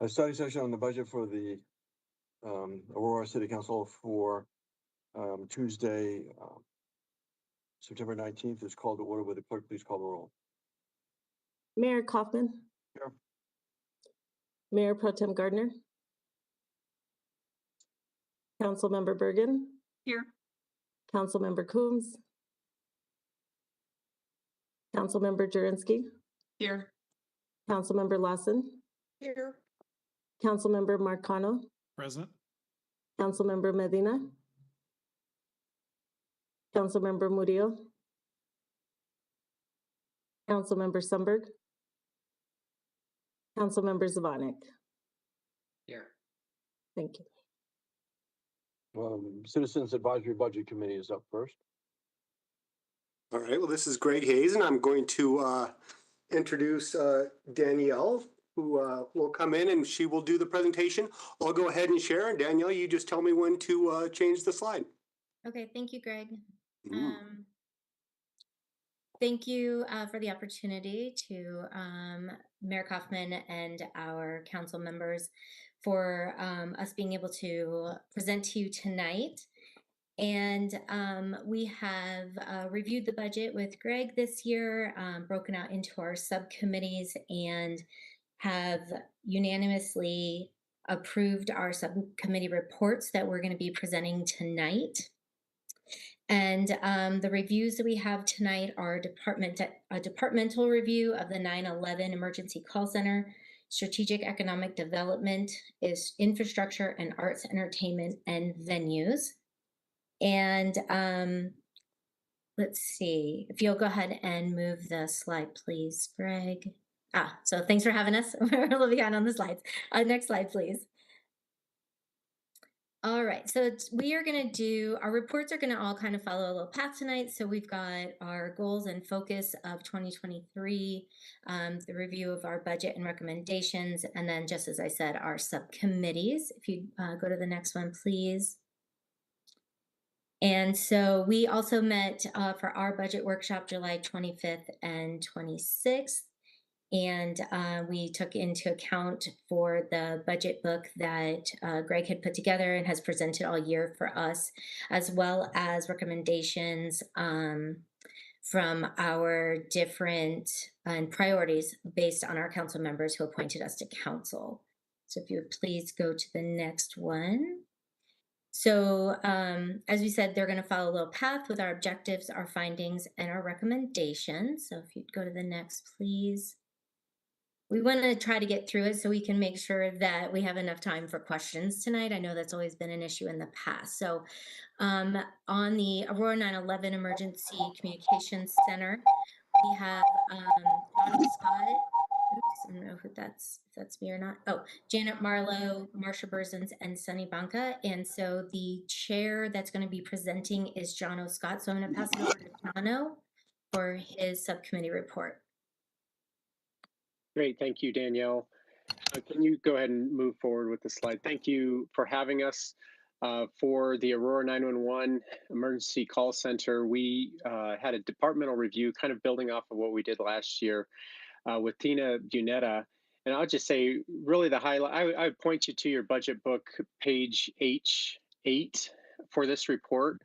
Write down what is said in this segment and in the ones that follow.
a study session on the budget for the Aurora City Council for Tuesday, September 19th is called to order. Will the clerk please call the roll? Mayor Kaufman. Here. Mayor Pro Tem Gardner. Councilmember Bergen. Here. Councilmember Coombs. Councilmember Jurenski. Here. Councilmember Lawson. Here. Councilmember Marcano. Present. Councilmember Medina. Councilmember Murillo. Councilmember Sundberg. Councilmember Zvonek. Here. Thank you. Citizens Advisory Budget Committee is up first. All right, well, this is Greg Hayes, and I'm going to introduce Danielle, who will come in and she will do the presentation. I'll go ahead and share, and Danielle, you just tell me when to change the slide. Okay, thank you, Greg. Thank you for the opportunity to Mayor Kaufman and our council members for us being able to present to you tonight. And we have reviewed the budget with Greg this year, broken out into our subcommittees, and have unanimously approved our subcommittee reports that we're going to be presenting tonight. And the reviews that we have tonight are a departmental review of the 9/11 Emergency Call Center, Strategic Economic Development, is Infrastructure and Arts, Entertainment, and Venues. And let's see, if you'll go ahead and move the slide, please, Greg. So thanks for having us. We're a little behind on the slides. Next slide, please. All right, so we are going to do, our reports are going to all kind of follow a little path tonight. So we've got our goals and focus of 2023, the review of our budget and recommendations, and then just as I said, our subcommittees. If you go to the next one, please. And so we also met for our budget workshop July 25th and 26th. And we took into account for the budget book that Greg had put together and has presented all year for us, as well as recommendations from our different priorities based on our council members who appointed us to council. So if you would please go to the next one. So as we said, they're going to follow a little path with our objectives, our findings, and our recommendations. So if you'd go to the next, please. We want to try to get through it so we can make sure that we have enough time for questions tonight. I know that's always been an issue in the past. So on the Aurora 9/11 Emergency Communications Center, we have John Scott. Oops, I don't know if that's me or not. Oh, Janet Marlowe, Marsha Burzens, and Sunny Banca. And so the chair that's going to be presenting is John O. Scott. So I'm going to pass it over to John O. for his subcommittee report. Great, thank you, Danielle. Can you go ahead and move forward with the slide? Thank you for having us. For the Aurora 911 Emergency Call Center, we had a departmental review kind of building off of what we did last year with Tina Bunetta. And I'll just say, really the highlight, I would point you to your budget book, page H8 for this report.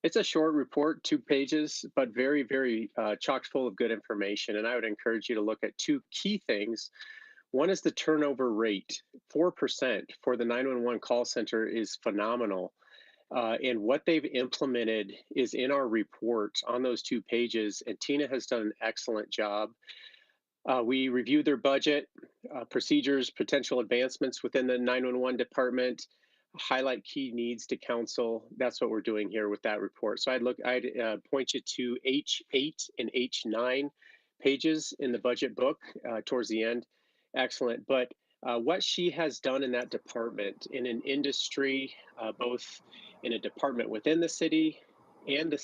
It's a short report, 2 pages, but very, very chock full of good information. And I would encourage you to look at 2 key things. One is the turnover rate. 4% for the 911 call center is phenomenal. And what they've implemented is in our report on those 2 pages. And Tina has done an excellent job. We reviewed their budget, procedures, potential advancements within the 911 department, highlight key needs to council. That's what we're doing here with that report. So I'd point you to H8 and H9 pages in the budget book towards the end. Excellent. But what she has done in that department, in an industry, both in a department within the city and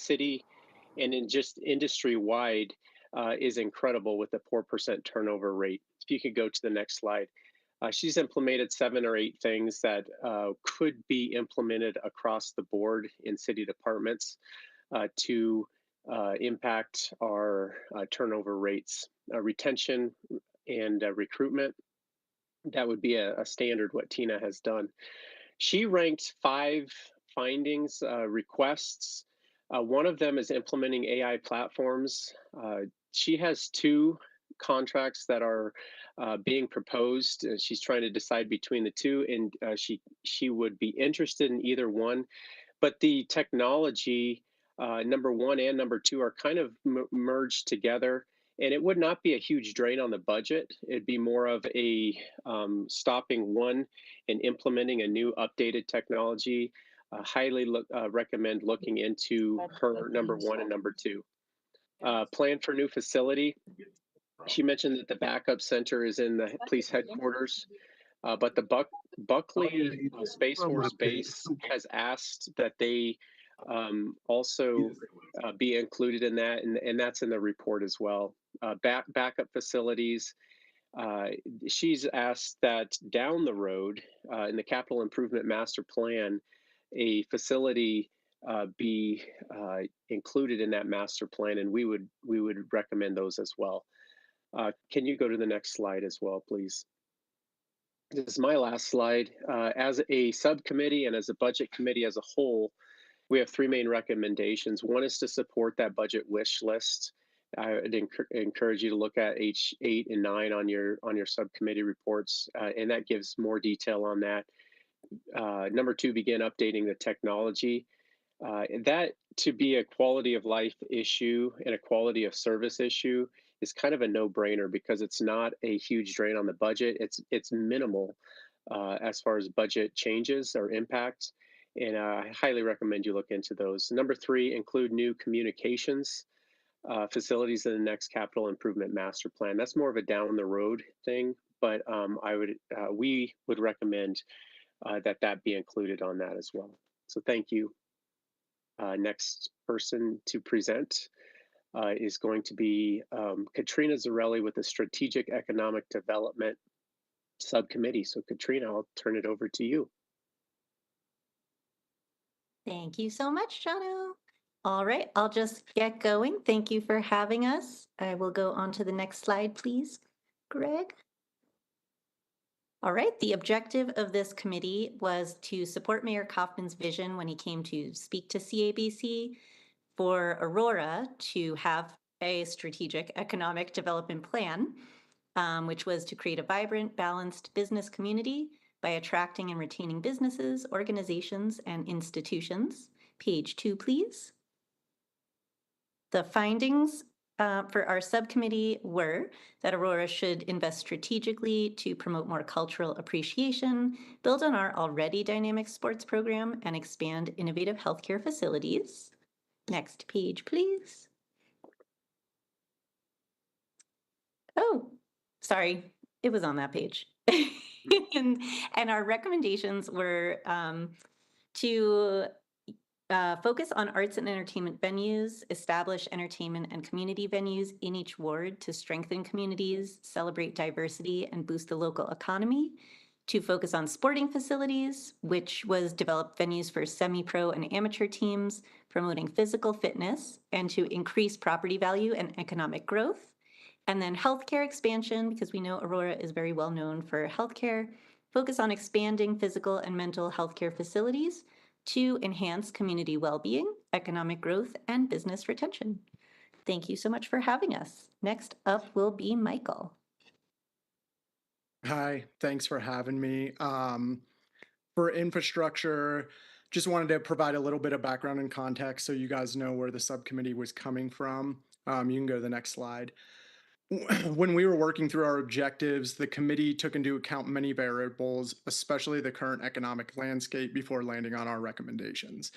in just industry wide, is incredible with the 4% turnover rate. If you could go to the next slide. She's implemented 7 or 8 things that could be implemented across the board in city departments to impact our turnover rates, retention and recruitment, that would be a standard what Tina has done. She ranked 5 findings, requests. One of them is implementing AI platforms. She has 2 contracts that are being proposed. She's trying to decide between the 2, and she would be interested in either one. But the technology, number 1 and number 2, are kind of merged together. And it would not be a huge drain on the budget. It'd be more of a stopping one and implementing a new updated technology. Highly recommend looking into her number 1 and number 2. Plan for new facility. She mentioned that the backup center is in the police headquarters, but the Buckley Space Force Base has asked that they also be included in that, and that's in the report as well. Backup facilities. She's asked that down the road in the capital improvement master plan, a facility be included in that master plan, and we would recommend those as well. Can you go to the next slide as well, please? This is my last slide. As a subcommittee and as a budget committee as a whole, we have 3 main recommendations. One is to support that budget wish list. I would encourage you to look at H8 and 9 on your subcommittee reports, and that gives more detail on that. Number 2, begin updating the technology. That to be a quality of life issue and a quality of service issue is kind of a no-brainer because it's not a huge drain on the budget. It's minimal as far as budget changes or impacts, and I highly recommend you look into those. Number 3, include new communications facilities in the next capital improvement master plan. That's more of a down the road thing, but we would recommend that be included on that as well. So thank you. Next person to present is going to be Katrina Zarelli with the Strategic Economic Development Subcommittee. So Katrina, I'll turn it over to you. Thank you so much, Jono. All right, I'll just get going. Thank you for having us. I will go on to the next slide, please, Greg. All right, the objective of this committee was to support Mayor Kaufman's vision when he came to speak to CABC for Aurora to have a strategic economic development plan, which was to create a vibrant, balanced business community by attracting and retaining businesses, organizations, and institutions. Page 2, please. The findings for our subcommittee were that Aurora should invest strategically to promote more cultural appreciation, build on our already dynamic sports program, and expand innovative healthcare facilities. Next page, please. Oh, sorry, it was on that page. and our recommendations were to focus on arts and entertainment venues, establish entertainment and community venues in each ward to strengthen communities, celebrate diversity, and boost the local economy, to focus on sporting facilities, which was develop venues for semi-pro and amateur teams, promoting physical fitness, and to increase property value and economic growth. And then healthcare expansion, because we know Aurora is very well known for healthcare, focus on expanding physical and mental healthcare facilities to enhance community well-being, economic growth, and business retention. Thank you so much for having us. Next up will be Michael. Hi, thanks for having me. For infrastructure, just wanted to provide a little bit of background and context so you guys know where the subcommittee was coming from. You can go to the next slide. When we were working through our objectives, the committee took into account many variables, especially the current economic landscape, before landing on our recommendations.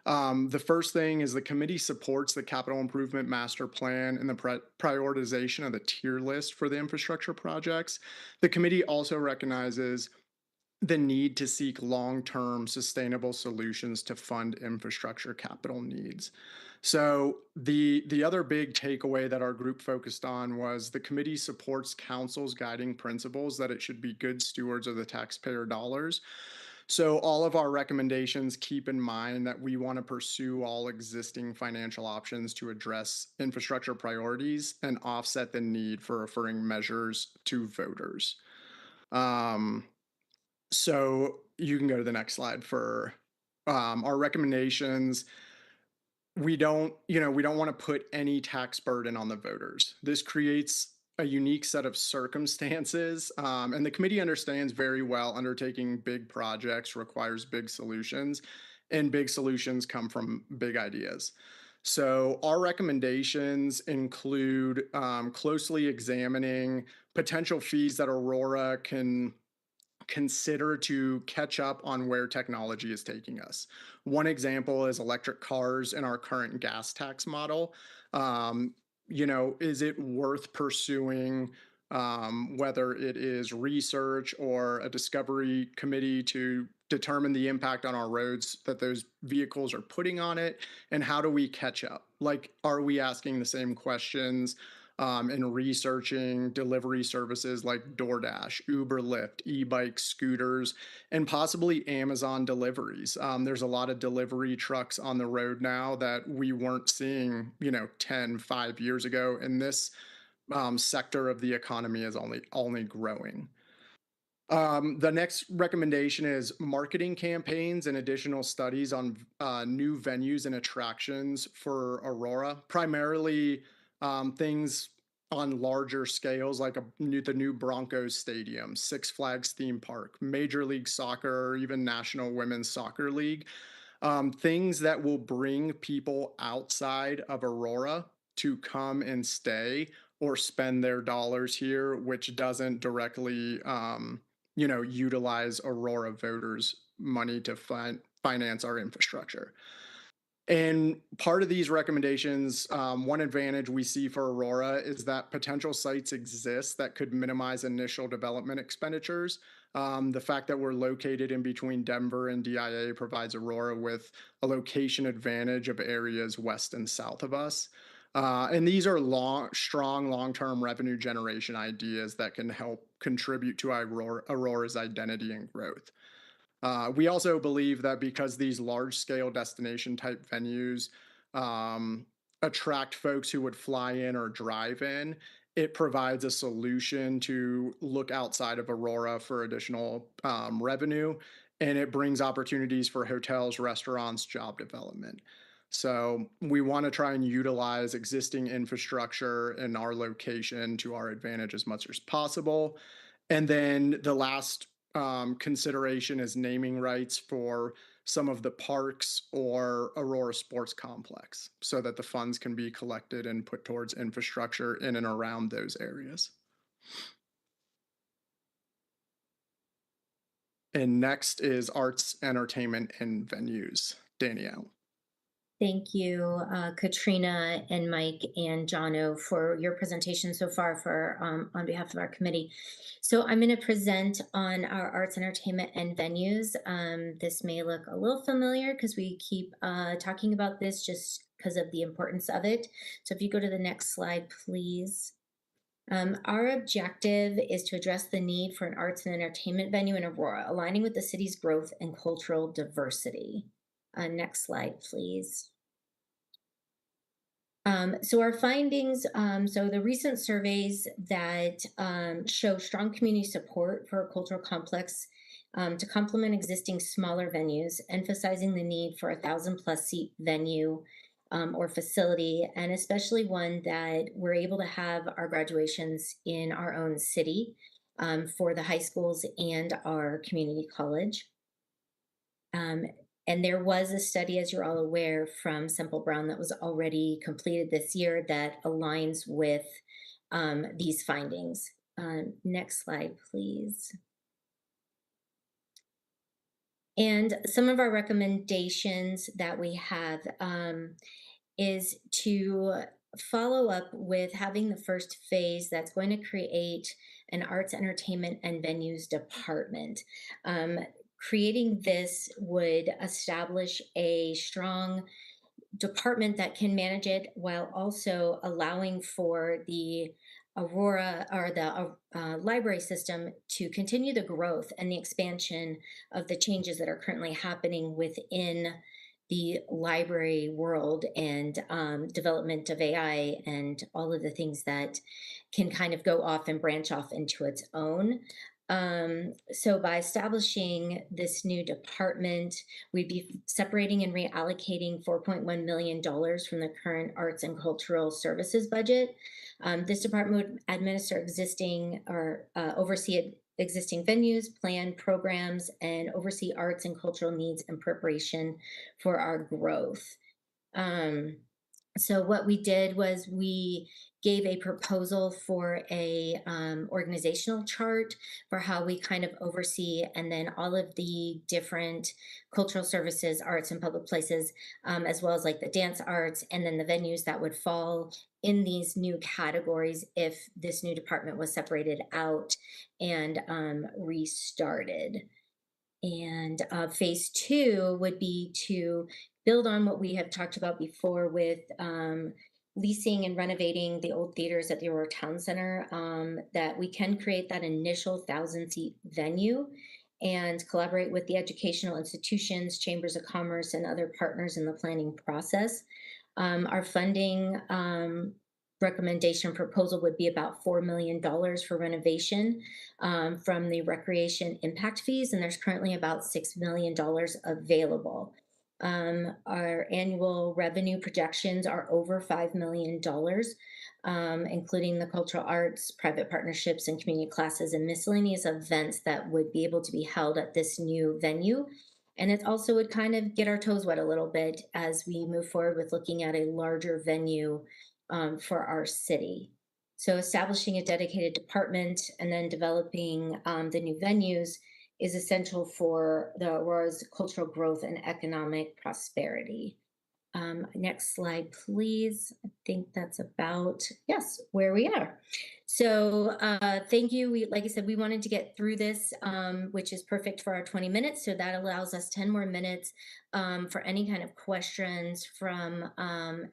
The first thing is the committee supports the capital improvement master plan and the prioritization of the tier list for the infrastructure projects. The committee also recognizes the need to seek long-term sustainable solutions to fund infrastructure capital needs. So the other big takeaway that our group focused on was the committee supports council's guiding principles that it should be good stewards of the taxpayer dollars. So all of our recommendations keep in mind that we want to pursue all existing financial options to address infrastructure priorities and offset the need for referring measures to voters. So you can go to the next slide for our recommendations. We don't want to put any tax burden on the voters. This creates a unique set of circumstances, and the committee understands very well undertaking big projects requires big solutions, and big solutions come from big ideas. So our recommendations include closely examining potential fees that Aurora can consider to catch up on where technology is taking us. One example is electric cars in our current gas tax model. Is it worth pursuing whether it is research or a discovery committee to determine the impact on our roads that those vehicles are putting on it? And how do we catch up? Like, are we asking the same questions and researching delivery services like DoorDash, Uber, Lyft, e-bikes, scooters, and possibly Amazon deliveries? There's a lot of delivery trucks on the road now that we weren't seeing, 5 years ago. And this sector of the economy is only growing. The next recommendation is marketing campaigns and additional studies on new venues and attractions for Aurora, primarily things on larger scales like the new Broncos Stadium, Six Flags theme park, Major League Soccer, or even National Women's Soccer League. Things that will bring people outside of Aurora to come and stay or spend their dollars here, which doesn't directly utilize Aurora voters' money to finance our infrastructure. And part of these recommendations, one advantage we see for Aurora is that potential sites exist that could minimize initial development expenditures. The fact that we're located in between Denver and DIA provides Aurora with a location advantage of areas west and south of us. And these are strong long-term revenue generation ideas that can help contribute to Aurora's identity and growth. We also believe that because these large-scale destination-type venues attract folks who would fly in or drive in, it provides a solution to look outside of Aurora for additional revenue, and it brings opportunities for hotels, restaurants, job development. So we want to try and utilize existing infrastructure in our location to our advantage as much as possible. And then the last consideration is naming rights for some of the parks or Aurora Sports Complex so that the funds can be collected and put towards infrastructure in and around those areas. And next is arts, entertainment, and venues. Danielle. Thank you, Katrina and Mike and Jono for your presentation so far for on behalf of our committee. So I'm going to present on our arts, entertainment, and venues. This may look a little familiar because we keep talking about this just because of the importance of it. So if you go to the next slide, please. Our objective is to address the need for an arts and entertainment venue in Aurora, aligning with the city's growth and cultural diversity. Next slide, please. So our findings, so the recent surveys that show strong community support for a cultural complex to complement existing smaller venues, emphasizing the need for 1,000+ seat venue or facility, and especially one that we're able to have our graduations in our own city for the high schools and our community college. And there was a study, as you're all aware, from Semple Brown that was already completed this year that aligns with these findings. Next slide, please. And some of our recommendations that we have is to follow up with having the first phase that's going to create an arts, entertainment, and venues department. Creating this would establish a strong department that can manage it while also allowing for the Aurora or the library system to continue the growth and the expansion of the changes that are currently happening within the library world and development of AI and all of the things that can kind of go off and branch off into its own. So by establishing this new department, we'd be separating and reallocating $4.1 million from the current arts and cultural services budget. This department would administer existing or oversee existing venues, plan programs, and oversee arts and cultural needs and preparation for our growth. So what we did was we gave a proposal for a organizational chart for how we kind of oversee, and then all of the different cultural services, arts and public places, as well as like the dance arts, and then the venues that would fall in these new categories if this new department was separated out and restarted. And phase two would be to build on what we have talked about before with leasing and renovating the old theaters at the Aurora Town Center, that we can create that initial 1,000-seat venue and collaborate with the educational institutions, chambers of commerce, and other partners in the planning process. Our funding recommendation proposal would be about $4 million for renovation from the recreation impact fees, and there's currently about $6 million available. Our annual revenue projections are over $5 million, including the cultural arts, private partnerships, and community classes and miscellaneous events that would be able to be held at this new venue. And it also would kind of get our toes wet a little bit as we move forward with looking at a larger venue for our city. So establishing a dedicated department and then developing the new venues is essential for the Aurora's cultural growth and economic prosperity. Next slide, please. I think that's about, yes, where we are. So thank you. Like I said, we wanted to get through this, which is perfect for our 20 minutes. So that allows us 10 more minutes for any kind of questions from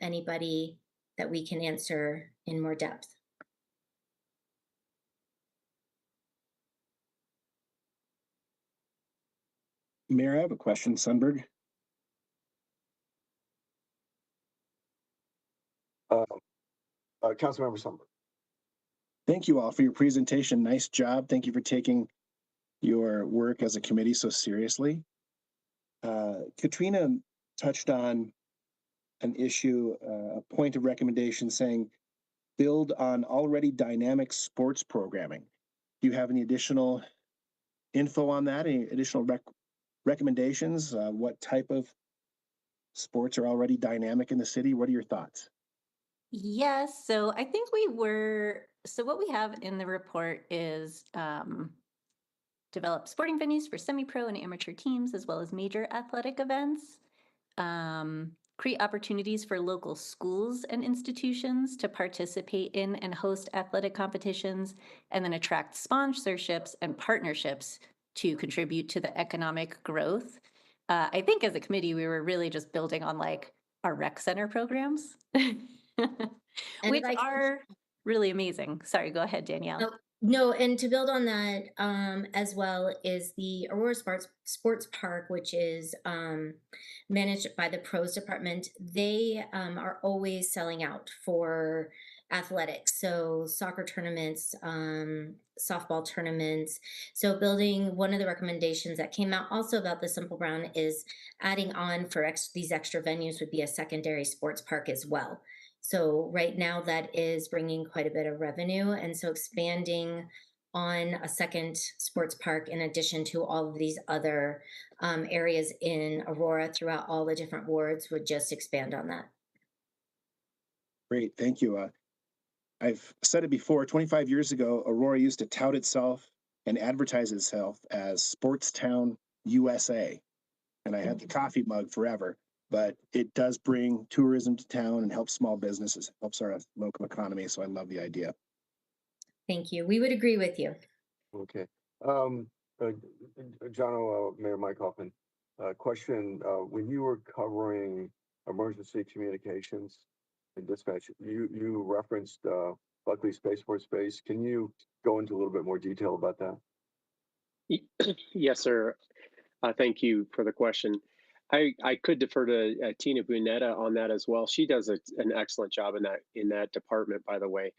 anybody that we can answer in more depth. Mayor, I have a question, Sundberg. Councilmember Summer. Thank you all for your presentation. Nice job. Thank you for taking your work as a committee so seriously. Katrina touched on an issue, a point of recommendation saying build on already dynamic sports programming. Do you have any additional info on that? Any additional recommendations? What type of sports are already dynamic in the city? What are your thoughts? Yes, so I think what we have in the report is develop sporting venues for semi-pro and amateur teams, as well as major athletic events, create opportunities for local schools and institutions to participate in and host athletic competitions, and then attract sponsorships and partnerships to contribute to the economic growth. I think as a committee, we were really just building on like our rec center programs. Which are really amazing. Sorry, go ahead, Danielle. No, and to build on that as well is the Aurora Sports Park, which is managed by the pros department. They are always selling out for athletics, so soccer tournaments, softball tournaments. So building, one of the recommendations that came out also about the Simple Brown is adding on for these extra venues would be a secondary sports park as well. So right now that is bringing quite a bit of revenue. And so expanding on a second sports park in addition to all of these other areas in Aurora throughout all the different wards would just expand on that. Great, thank you. I've said it before, 25 years ago, Aurora used to tout itself and advertise itself as Sports Town USA. And I had the coffee mug forever. But it does bring tourism to town and helps small businesses, helps our local economy. So I love the idea. Thank you. We would agree with you. Okay. John, Mayor Mike Hoffman, question, when you were covering emergency communications and dispatch, you referenced Buckley Spaceport Space. Can you go into a little bit more detail about that? Yes, sir. Thank you for the question. I could defer to Tina Bunetta on that as well. She does an excellent job in that department, by the way.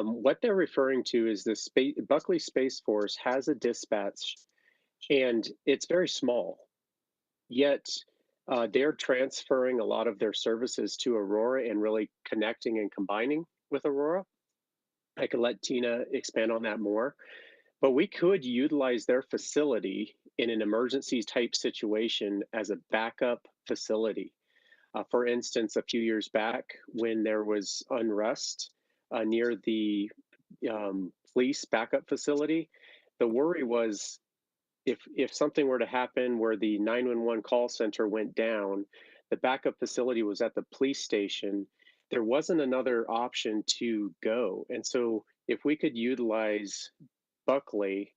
What they're referring to is the Buckley Space Force has a dispatch, and it's very small. Yet they're transferring a lot of their services to Aurora and really connecting and combining with Aurora. I could let Tina expand on that more, but we could utilize their facility in an emergency type situation as a backup facility. For instance, a few years back when there was unrest near the police backup facility, the worry was if something were to happen where the 911 call center went down, the backup facility was at the police station, there wasn't another option to go. And so if we could utilize Buckley,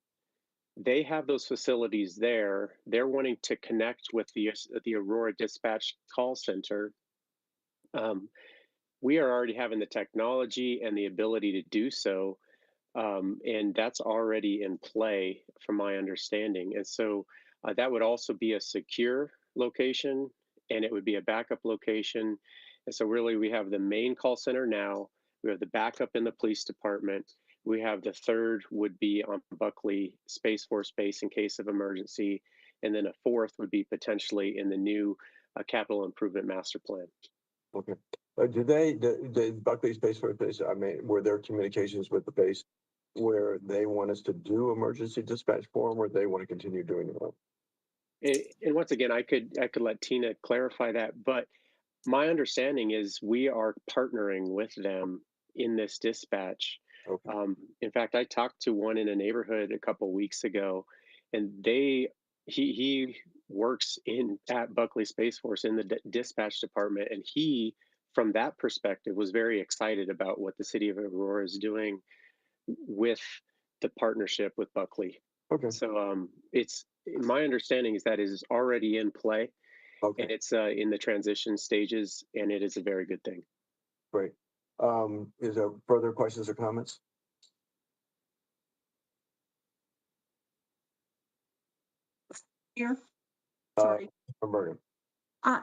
they have those facilities there. They're wanting to connect with the Aurora Dispatch call center. We are already having the technology and the ability to do so. And that's already in play from my understanding. And so that would also be a secure location and it would be a backup location. And so really we have the main call center now, we have the backup in the police department. We have the third would be on Buckley Space Force Base in case of emergency. And then a fourth would be potentially in the new capital improvement master plan. Okay. Did Buckley Space Force Base, I mean, were there communications with the base where they want us to do emergency dispatch for them, or they want to continue doing it? And once again, I could let Tina clarify that, but my understanding is we are partnering with them in this dispatch. Okay. In fact, I talked to one in a neighborhood a couple weeks ago, and he works at Buckley Space Force in the dispatch department, and he, from that perspective, was very excited about what the city of Aurora is doing with the partnership with Buckley. Okay. So it's my understanding is that is already in play, Okay. and it's in the transition stages, and it is a very good thing. Great. Is there further questions or comments? Here. Uh, Sorry. Roberta.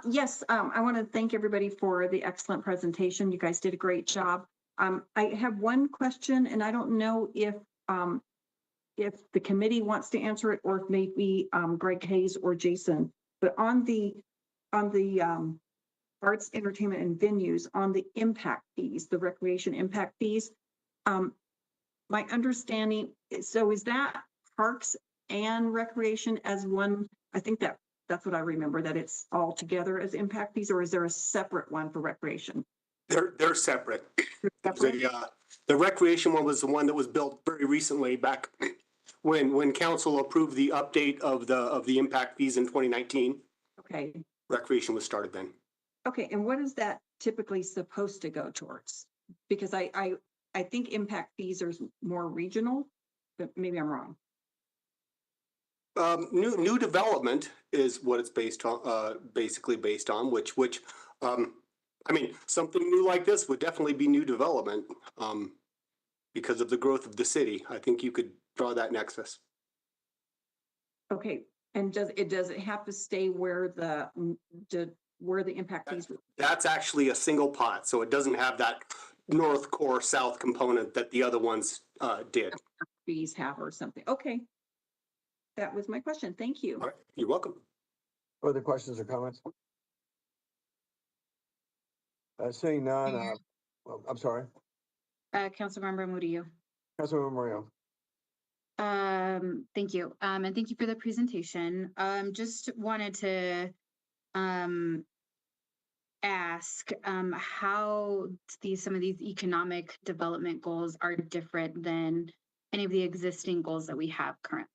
Yes, I want to thank everybody for the excellent presentation. You guys did a great job. I have one question, and I don't know if the committee wants to answer it or if maybe Greg Hayes or Jason. But on the arts, entertainment, and venues, on the impact fees, the recreation impact fees, my understanding, so is that parks and recreation as one? I think that's what I remember, that it's all together as impact fees, or is there a separate one for recreation? They're separate. Separate? The recreation one was the one that was built very recently back when council approved the update of the impact fees in 2019. Okay. Recreation was started then. Okay, and what is that typically supposed to go towards? Because I think impact fees are more regional, but maybe I'm wrong. New development is what it's based on, basically based on, which I mean, something new like this would definitely be new development, because of the growth of the city. I think you could draw that nexus. Okay, and does it have to stay where the impact fees? That's actually a single pot, so it doesn't have that north core south component that the other ones did. Fees have or something. Okay. That was my question. Thank you. All right, you're welcome. Further questions or comments? Seeing none, well, I'm sorry, Councilmember Murillo. Councilmember Mario. Thank you. And thank you for the presentation. Just wanted to ask how some of these economic development goals are different than any of the existing goals that we have currently.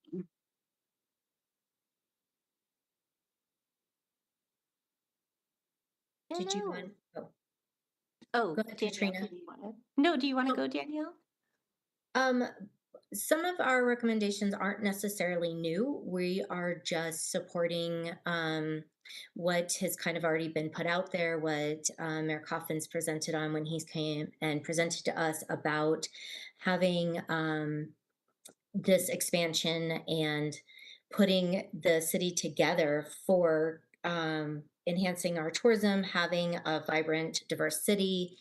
Did you Hello. want? Oh. Oh, Go ahead, Danielle, Katrina. do you wanna- No, do you want to go, Danielle? Some of our recommendations aren't necessarily new. We are just supporting what has kind of already been put out there, what Mayor Coffins presented on when he came and presented to us about having this expansion and putting the city together for enhancing our tourism, having a vibrant, diverse city,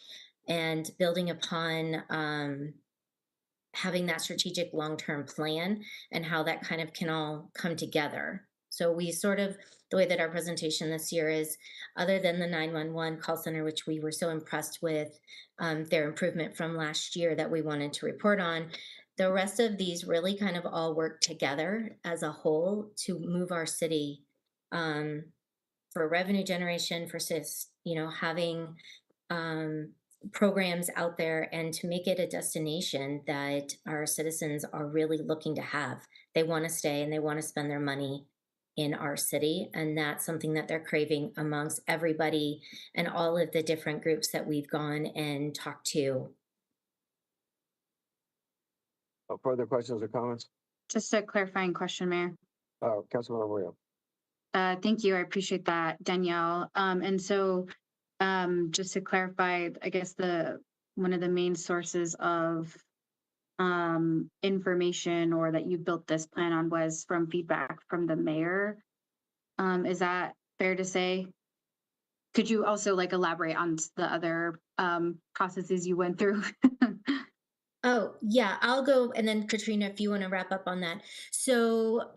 and building upon having that strategic long-term plan and how that kind of can all come together. So we sort of, the way that our presentation this year is, other than the 911 call center, which we were so impressed with their improvement from last year that we wanted to report on, the rest of these really kind of all work together as a whole to move our city for revenue generation, for having programs out there and to make it a destination that our citizens are really looking to have. They want to stay and they want to spend their money in our city. And that's something that they're craving amongst everybody and all of the different groups that we've gone and talked to. Further questions or comments? Just a clarifying question, Mayor. Councilmember Murillo. Thank you. I appreciate that, Danielle. And so just to clarify, I guess one of the main sources of information or that you built this plan on was from feedback from the mayor. Is that fair to say? Could you also elaborate on the other processes you went through? Oh, yeah, I'll go. And then Katrina, if you want to wrap up on that. So,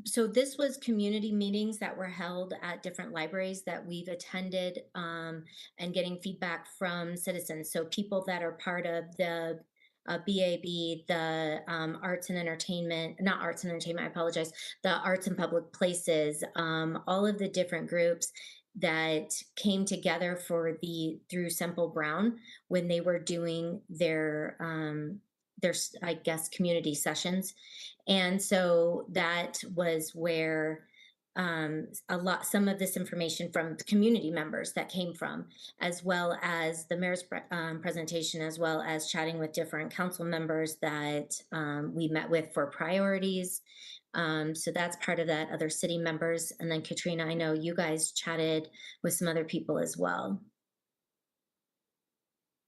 so this was community meetings that were held at different libraries that we've attended, and getting feedback from citizens. So people that are part of the BAB, the arts and entertainment, not arts and entertainment, I apologize, the arts and public places, all of the different groups that came together through Semple Brown when they were doing their I guess community sessions. And so that was where some of this information from the community members that came from, as well as the mayor's presentation, as well as chatting with different council members that we met with for priorities. So that's part of that, other city members. And then Katrina, I know you guys chatted with some other people as well.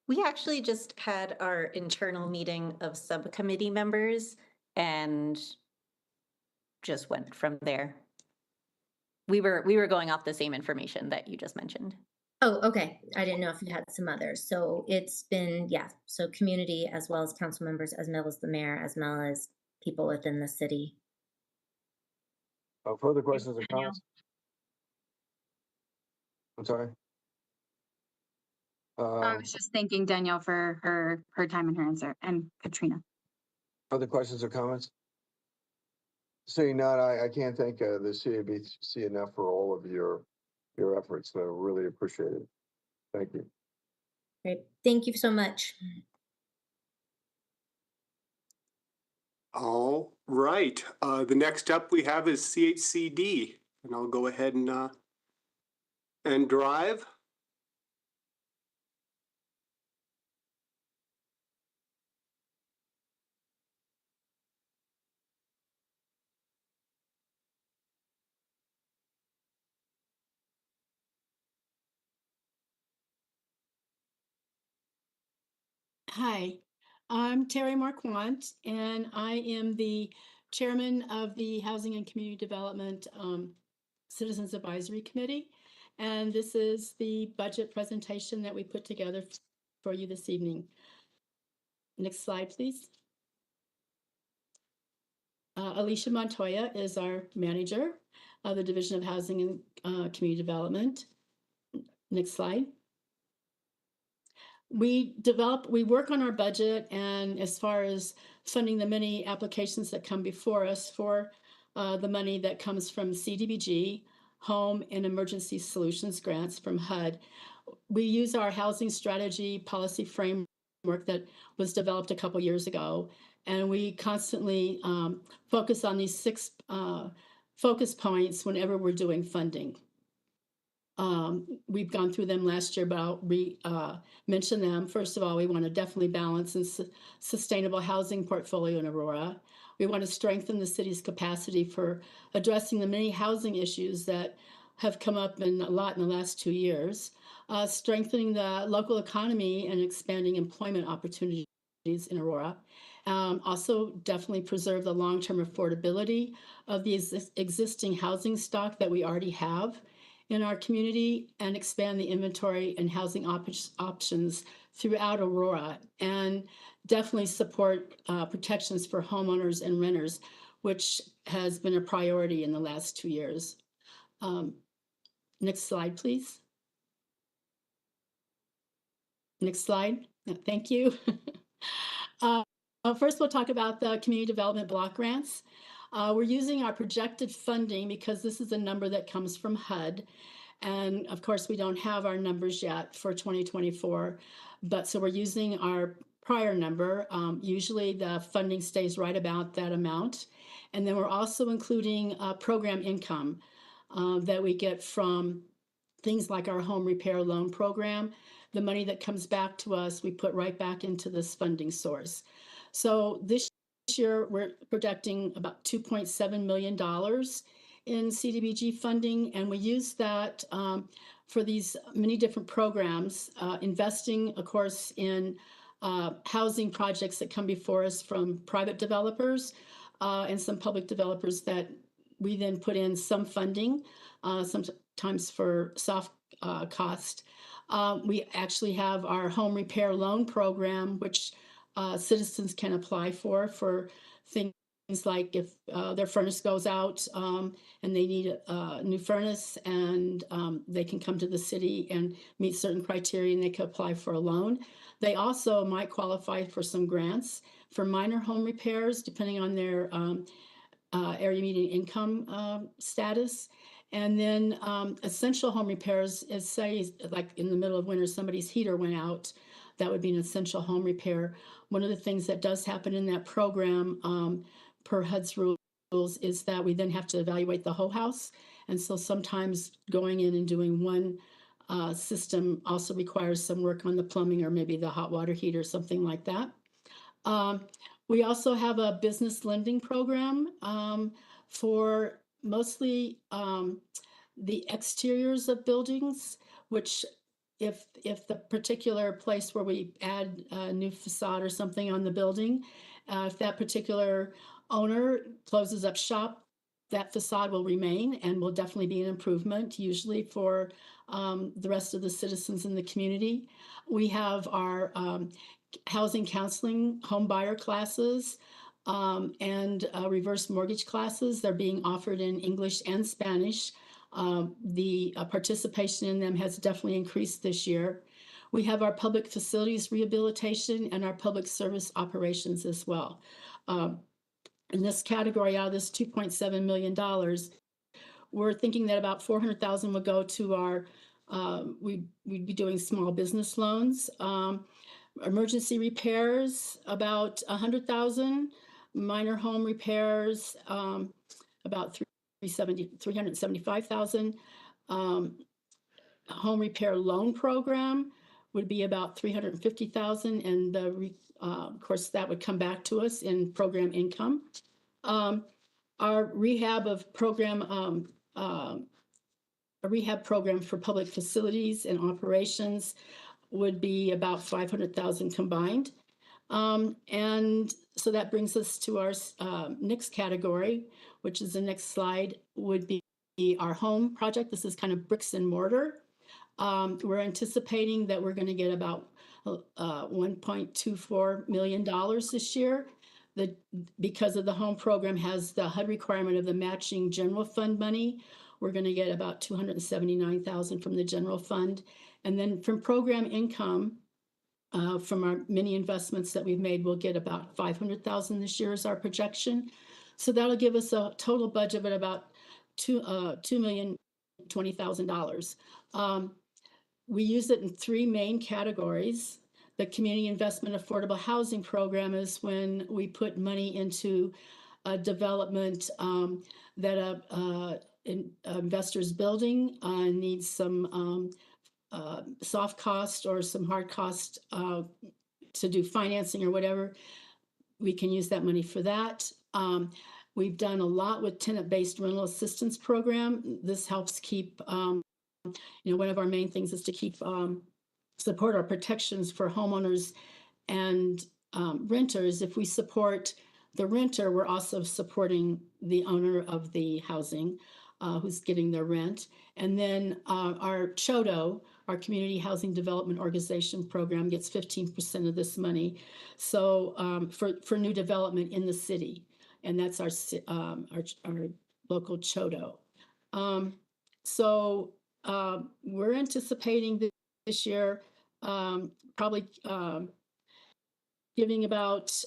We actually just had our internal meeting of subcommittee members and just went from there. We were going off the same information that you just mentioned. Oh, okay. I didn't know if you had some others. So it's been, yeah, so community as well as council members, as well as the mayor, as well as people within the city. Further questions or comments? I'm sorry. I was just thanking Danielle for her time and her answer, and Katrina. Other questions or comments? Seeing none, I can't thank the CABC enough for all of your efforts. I really appreciate it. Thank you. Great. Thank you so much. All right. The next up we have is CHCD, and I'll go ahead and drive. Hi, I'm Terry Marquand, and I am the chairman of the Housing and Community Development Citizens Advisory Committee. And this is the budget presentation that we put together for you this evening. Next slide, please. Alicia Montoya is our manager of the Division of Housing and Community Development. Next slide. We work on our budget, and as far as funding the many applications that come before us for the money that comes from CDBG, Home and Emergency Solutions grants from HUD, we use our housing strategy policy framework that was developed a couple years ago, and we constantly focus on these 6 focus points whenever we're doing funding. We've gone through them last year, but I'll mention them. First of all, we want to definitely balance and sustainable housing portfolio in Aurora. We want to strengthen the city's capacity for addressing the many housing issues that have come up a lot in the last 2 years, strengthening the local economy and expanding employment opportunities in Aurora. Also definitely preserve the long-term affordability of the existing housing stock that we already have in our community, and expand the inventory and housing options throughout Aurora. And definitely support protections for homeowners and renters, which has been a priority in the last 2 years. Next slide, please. Next slide. Thank you. First, we'll talk about the community development block grants. We're using our projected funding because this is a number that comes from HUD. And of course, we don't have our numbers yet for 2024, but so we're using our prior number. Usually the funding stays right about that amount. And then we're also including program income that we get from things like our home repair loan program. The money that comes back to us, we put right back into this funding source. So this year, we're projecting about $2.7 million in CDBG funding, and we use that for these many different programs, investing, of course, in housing projects that come before us from private developers and some public developers that we then put in some funding, sometimes for soft cost. We actually have our home repair loan program, which citizens can apply for things like if their furnace goes out and they need a new furnace, and they can come to the city and meet certain criteria and they can apply for a loan. They also might qualify for some grants for minor home repairs, depending on their area median income status. And then essential home repairs is, say, like in the middle of winter, somebody's heater went out, that would be an essential home repair. One of the things that does happen in that program per HUD's rules is that we then have to evaluate the whole house. And so sometimes going in and doing one system also requires some work on the plumbing or maybe the hot water heater, something like that. We also have a business lending program for mostly the exteriors of buildings, which if the particular place where we add a new facade or something on the building, if that particular owner closes up shop, that facade will remain and will definitely be an improvement, usually for the rest of the citizens in the community. We have our housing counseling home buyer classes and reverse mortgage classes. They're being offered in English and Spanish. The participation in them has definitely increased this year. We have our public facilities rehabilitation and our public service operations as well. In this category, out of this $2.7 million, we're thinking that about $400,000 would go to our, we'd be doing small business loans. Emergency repairs, about $100,000. Minor home repairs, about $375,000. Home repair loan program would be about $350,000, and of course that would come back to us in program income. Our rehab program, a rehab program for public facilities and operations would be about $500,000 combined. And so that brings us to our next category, which is the next slide, would be our home project. This is kind of bricks and mortar. We're anticipating that we're going to get about $1.24 million this year. Because of the home program has the HUD requirement of the matching general fund money, we're going to get about $279,000 from the general fund. And then from program income, from our many investments that we've made, we'll get about $500,000 this year is our projection. So that'll give us a total budget of about $2,020,000. We use it in three main categories. The Community Investment Affordable Housing Program is when we put money into a development that an investor's building needs some soft cost or some hard cost to do financing or whatever. We can use that money for that. We've done a lot with tenant-based rental assistance program. This helps keep, one of our main things is to keep support our protections for homeowners and renters. If we support the renter, we're also supporting the owner of the housing who's getting their rent. And then our CHODO, our Community Housing Development Organization program gets 15% of this money. So for new development in the city, and that's our local CHODO. We're anticipating this year probably giving about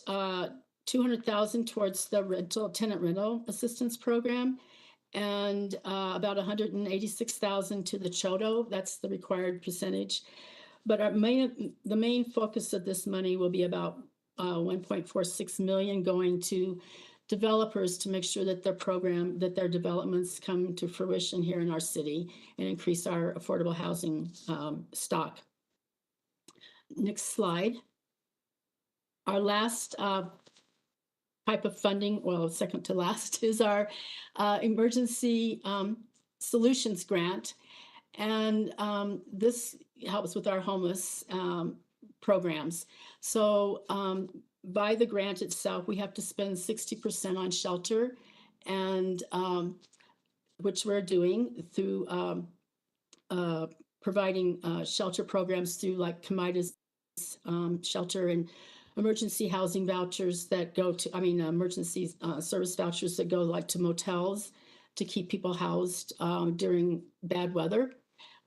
200,000 towards the tenant rental assistance program, and about 186,000 to the CHODO. That's the required percentage. But the main focus of this money will be about 1.46 million going to developers to make sure that their developments come to fruition here in our city and increase our affordable housing stock. Next slide. Our last type of funding, well, second to last, is our emergency solutions grant. And this helps with our homeless programs. So by the grant itself, we have to spend 60% on shelter, and which we're doing through providing shelter programs through like Comidas shelter and emergency housing vouchers that go to, emergency service vouchers that go like to motels to keep people housed during bad weather.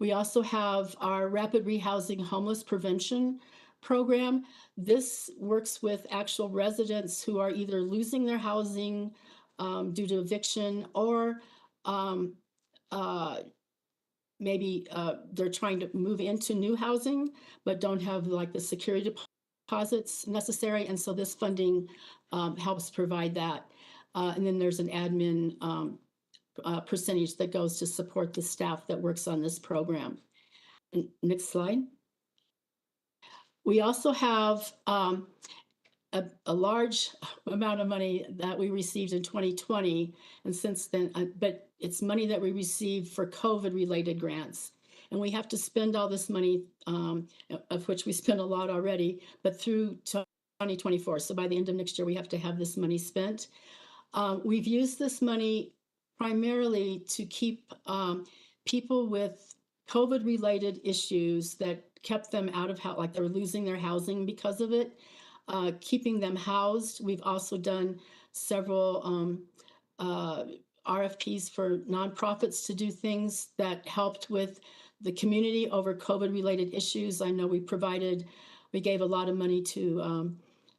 We also have our rapid rehousing homeless prevention program. This works with actual residents who are either losing their housing due to eviction, or maybe they're trying to move into new housing but don't have like the security deposits necessary, and so this funding helps provide that. And then there's an admin percentage that goes to support the staff that works on this program. And next slide. We also have a large amount of money that we received in 2020, and since then, but it's money that we received for COVID-related grants. And we have to spend all this money, of which we spent a lot already, but through 2024. So by the end of next year, we have to have this money spent. We've used this money primarily to keep people with COVID-related issues that kept them out of house, like they were losing their housing because of it, keeping them housed. We've also done several RFPs for nonprofits to do things that helped with the community over COVID-related issues. I know we gave a lot of money to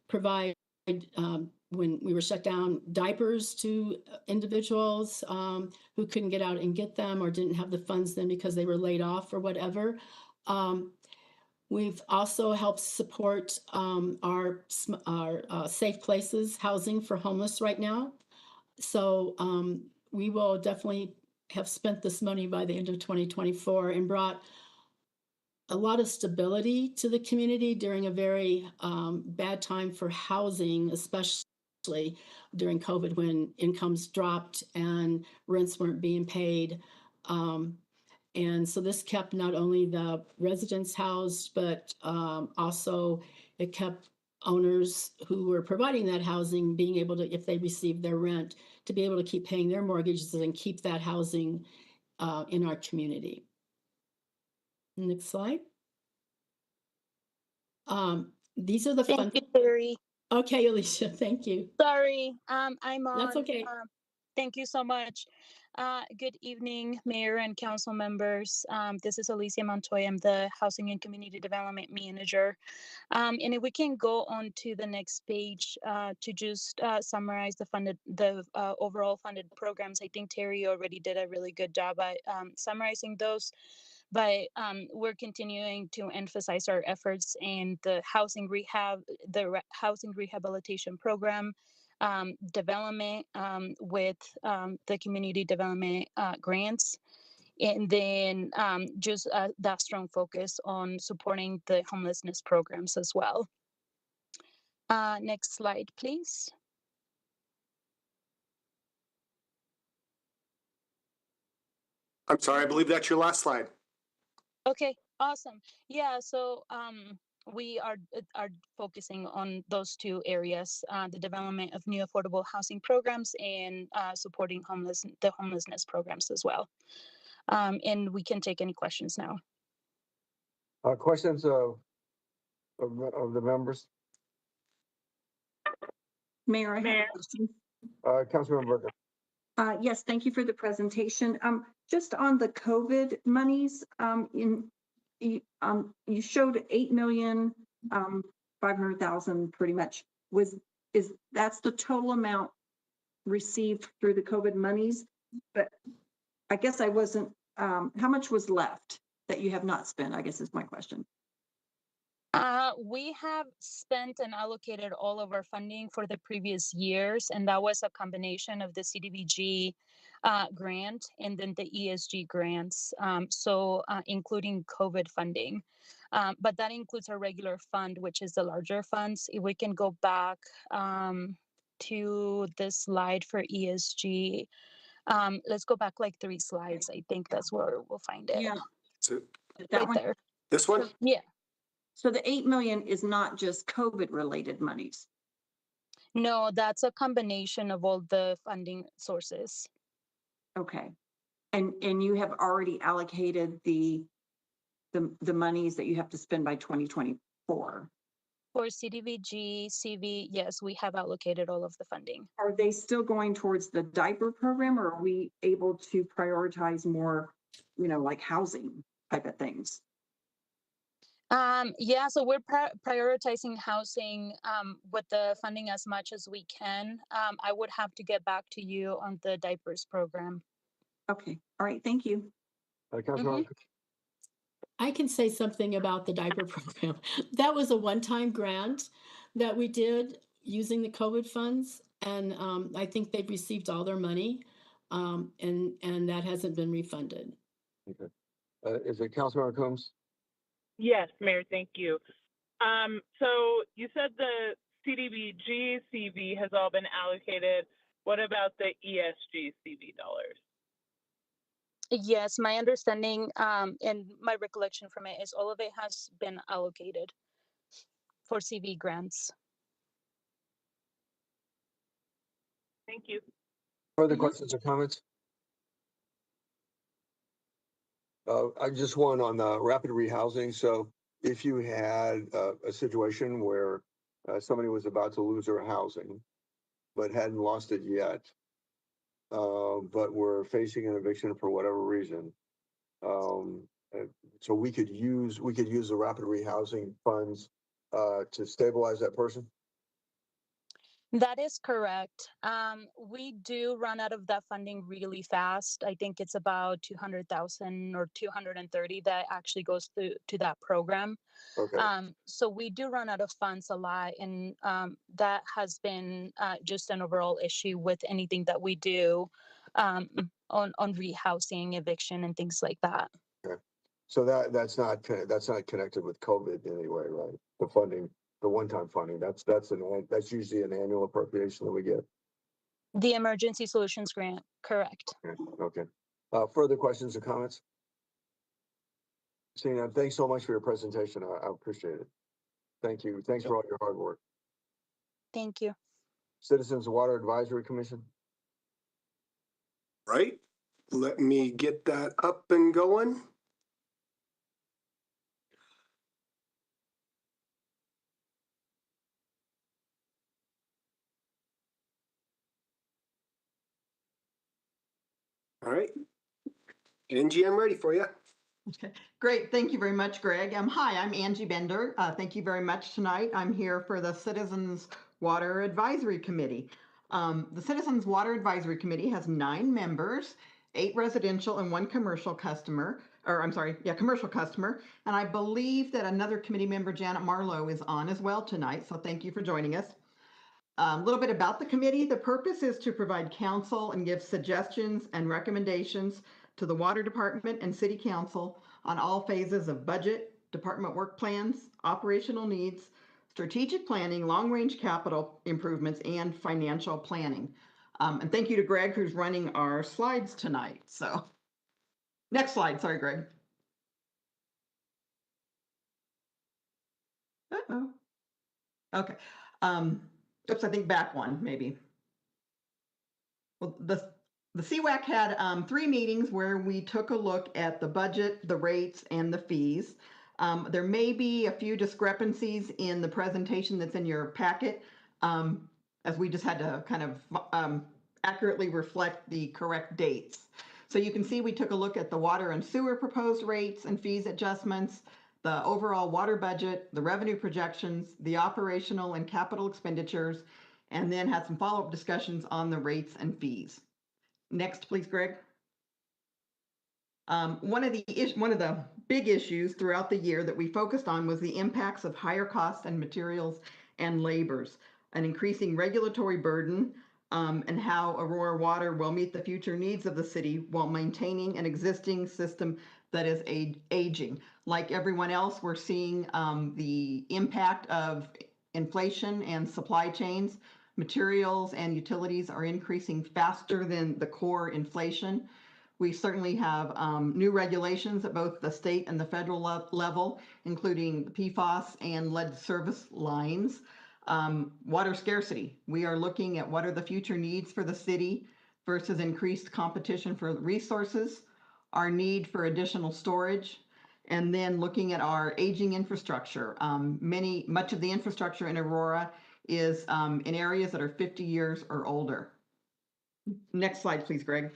provide, when we were shut down, diapers to individuals who couldn't get out and get them or didn't have the funds then because they were laid off or whatever. We've also helped support our Safe Places housing for homeless right now. So we will definitely have spent this money by the end of 2024 and brought a lot of stability to the community during a very bad time for housing, especially during COVID when incomes dropped and rents weren't being paid. And so this kept not only the residents housed, but also it kept owners who were providing that housing being able to, if they received their rent, to be able to keep paying their mortgages and keep that housing in our community. Next slide. These are the Thank you, Terry. Okay, Alicia, thank you. Sorry, I'm on. That's okay. Thank you so much. Good evening, Mayor and council members. This is Alicia Montoya. I'm the Housing and Community Development Manager. And if we can go on to the next page to just summarize the overall funded programs. I think Terry already did a really good job at summarizing those. But we're continuing to emphasize our efforts in the housing housing rehabilitation program development with the community development grants, and then just that strong focus on supporting the homelessness programs as well. Next slide, please. I'm sorry, I believe that's your last slide. Okay, awesome. Yeah, so we are focusing on those two areas, the development of new affordable housing programs and supporting the homelessness programs as well. And we can take any questions now. Questions of the members? Mayor, I have a question. Councilmember Berger. Yes, thank you for the presentation. Just on the COVID monies, you showed 8,500,000 pretty much. That's the total amount received through the COVID monies? But I guess I wasn't, how much was left that you have not spent, I guess is my question. We have spent and allocated all of our funding for the previous years, and that was a combination of the CDBG grant and then the ESG grants, including COVID funding. But that includes our regular fund, which is the larger funds. If we can go back to the slide for ESG, let's go back like 3 slides. I think that's where we'll find it. Yeah. So That right one, there. this one? Yeah. so the 8 million is not just COVID related monies. No, that's a combination of all the funding sources. Okay. And you have already allocated the monies that you have to spend by 2024. For CDBG, CV, yes, we have allocated all of the funding. Are they still going towards the diaper program, or are we able to prioritize more, like housing type of things? Yeah, so we're prioritizing housing with the funding as much as we can. I would have to get back to you on the diapers program. Okay, all right, thank you. Councilmember. I can say something about the diaper program. That was a one-time grant that we did using the COVID funds. And I think they've received all their money and that hasn't been refunded. Okay. Is it Councilmember Coombs? Yes, Mayor, thank you. So you said the CDBG CV has all been allocated. What about the ESG CV dollars? Yes, my understanding and my recollection from it is all of it has been allocated for CV grants. Thank you. Further questions or comments? I just one on rapid rehousing. So if you had a situation where somebody was about to lose their housing, but hadn't lost it yet, but were facing an eviction for whatever reason, so we could use the rapid rehousing funds to stabilize that person. That is correct. We do run out of that funding really fast. I think it's about 200,000 or 230 that actually goes to that program. Okay. So we do run out of funds a lot, and that has been just an overall issue with anything that we do on rehousing, eviction, and things like that. Okay. So that's not connected with COVID in any way, right? The funding. The one-time funding, that's usually an annual appropriation that we get. The Emergency Solutions Grant, correct. Okay. Further questions or comments? Seeing none, thanks so much for your presentation. I appreciate it. Thank you. Thanks for all your hard work. Thank you. Citizens Water Advisory Commission. Right. Let me get that up and going. All right. Angie, I'm ready for you. Okay, great. Thank you very much, Greg. Hi, I'm Angie Bender. Thank you very much tonight. I'm here for the Citizens Water Advisory Committee. The Citizens Water Advisory Committee has 9 members, 8 residential and 1 commercial customer, commercial customer. And I believe that another committee member, Janet Marlowe, is on as well tonight. So thank you for joining us. A little bit about the committee. The purpose is to provide counsel and give suggestions and recommendations to the Water Department and City Council on all phases of budget, department work plans, operational needs, strategic planning, long-range capital improvements, and financial planning. And thank you to Greg, who's running our slides tonight. So next slide. Sorry, Greg. Uh-oh. Okay. Oops, I think back one, maybe. Well, the CWAC had 3 meetings where we took a look at the budget, the rates, and the fees. There may be a few discrepancies in the presentation that's in your packet, as we just had to kind of accurately reflect the correct dates. So you can see we took a look at the water and sewer proposed rates and fees adjustments, the overall water budget, the revenue projections, the operational and capital expenditures, and then had some follow-up discussions on the rates and fees. Next, please, Greg. One of the big issues throughout the year that we focused on was the impacts of higher costs and materials and labors, an increasing regulatory burden, and how Aurora Water will meet the future needs of the city while maintaining an existing system that is aging. Like everyone else, we're seeing the impact of inflation and supply chains. Materials and utilities are increasing faster than the core inflation. We certainly have new regulations at both the state and the federal level, including PFAS and lead service lines. Water scarcity. We are looking at what are the future needs for the city versus increased competition for resources, our need for additional storage, and then looking at our aging infrastructure. Much of the infrastructure in Aurora is in areas that are 50 years or older. Next slide, please, Greg.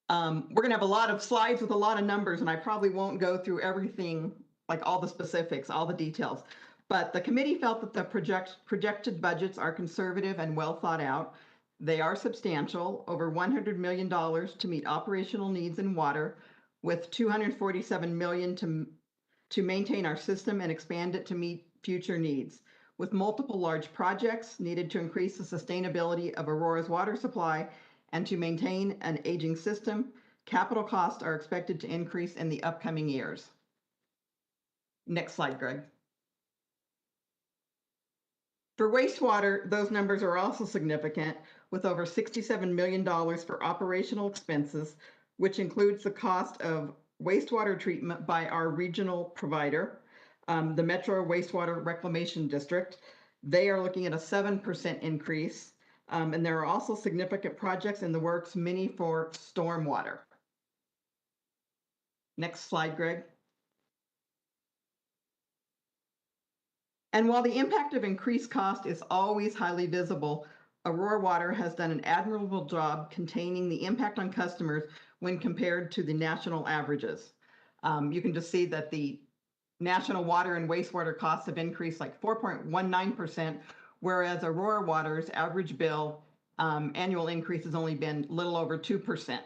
We're going to have a lot of slides with a lot of numbers, and I probably won't go through everything, like all the specifics, all the details. But the committee felt that the projected budgets are conservative and well thought out. They are substantial, over $100 million to meet operational needs in water, with $247 million to maintain our system and expand it to meet future needs. With multiple large projects needed to increase the sustainability of Aurora's water supply and to maintain an aging system, capital costs are expected to increase in the upcoming years. Next slide, Greg. For wastewater, those numbers are also significant, with over $67 million for operational expenses, which includes the cost of wastewater treatment by our regional provider, the Metro Wastewater Reclamation District. They are looking at a 7% increase. And there are also significant projects in the works, many for stormwater. Next slide, Greg. And while the impact of increased cost is always highly visible, Aurora Water has done an admirable job containing the impact on customers when compared to the national averages. You can just see that the national water and wastewater costs have increased like 4.19%, whereas Aurora Water's average bill annual increase has only been a little over 2%.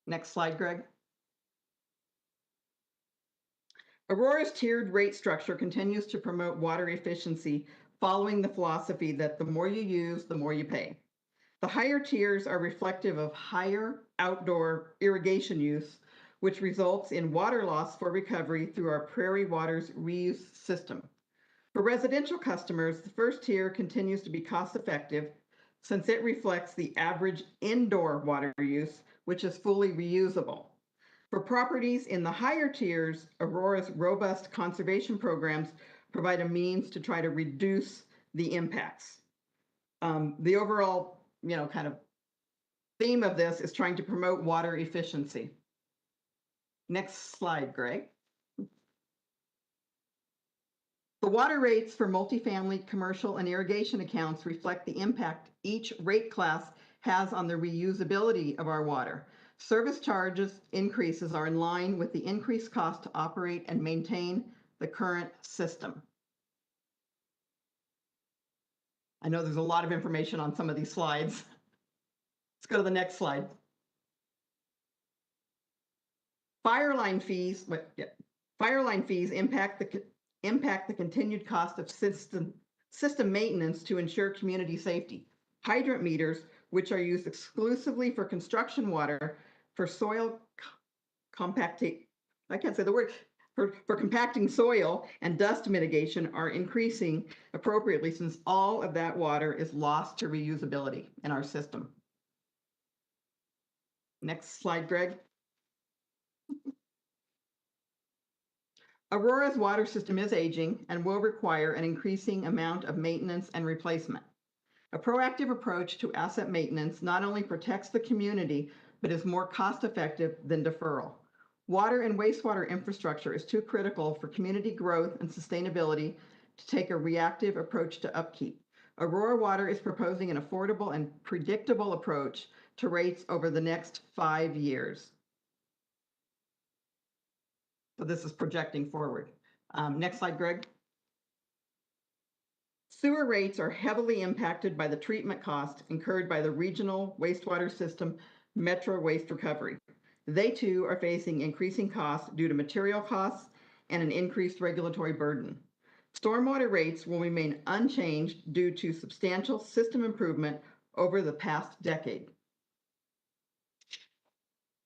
Next slide, Greg. Aurora's tiered rate structure continues to promote water efficiency, following the philosophy that the more you use, the more you pay. The higher tiers are reflective of higher outdoor irrigation use, which results in water loss for recovery through our Prairie Waters reuse system. For residential customers, the first tier continues to be cost-effective since it reflects the average indoor water use, which is fully reusable. For properties in the higher tiers, Aurora's robust conservation programs provide a means to try to reduce the impacts. The overall, kind of theme of this is trying to promote water efficiency. Next slide, Greg. The water rates for multifamily, commercial, and irrigation accounts reflect the impact each rate class has on the reusability of our water. Service charges increases are in line with the increased cost to operate and maintain the current system. I know there's a lot of information on some of these slides. Let's go to the next slide. Fire line fees impact the continued cost of system maintenance to ensure community safety. Hydrant meters, which are used exclusively for construction water, for soil compacting, I can't say the word, for compacting soil and dust mitigation are increasing appropriately since all of that water is lost to reusability in our system. Next slide, Greg. Aurora's water system is aging and will require an increasing amount of maintenance and replacement. A proactive approach to asset maintenance not only protects the community, but is more cost-effective than deferral. Water and wastewater infrastructure is too critical for community growth and sustainability to take a reactive approach to upkeep. Aurora Water is proposing an affordable and predictable approach to rates over the next 5 years. So this is projecting forward. Next slide, Greg. Sewer rates are heavily impacted by the treatment costs incurred by the regional wastewater system, Metro Waste Recovery. They too are facing increasing costs due to material costs and an increased regulatory burden. Stormwater rates will remain unchanged due to substantial system improvement over the past decade.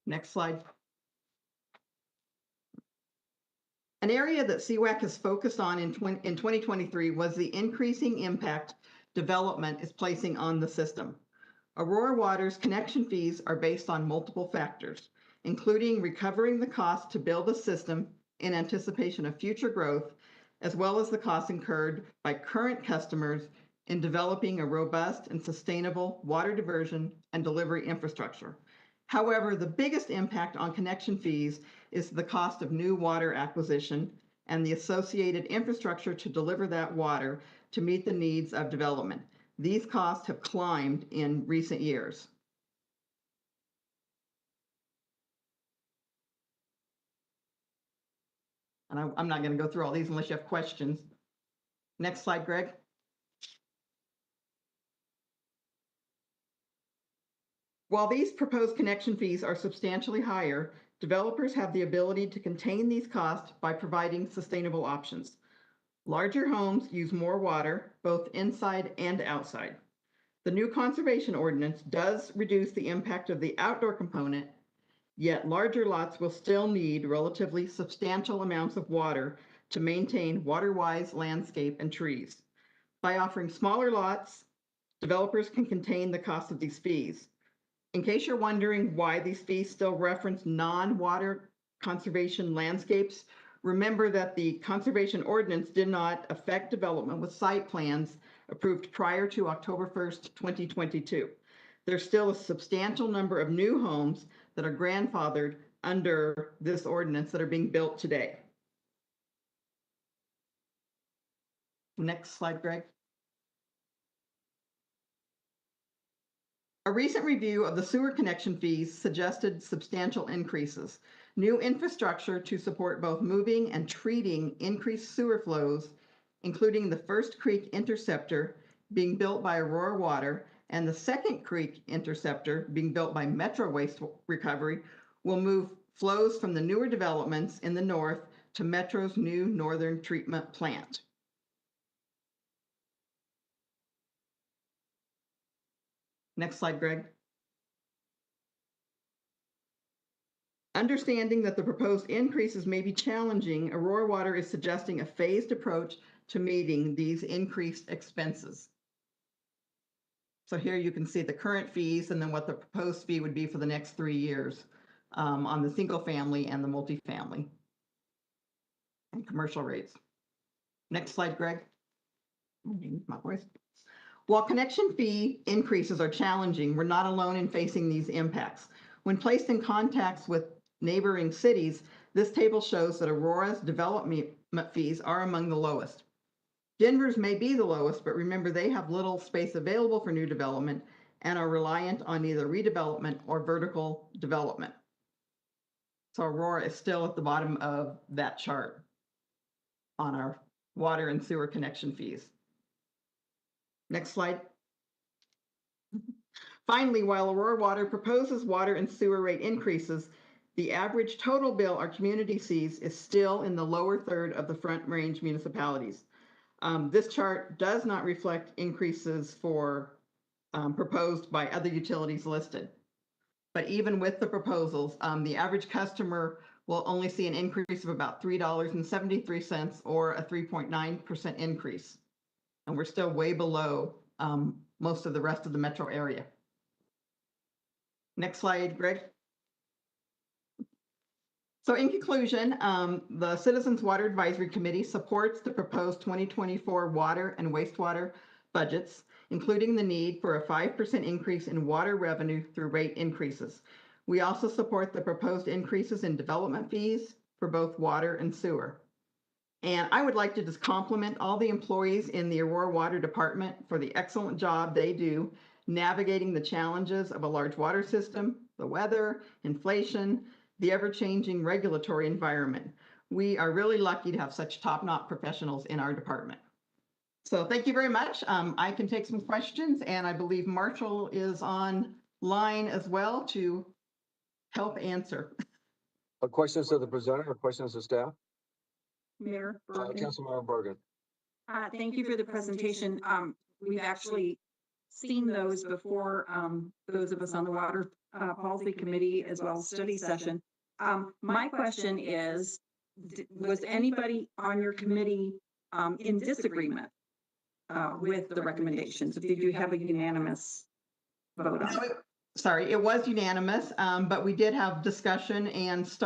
Next slide. An area that CWAC has focused on in 2023 was the increasing impact development is placing on the system. Aurora Water's connection fees are based on multiple factors, including recovering the cost to build a system in anticipation of future growth, as well as the costs incurred by current customers in developing a robust and sustainable water diversion and delivery infrastructure. However, the biggest impact on connection fees is the cost of new water acquisition and the associated infrastructure to deliver that water to meet the needs of development. These costs have climbed in recent years. And I'm not going to go through all these unless you have questions. Next slide, Greg. While these proposed connection fees are substantially higher, developers have the ability to contain these costs by providing sustainable options. Larger homes use more water, both inside and outside. The new conservation ordinance does reduce the impact of the outdoor component, yet larger lots will still need relatively substantial amounts of water to maintain water-wise landscape and trees. By offering smaller lots, developers can contain the cost of these fees. In case you're wondering why these fees still reference non-water conservation landscapes, remember that the conservation ordinance did not affect development with site plans approved prior to October 1st, 2022. There's still a substantial number of new homes that are grandfathered under this ordinance that are being built today. Next slide, Greg. A recent review of the sewer connection fees suggested substantial increases. New infrastructure to support both moving and treating increased sewer flows, including the First Creek Interceptor being built by Aurora Water and the Second Creek Interceptor being built by Metro Waste Recovery, will move flows from the newer developments in the north to Metro's new northern treatment plant. Next slide, Greg. Understanding that the proposed increases may be challenging, Aurora Water is suggesting a phased approach to meeting these increased expenses. So here you can see the current fees and then what the proposed fee would be for the next 3 years on the single family and the multifamily and commercial rates. Next slide, Greg. My voice. While connection fee increases are challenging, we're not alone in facing these impacts. When placed in context with neighboring cities, this table shows that Aurora's development fees are among the lowest. Denver's may be the lowest, but remember they have little space available for new development and are reliant on either redevelopment or vertical development. So Aurora is still at the bottom of that chart on our water and sewer connection fees. Next slide. Finally, while Aurora Water proposes water and sewer rate increases, the average total bill our community sees is still in the lower third of the Front Range municipalities. This chart does not reflect increases for proposed by other utilities listed. But even with the proposals, the average customer will only see an increase of about $3.73 or a 3.9% increase. And we're still way below most of the rest of the metro area. Next slide, Greg. So in conclusion, the Citizens Water Advisory Committee supports the proposed 2024 water and wastewater budgets, including the need for a 5% increase in water revenue through rate increases. We also support the proposed increases in development fees for both water and sewer. And I would like to just compliment all the employees in the Aurora Water Department for the excellent job they do navigating the challenges of a large water system, the weather, inflation, the ever-changing regulatory environment. We are really lucky to have such top-notch professionals in our department. So thank you very much. I can take some questions, and I believe Marshall is online as well to help answer. Questions to the presenter or questions to staff? Mayor. Councilmember Bergen. Thank you for the presentation. We've actually seen those before, those of us on the Water Policy Committee as well as study session. My question is, was anybody on your committee in disagreement with the recommendations? Did you have a unanimous vote on it? Sorry, it was unanimous, but we did have discussion, and as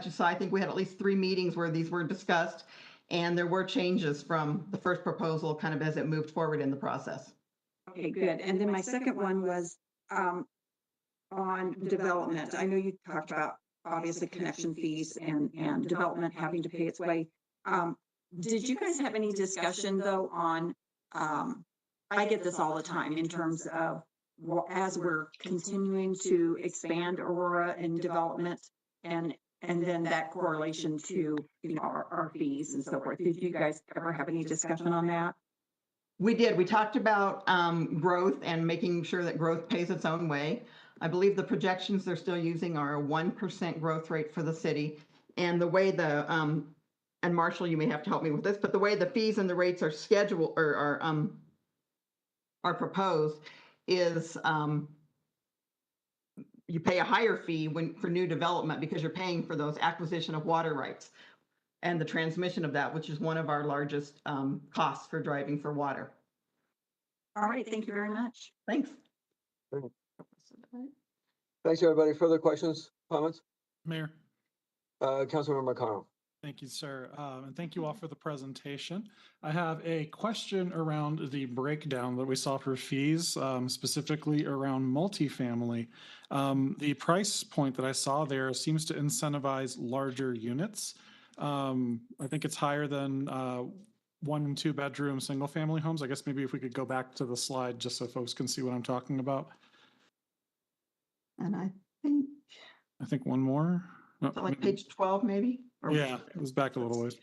you saw, I think we had at least 3 meetings where these were discussed, and there were changes from the first proposal kind of as it moved forward in the process. Okay, good. And then my second one was on development. I know you talked about obviously connection fees and development having to pay its way. Did you guys have any discussion though on, I get this all the time in terms of, as we're continuing to expand Aurora and development and then that correlation to, you know, our fees and so forth. Did you guys ever have any discussion on that? We did. We talked about growth and making sure that growth pays its own way. I believe the projections they're still using are a 1% growth rate for the city. And the way and Marshall, you may have to help me with this, but the way the fees and the rates are scheduled or are proposed is you pay a higher fee for new development because you're paying for those acquisition of water rights and the transmission of that, which is one of our largest costs for driving for water. All right, thank you very much. Thanks. Thanks, everybody. Further questions, comments? Mayor. Councilmember McConnell. Thank you, sir. And thank you all for the presentation. I have a question around the breakdown that we saw for fees, specifically around multifamily. The price point that I saw there seems to incentivize larger units. I think it's higher than 1 and 2 bedroom single family homes. I guess maybe if we could go back to the slide just so folks can see what I'm talking about. And I think one more. No, so like page 12 maybe? Or yeah, it was back a little ways.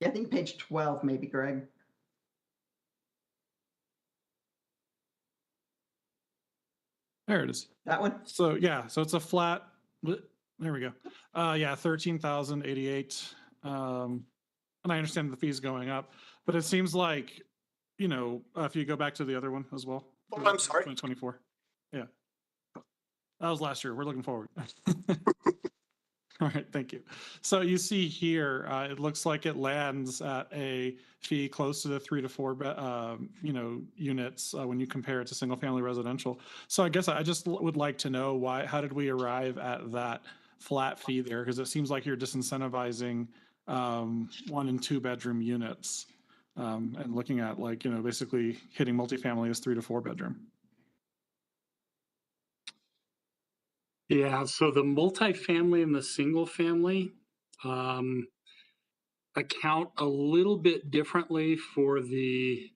Yeah, I think page 12 maybe, Greg. There it is. That one? So yeah, so it's a flat, there we go. Yeah, 13,088. And I understand the fees going up, but it seems like, you know, if you go back to the other one as well. Oh, I'm sorry. 2024. Yeah. That was last year. We're looking forward. All right, thank you. So you see here, it looks like it lands at a fee close to the 3 to 4, units when you compare it to single family residential. So I guess I just would like to know how did we arrive at that flat fee there? Because it seems like you're disincentivizing 1 and 2 bedroom units and looking at basically hitting multifamily as 3 to 4 bedroom. Yeah, so the multifamily and the single family account a little bit differently for the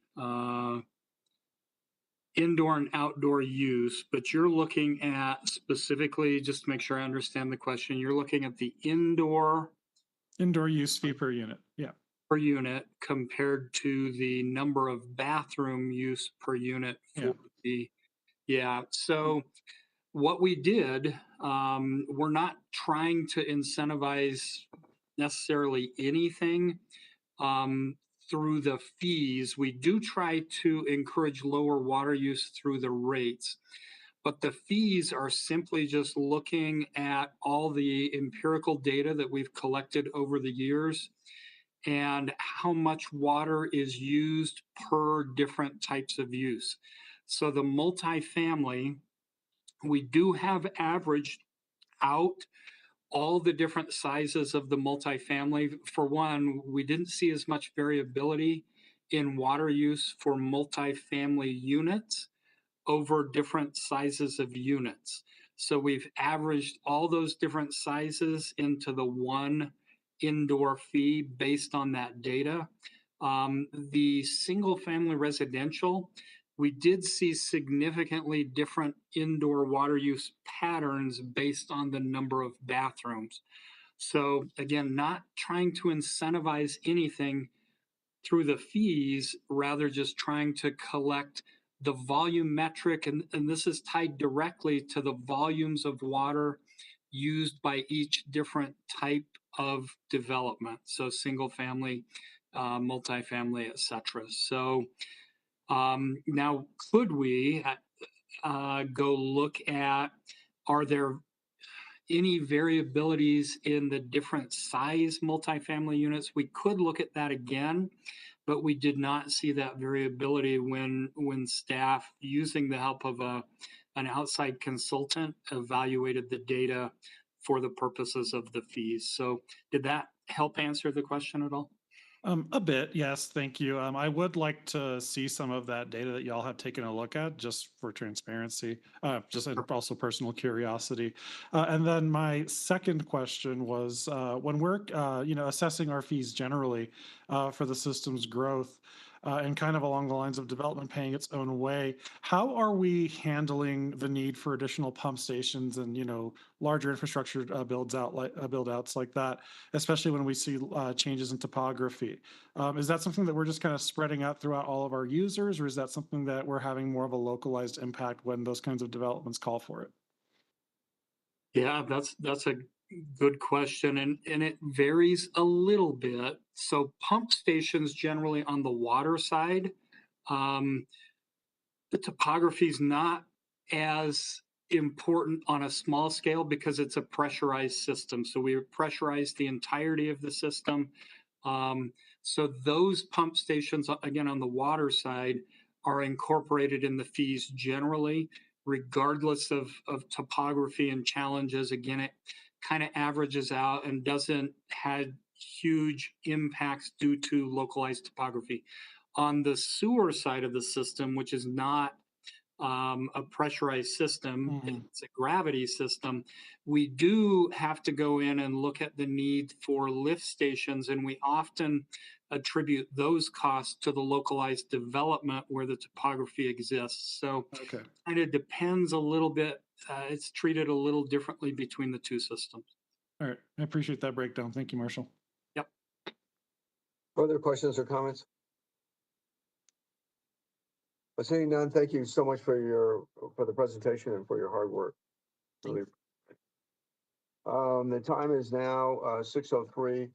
indoor and outdoor use, but you're looking at specifically, just to make sure I understand the question, you're looking at the indoor use fee per unit, yeah. Per unit compared to the number of bathroom use per unit for so what we did, we're not trying to incentivize necessarily anything through the fees. We do try to encourage lower water use through the rates, but the fees are simply just looking at all the empirical data that we've collected over the years and how much water is used per different types of use. So the multifamily, we do have averaged out all the different sizes of the multifamily. For one, we didn't see as much variability in water use for multifamily units over different sizes of units. So we've averaged all those different sizes into the one indoor fee based on that data. The single family residential, we did see significantly different indoor water use patterns based on the number of bathrooms. So again, not trying to incentivize anything through the fees, rather just trying to collect the volume metric. And this is tied directly to the volumes of water used by each different type of development. So single family, multifamily, et cetera. So now could we go look at, are there any variabilities in the different size multifamily units? We could look at that again, but we did not see that variability when staff, using the help of an outside consultant, evaluated the data for the purposes of the fees. So did that help answer the question at all? A bit, yes, thank you. I would like to see some of that data that y'all have taken a look at, just for transparency, just and also personal curiosity. And then my second question was, when we're, assessing our fees generally for the system's growth, and kind of along the lines of development paying its own way, how are we handling the need for additional pump stations and, larger infrastructure build outs like that, especially when we see changes in topography? Is that something that we're just kind of spreading out throughout all of our users, or is that something that we're having more of a localized impact when those kinds of developments call for it? Yeah, that's a good question, and it varies a little bit. So pump stations generally on the water side, the topography is not as important on a small scale because it's a pressurized system. So we pressurize the entirety of the system. So those pump stations, again, on the water side, are incorporated in the fees generally, regardless of topography and challenges. Again, it kind of averages out and doesn't have huge impacts due to localized topography. On the sewer side of the system, which is not a pressurized system, it's a gravity system, we do have to go in and look at the need for lift stations, and we often attribute those costs to the localized development where the topography exists. So kind of depends a little bit. It's treated a little differently between the two systems. All right, I appreciate that breakdown. Thank you, Marshall. Yep. Further questions or comments? Seeing none, thank you so much for the presentation and for your hard work. Really. The time is now 6:03.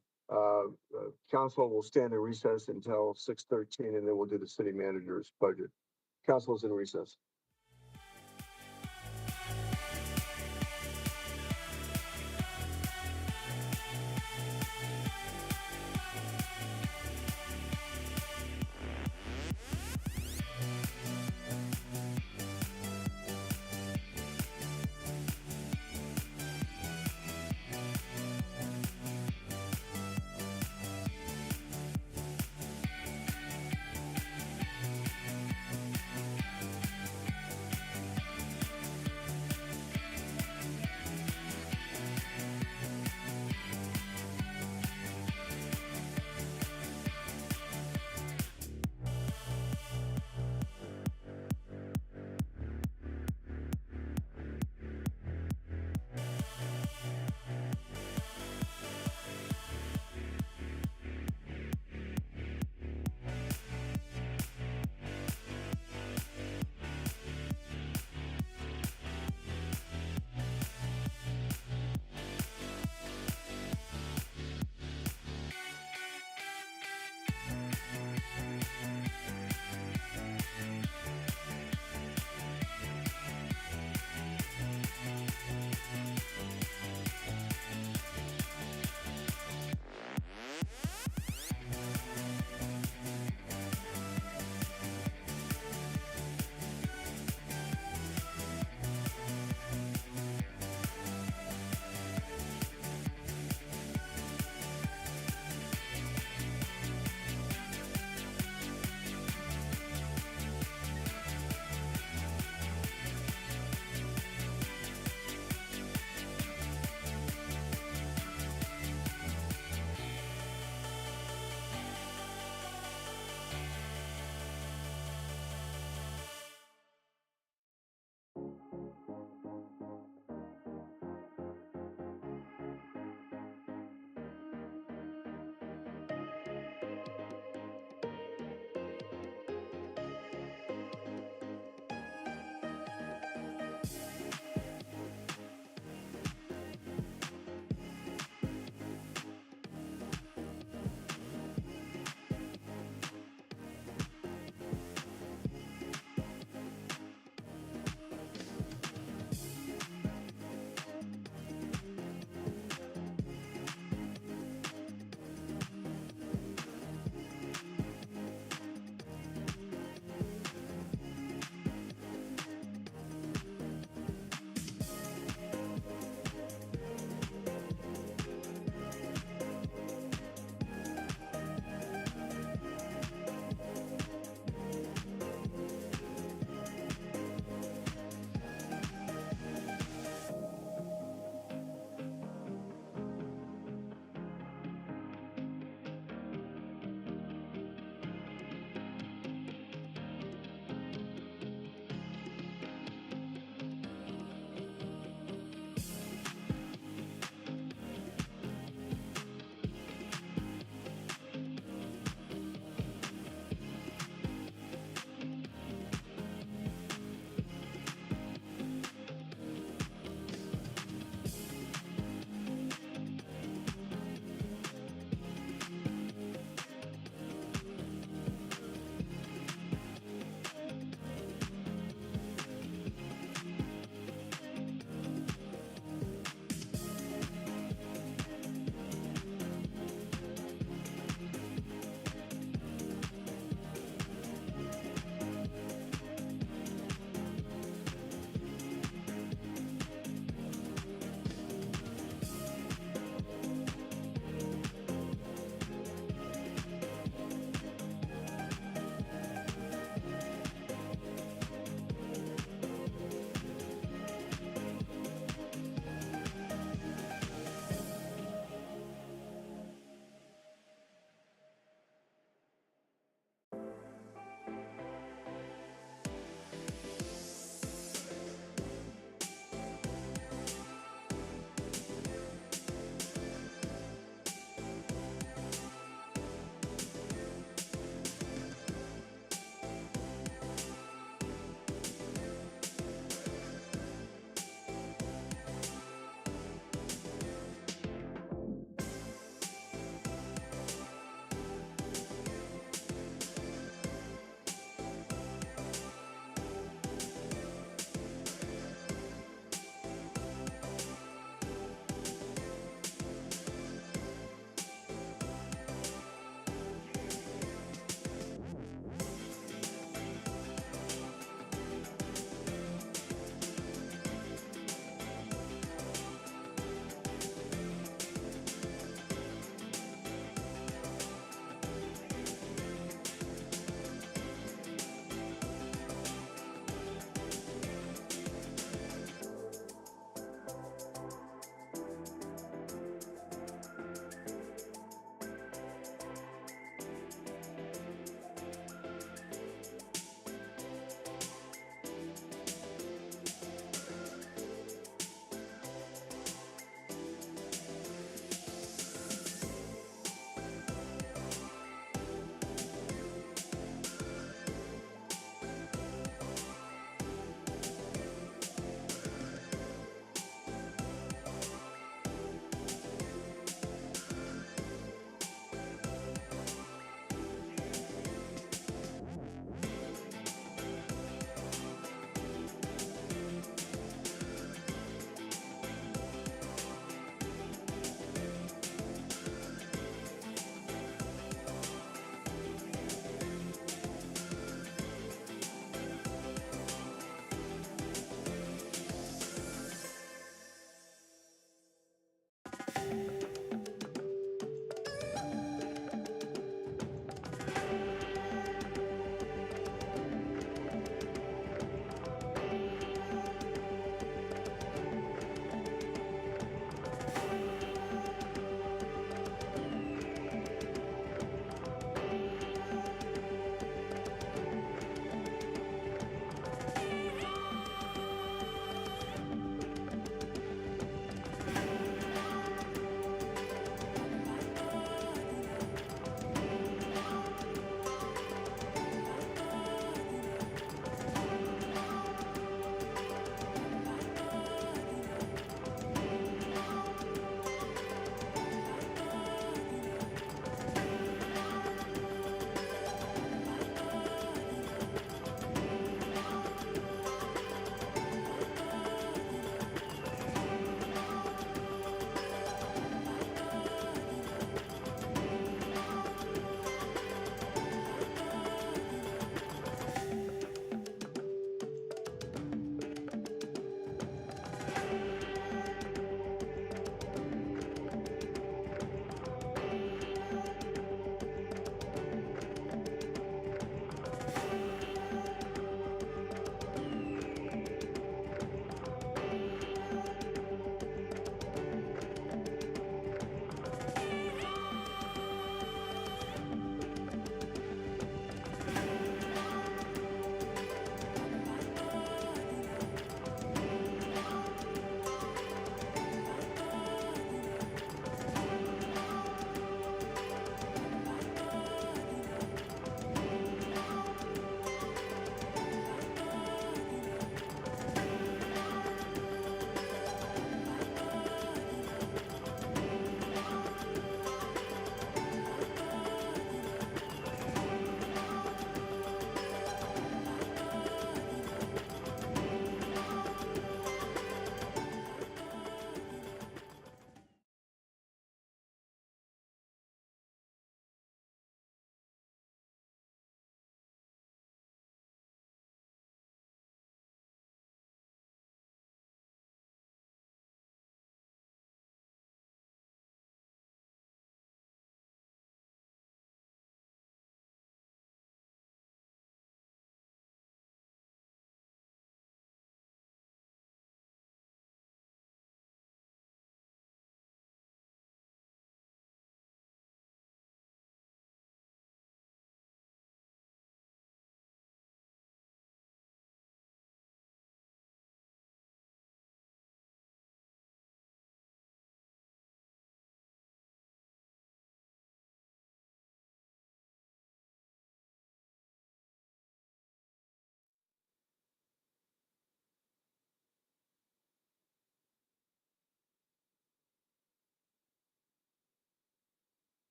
Council will stand in recess until 6:13, and then we'll do the city manager's budget. Council is in recess.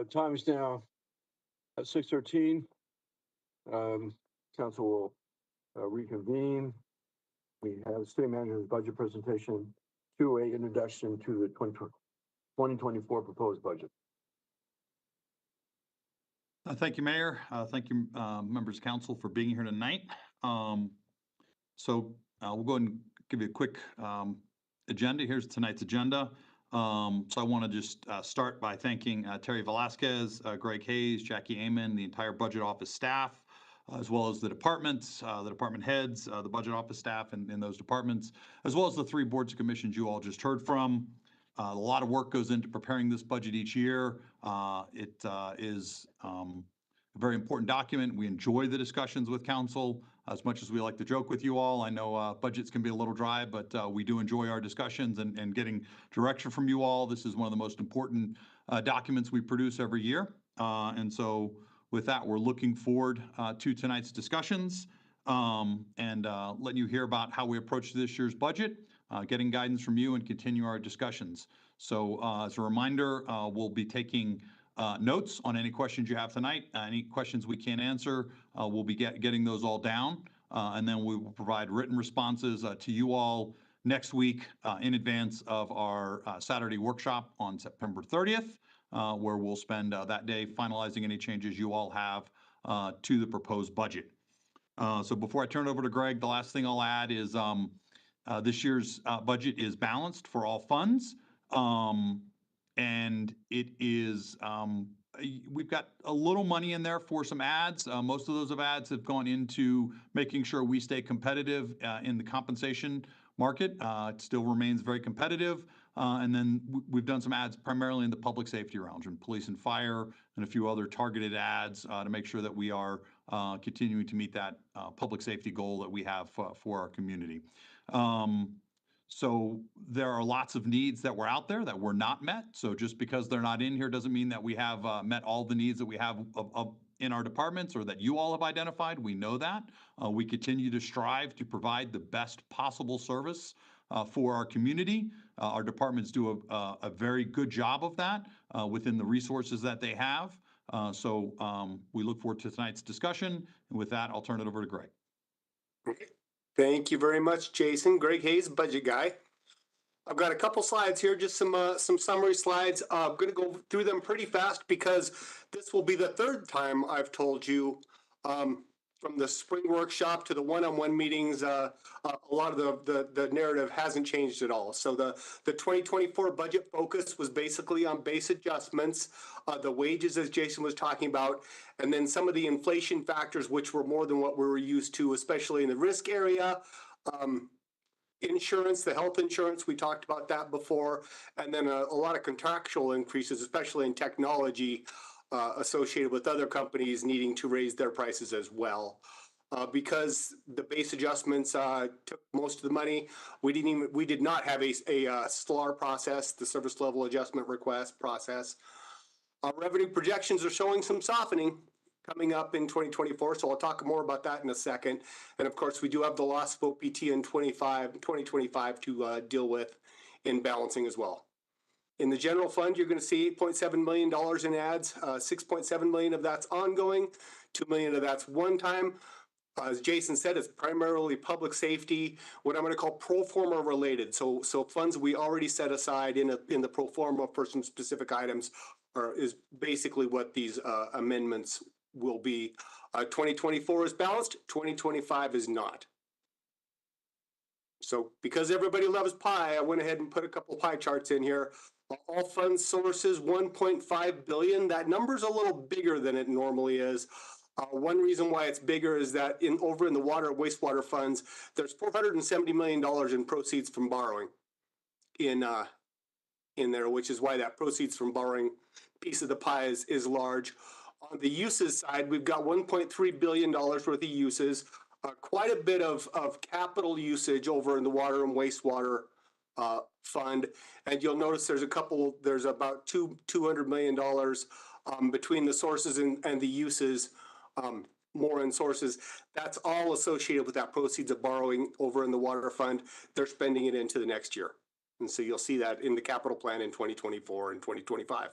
Time is now at 6:13. Council will reconvene. We have city manager's budget presentation, 2A introduction to the 2024 proposed budget. Thank you, Mayor. Thank you, members of council, for being here tonight. So we'll go ahead and give you a quick agenda. Here's tonight's agenda. So I want to just start by thanking Terry Velasquez, Greg Hayes, Jackie Amon, the entire budget office staff, as well as the departments, the department heads, the budget office staff in those departments, as well as the 3 boards and commissions you all just heard from. A lot of work goes into preparing this budget each year. It is a very important document. We enjoy the discussions with council as much as we like to joke with you all. I know budgets can be a little dry, but we do enjoy our discussions and getting direction from you all. This is one of the most important documents we produce every year. And so with that, we're looking forward to tonight's discussions and letting you hear about how we approach this year's budget, getting guidance from you and continue our discussions. So as a reminder, we'll be taking notes on any questions you have tonight. Any questions we can't answer, we'll be getting those all down. And then we will provide written responses to you all next week in advance of our Saturday workshop on September 30th, where we'll spend that day finalizing any changes you all have to the proposed budget. So before I turn it over to Greg, the last thing I'll add is this year's budget is balanced for all funds. And it is, we've got a little money in there for some ads. Most of those ads have gone into making sure we stay competitive in the compensation market. It still remains very competitive. And then we've done some ads primarily in the public safety realms and police and fire and a few other targeted ads to make sure that we are continuing to meet that public safety goal that we have for our community. So there are lots of needs that were out there that were not met. So just because they're not in here doesn't mean that we have met all the needs that we have in our departments or that you all have identified. We know that. We continue to strive to provide the best possible service for our community. Our departments do a very good job of that within the resources that they have. So we look forward to tonight's discussion. And with that, I'll turn it over to Greg. Okay. Thank you very much, Jason. Greg Hayes, budget guy. I've got a couple slides here, just some summary slides. I'm going to go through them pretty fast because this will be the 3rd time I've told you from the spring workshop to the one-on-one meetings, a lot of the narrative hasn't changed at all. So the 2024 budget focus was basically on base adjustments, the wages as Jason was talking about, and then some of the inflation factors, which were more than what we were used to, especially in the risk area. Insurance, the health insurance, we talked about that before, and then a lot of contractual increases, especially in technology, associated with other companies needing to raise their prices as well. Because the base adjustments took most of the money, we did not have a SLAR process, the service level adjustment request process. Revenue projections are showing some softening coming up in 2024, so I'll talk more about that in a second. And of course, we do have the loss of OPT in 2025 to deal with in balancing as well. In the general fund, you're going to see $8.7 million in ads. 6.7 million of that's ongoing. 2 million of that's one time. As Jason said, it's primarily public safety, what I'm going to call pro forma related. So funds we already set aside in the pro forma for some specific items is basically what these amendments will be. 2024 is balanced. 2025 is not. So because everybody loves pie, I went ahead and put a couple pie charts in here. All fund sources, 1.5 billion. That number's a little bigger than it normally is. One reason why it's bigger is that over in the water and wastewater funds, there's $470 million in proceeds from borrowing in there, which is why that proceeds from borrowing piece of the pie is large. On the uses side, we've got $1.3 billion worth of uses, quite a bit of capital usage over in the water and wastewater fund. And you'll notice there's about $200 million between the sources and the uses, more in sources. That's all associated with that proceeds of borrowing over in the water fund. They're spending it into the next year. And so you'll see that in the capital plan in 2024 and 2025.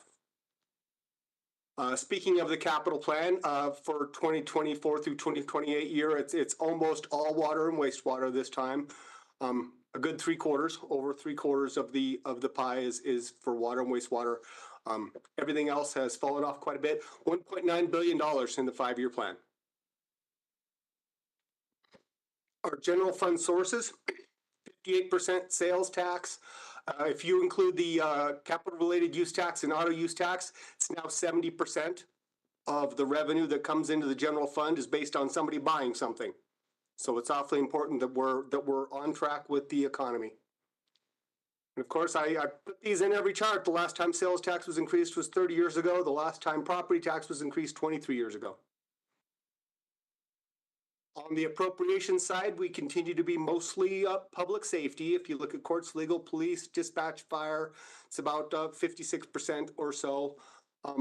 Speaking of the capital plan, for 2024 through 2028 year, it's almost all water and wastewater this time. A good 3/4, over 3/4 of the pie is for water and wastewater. Everything else has fallen off quite a bit. $1.9 billion in the 5-year plan. Our general fund sources, 58% sales tax. If you include the capital-related use tax and auto use tax, it's now 70% of the revenue that comes into the general fund is based on somebody buying something. So it's awfully important that we're on track with the economy. And of course, I put these in every chart. The last time sales tax was increased was 30 years ago. The last time property tax was increased 23 years ago. On the appropriation side, we continue to be mostly public safety. If you look at courts, legal, police, dispatch, fire, it's about 56% or so, up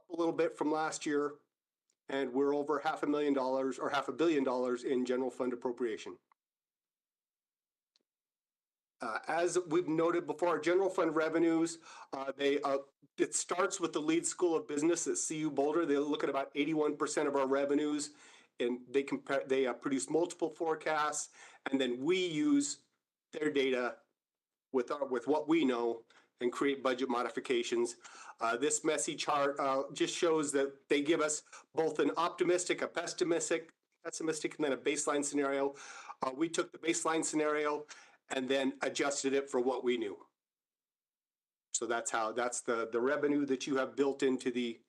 a little bit from last year. And we're over $500,000 or $500 million in general fund appropriation. As we've noted before, our general fund revenues, it starts with the Leeds School of Business at CU Boulder. They look at about 81% of our revenues, and they produce multiple forecasts, and then we use their data with what we know and create budget modifications. This messy chart just shows that they give us both an optimistic, a pessimistic, and then a baseline scenario. We took the baseline scenario and then adjusted it for what we knew. So that's the revenue that you have built into the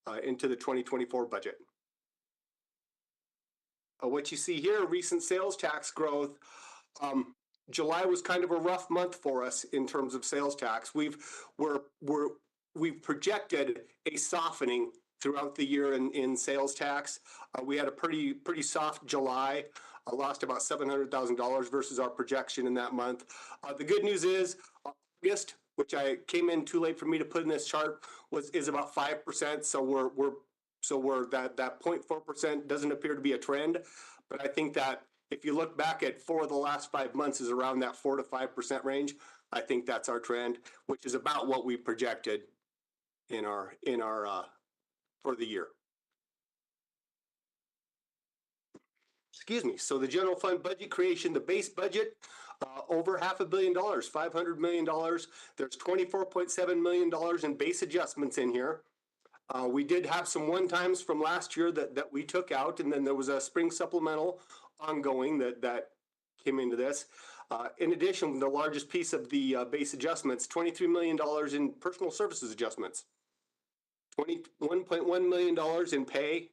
2024 budget. What you see here, recent sales tax growth. July was kind of a rough month for us in terms of sales tax. We've projected a softening throughout the year in sales tax. We had a pretty soft July. Lost about $700,000 versus our projection in that month. The good news is August, which I came in too late for me to put in this chart, is about 5%. So we're that 0.4% doesn't appear to be a trend, but I think that if you look back at 4 of the last 5 months is around that 4 to 5% range. I think that's our trend, which is about what we projected in our for the year. Excuse me. So the general fund budget creation, the base budget, over $500 million, $500 million. There's $24.7 million in base adjustments in here. We did have some one-times from last year that we took out, and then there was a spring supplemental ongoing that came into this. In addition, the largest piece of the base adjustments, $23 million in personal services adjustments, $21.1 million in pay,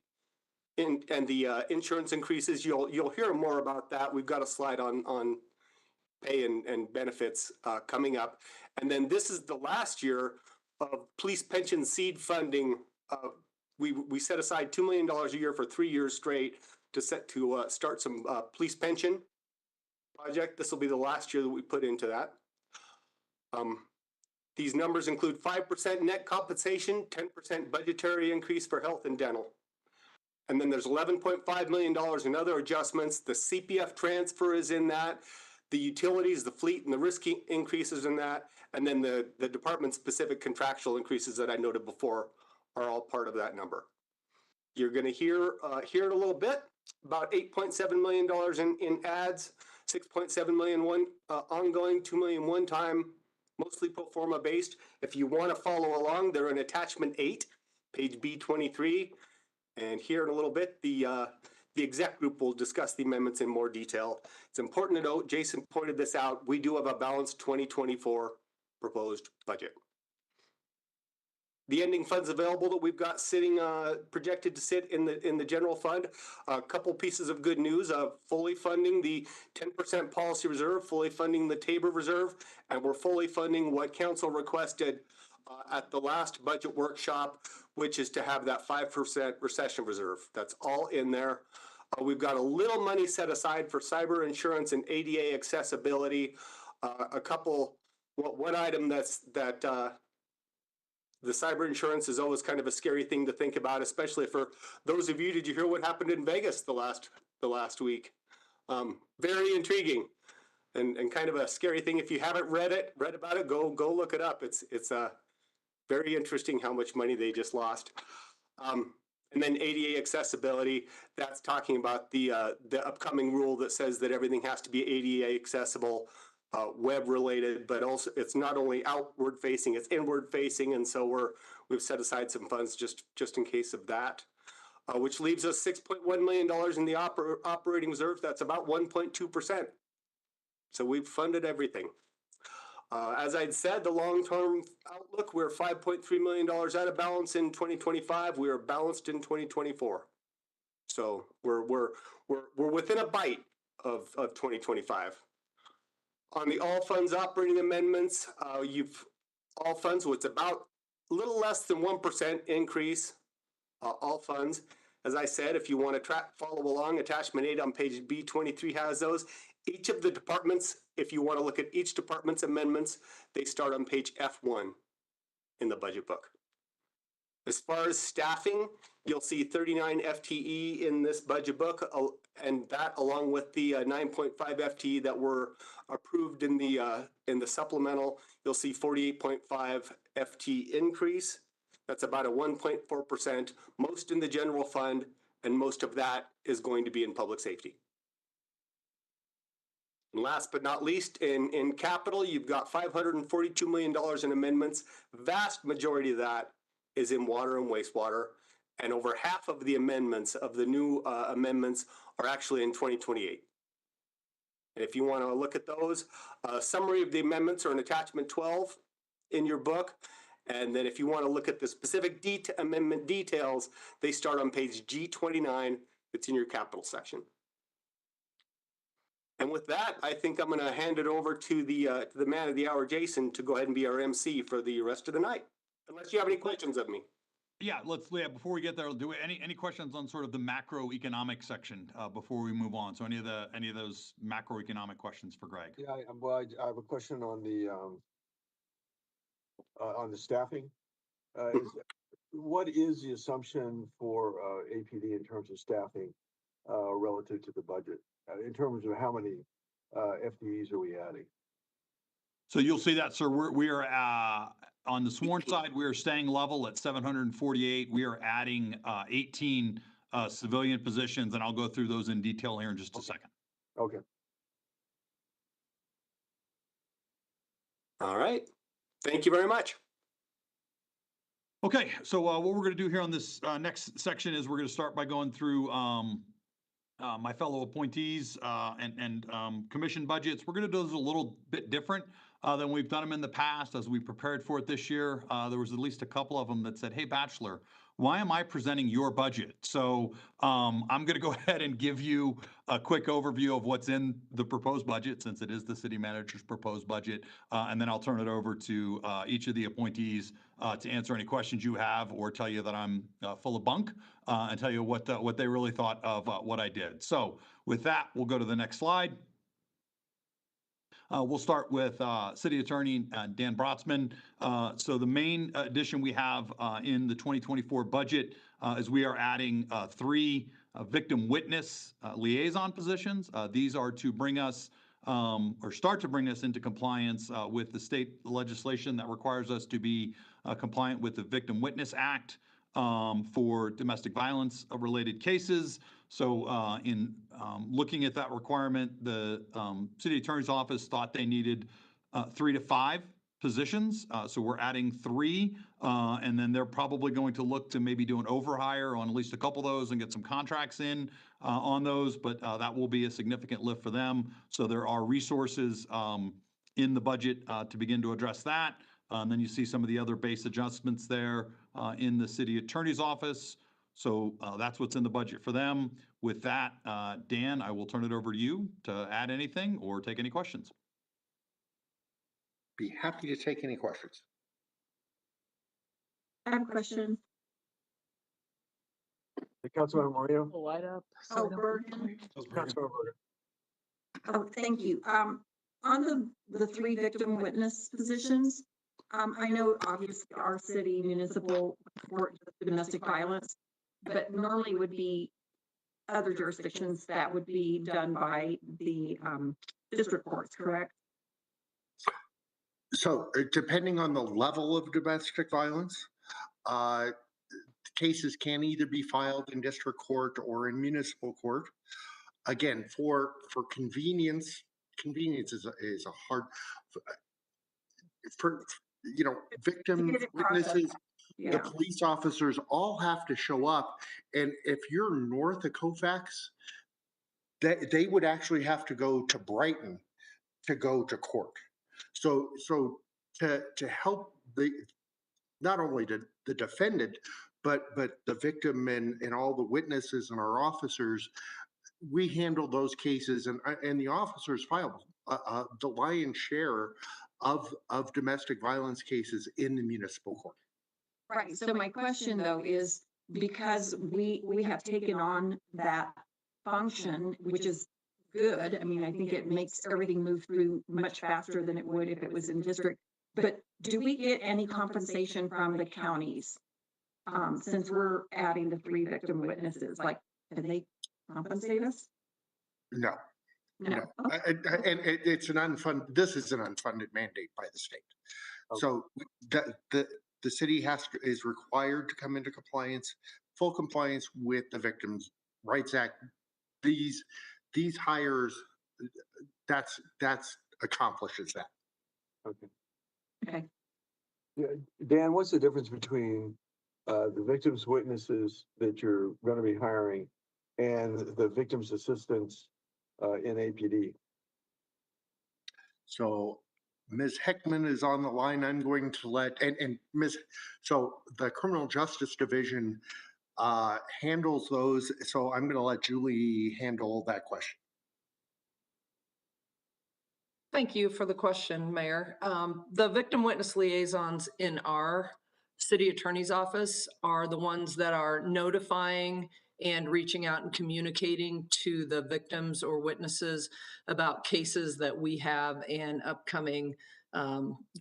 and the insurance increases. You'll hear more about that. We've got a slide on pay and benefits coming up. And then this is the last year of police pension seed funding. We set aside $2 million a year for 3 years straight to start some police pension project. This will be the last year that we put into that. These numbers include 5% net compensation, 10% budgetary increase for health and dental. And then there's $11.5 million in other adjustments. The CPF transfer is in that. The utilities, the fleet, and the risk increases in that. And then the department-specific contractual increases that I noted before are all part of that number. You're going to hear in a little bit about $8.7 million in ads, $6.7 million ongoing, $2 million one-time, mostly pro forma based. If you want to follow along, they're in attachment 8, page B23. And here in a little bit, the exec group will discuss the amendments in more detail. It's important to note, Jason pointed this out, we do have a balanced 2024 proposed budget. The ending funds available that we've got sitting, projected to sit in the general fund. A couple pieces of good news: fully funding the 10% policy reserve, fully funding the Tabor reserve, and we're fully funding what council requested at the last budget workshop, which is to have that 5% recession reserve. That's all in there. We've got a little money set aside for cyber insurance and ADA accessibility. One item that the cyber insurance is always kind of a scary thing to think about, especially for those of you. Did you hear what happened in Vegas the last week? Very intriguing and kind of a scary thing. If you haven't read about it, go look it up. It's very interesting how much money they just lost. And then ADA accessibility, that's talking about the upcoming rule that says that everything has to be ADA accessible, web related, but also it's not only outward facing, it's inward facing. And so we've set aside some funds just in case of that, which leaves us $6.1 million in the operating reserve. That's about 1.2%. So we've funded everything. As I'd said, the long-term outlook, we're $5.3 million out of balance in 2025. We are balanced in 2024. So we're within a bite of 2025. On the all funds operating amendments, all funds, it's about a little less than 1% increase, all funds. As I said, if you want to follow along, attachment 8 on page B23 has those. Each of the departments, if you want to look at each department's amendments, they start on page F1 in the budget book. As far as staffing, you'll see 39 FTE in this budget book, and that along with the 9.5 FTE that were approved in the supplemental, you'll see 48.5 FTE increase. That's about a 1.4%, most in the general fund, and most of that is going to be in public safety. And last but not least, in capital, you've got $542 million in amendments. Vast majority of that is in water and wastewater. And over half of the amendments, of the new amendments, are actually in 2028. And if you want to look at those, summary of the amendments are in attachment 12 in your book. And then if you want to look at the specific amendment details, they start on page G29. It's in your capital section. And with that, I think I'm going to hand it over to the man of the hour, Jason, to go ahead and be our MC for the rest of the night. Unless you have any questions of me. Yeah, before we get there, do any questions on sort of the macroeconomic section before we move on? So any of those macroeconomic questions for Greg? Yeah, I have a question on the staffing. What is the assumption for APD in terms of staffing relative to the budget? In terms of how many FTEs are we adding? So you'll see that, sir. We are on the sworn side. We are staying level at 748. We are adding 18 civilian positions, and I'll go through those in detail here in just a second. Okay. All right. Thank you very much. Okay, so what we're going to do here on this next section is we're going to start by going through my fellow appointees and commission budgets. We're going to do those a little bit different than we've done them in the past. As we prepared for it this year, there was at least a couple of them that said, "Hey, Bachelor, why am I presenting your budget?" So I'm going to go ahead and give you a quick overview of what's in the proposed budget, since it is the city manager's proposed budget, and then I'll turn it over to each of the appointees to answer any questions you have, or tell you that I'm full of bunk, and tell you what they really thought of what I did. So with that, we'll go to the next slide. We'll start with City Attorney Dan Brotzman. So the main addition we have in the 2024 budget is we are adding 3 victim witness liaison positions. These are to bring us or start to bring us into compliance with the state legislation that requires us to be compliant with the Victim Witness Act for domestic violence related cases. So in looking at that requirement, the city attorney's office thought they needed 3 to 5 positions. So we're adding 3, and then they're probably going to look to maybe do an overhire on at least a couple of those and get some contracts in on those, but that will be a significant lift for them. So there are resources in the budget to begin to address that. And then you see some of the other base adjustments there in the city attorney's office. So that's what's in the budget for them. With that, Dan, I will turn it over to you to add anything or take any questions. Be happy to take any questions. I have a question. Councilmember Mario? Light up. Oh, Bergen. Councilmember Bergen. Oh, thank you. On the 3 victim witness positions, I know obviously our city municipal court domestic violence, but normally would be other jurisdictions that would be done by the district courts, correct? So depending on the level of domestic violence, uh, cases can either be filed in district court or in municipal court. Again, for convenience, is a hard, for, victim witnesses, the Yeah. police officers all have to show up. And if you're north of Colfax, they would actually have to go to Brighton to go to court. So to help not only the defendant, but the victim and all the witnesses and our officers, we handle those cases, and the officers file the lion's share of domestic violence cases in the municipal court. Right. So my question though is, because we have taken on that function, which is good. I mean, I think it makes everything move through much faster than it would if it was in district. But do we get any compensation from the counties? Since we're adding the 3 victim witnesses, like, can they compensate us? No. No. And it's this is an unfunded mandate by the state. So the city is required to come into compliance, full compliance with the Victims' Rights Act. These hires, that's accomplishes that. Okay. Okay. Yeah, Dan, what's the difference between the victims' witnesses that you're going to be hiring and the victims' assistants in APD? So Ms. Heckman is on the line. I'm going to let, and so the Criminal Justice Division handles those. So I'm going to let Julie handle that question. Thank you for the question, Mayor. The victim witness liaisons in our city attorney's office are the ones that are notifying and reaching out and communicating to the victims or witnesses about cases that we have and upcoming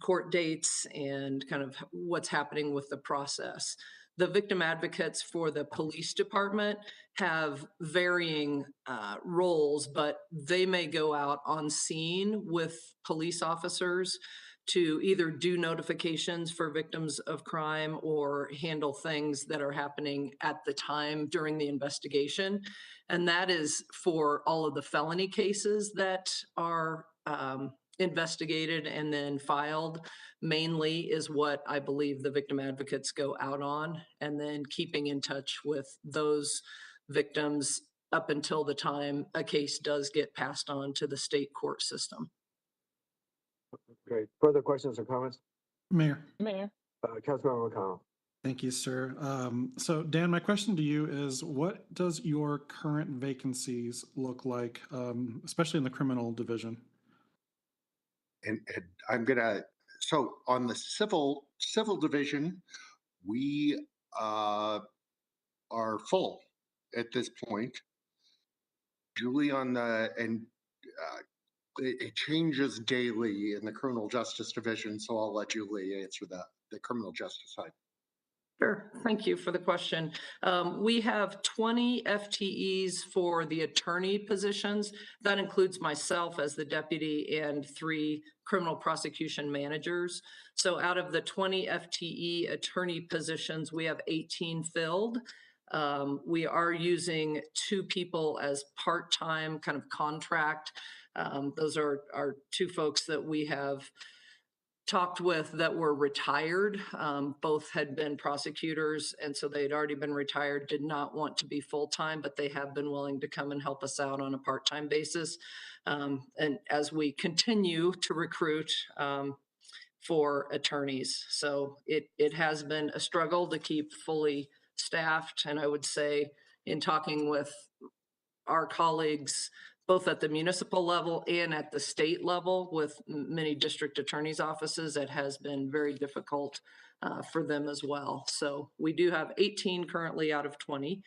court dates and kind of what's happening with the process. The victim advocates for the police department have varying roles, but they may go out on scene with police officers to either do notifications for victims of crime or handle things that are happening at the time during the investigation. And that is for all of the felony cases that are investigated and then filed, mainly is what I believe the victim advocates go out on, and then keeping in touch with those victims up until the time a case does get passed on to the state court system. Great. Further questions or comments? Mayor. Councilmember McConnell. Thank you, sir. So Dan, my question to you is, what does your current vacancies look like, especially in the criminal division? And I'm gonna, so on the civil division, we are full at this point. Julie it changes daily in the criminal justice division, so I'll let Julie answer the criminal justice side. Sure. Thank you for the question. We have 20 FTEs for the attorney positions. That includes myself as the deputy and 3 criminal prosecution managers. So out of the 20 FTE attorney positions, we have 18 filled. We are using 2 people as part-time kind of contract. Those are 2 folks that we have talked with that were retired. Both had been prosecutors, and so they had already been retired, did not want to be full-time, but they have been willing to come and help us out on a part-time basis. And as we continue to recruit for attorneys. So it has been a struggle to keep fully staffed. And I would say, in talking with our colleagues, both at the municipal level and at the state level with many district attorneys' offices, it has been very difficult for them as well. So we do have 18 currently out of 20.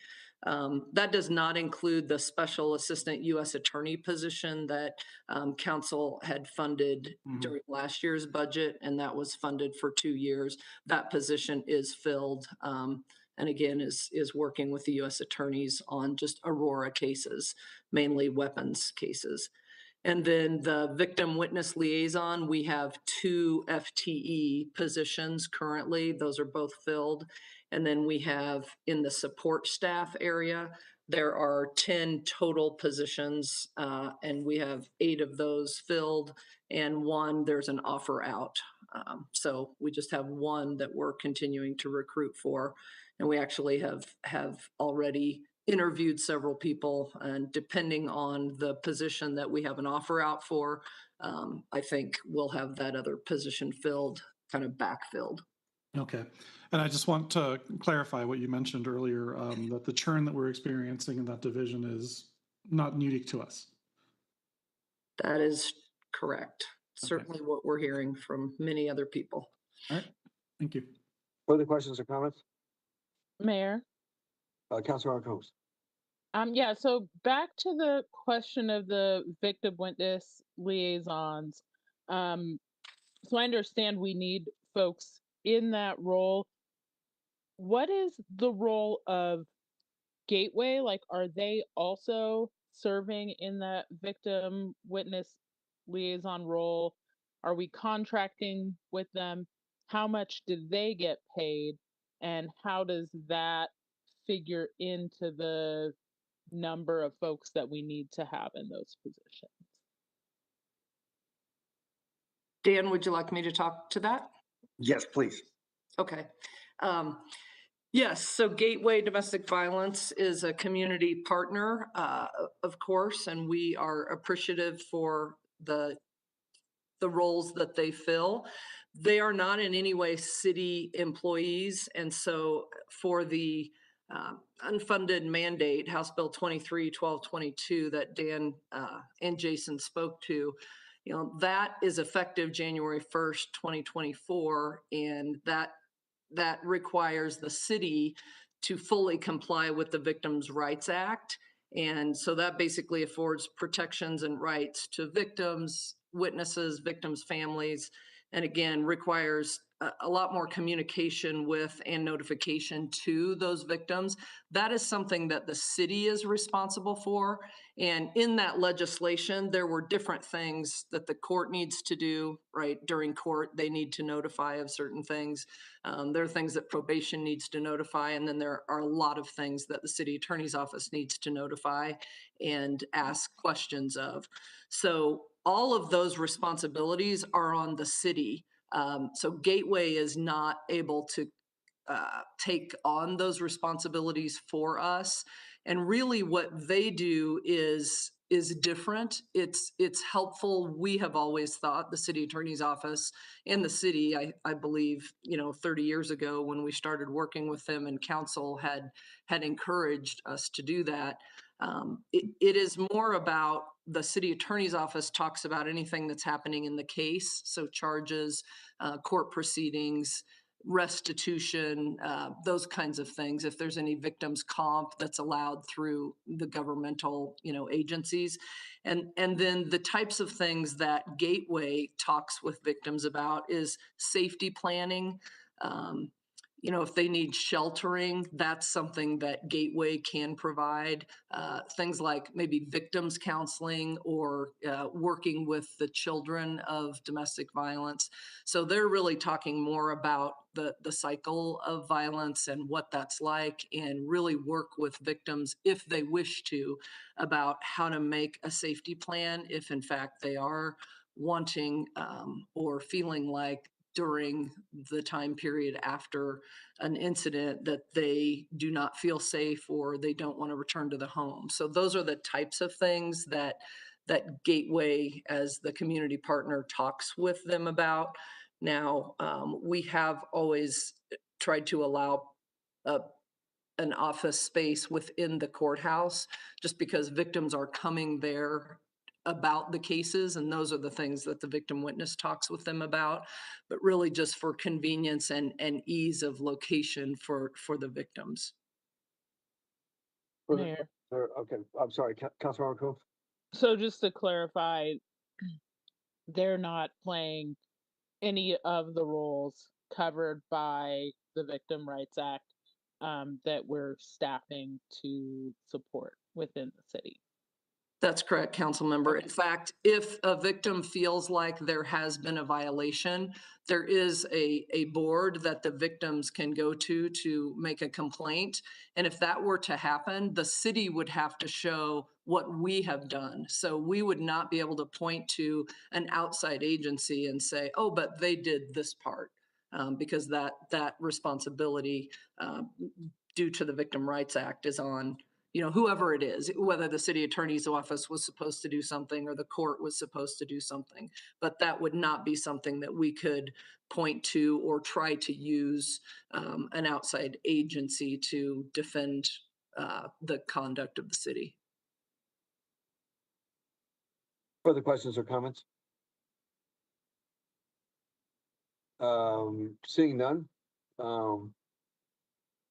That does not include the special assistant U.S. attorney position that council had funded during last year's budget, and that was funded for 2 years. That position is filled. And again, is working with the U.S. attorneys on just Aurora cases, mainly weapons cases. And then the victim witness liaison, we have 2 FTE positions currently. Those are both filled. And then we have in the support staff area, there are 10 total positions, and we have 8 of those filled, and 1 there's an offer out. So we just have 1 that we're continuing to recruit for, and we actually have already interviewed several people, and depending on the position that we have an offer out for, I think we'll have that other position filled, kind of backfilled. Okay. And I just want to clarify what you mentioned earlier, that the churn that we're experiencing in that division is not unique to us. That is correct. Certainly what we're hearing from many other people. All right. Thank you. Further questions or comments? Mayor? Councilmember Combs. Yeah, so back to the question of the victim witness liaisons. So I understand we need folks in that role. What is the role of Gateway? Like, are they also serving in that victim witness liaison role? Are we contracting with them? How much do they get paid? And how does that figure into the number of folks that we need to have in those positions? Dan, would you like me to talk to that? Yes, please. Okay. Yes, so Gateway Domestic Violence is a community partner, of course, and we are appreciative for the roles that they fill. They are not in any way city employees, and so for the unfunded mandate, House Bill 23-1222 that Dan and Jason spoke to, you know, that is effective January 1st, 2024, and that requires the city to fully comply with the Victims' Rights Act. And so that basically affords protections and rights to victims, witnesses, victims' families, and again, requires a lot more communication with and notification to those victims. That is something that the city is responsible for. And in that legislation, there were different things that the court needs to do, right? During court, they need to notify of certain things. There are things that probation needs to notify, and then there are a lot of things that the city attorney's office needs to notify and ask questions of. So all of those responsibilities are on the city. So Gateway is not able to take on those responsibilities for us. And really what they do is different. It's helpful. We have always thought, the city attorney's office and the city, I believe, 30 years ago when we started working with them, and council had encouraged us to do that. It is more about, the city attorney's office talks about anything that's happening in the case. So charges, court proceedings, restitution, those kinds of things. If there's any victims comp that's allowed through the governmental, agencies. And then the types of things that Gateway talks with victims about is safety planning. If they need sheltering, that's something that Gateway can provide. Things like maybe victims counseling, or working with the children of domestic violence. So they're really talking more about the cycle of violence and what that's like, and really work with victims if they wish to, about how to make a safety plan if in fact they are wanting or feeling like during the time period after an incident that they do not feel safe, or they don't want to return to the home. So those are the types of things that Gateway, as the community partner, talks with them about. Now, we have always tried to allow an office space within the courthouse, just because victims are coming there about the cases, and those are the things that the victim witness talks with them about, but really just for convenience and ease of location for the victims. Mayor. Okay, I'm sorry, Councilmember Combs. So just to clarify, they're not playing any of the roles covered by the Victim Rights Act that we're staffing to support within the city. That's correct, council member. In fact, if a victim feels like there has been a violation, there is a board that the victims can go to make a complaint. And if that were to happen, the city would have to show what we have done. So we would not be able to point to an outside agency and say, oh, but they did this part. Because that responsibility due to the Victim Rights Act is on whoever it is, whether the city attorney's office was supposed to do something or the court was supposed to do something. But that would not be something that we could point to or try to use an outside agency to defend the conduct of the city. Further questions or comments? Seeing none.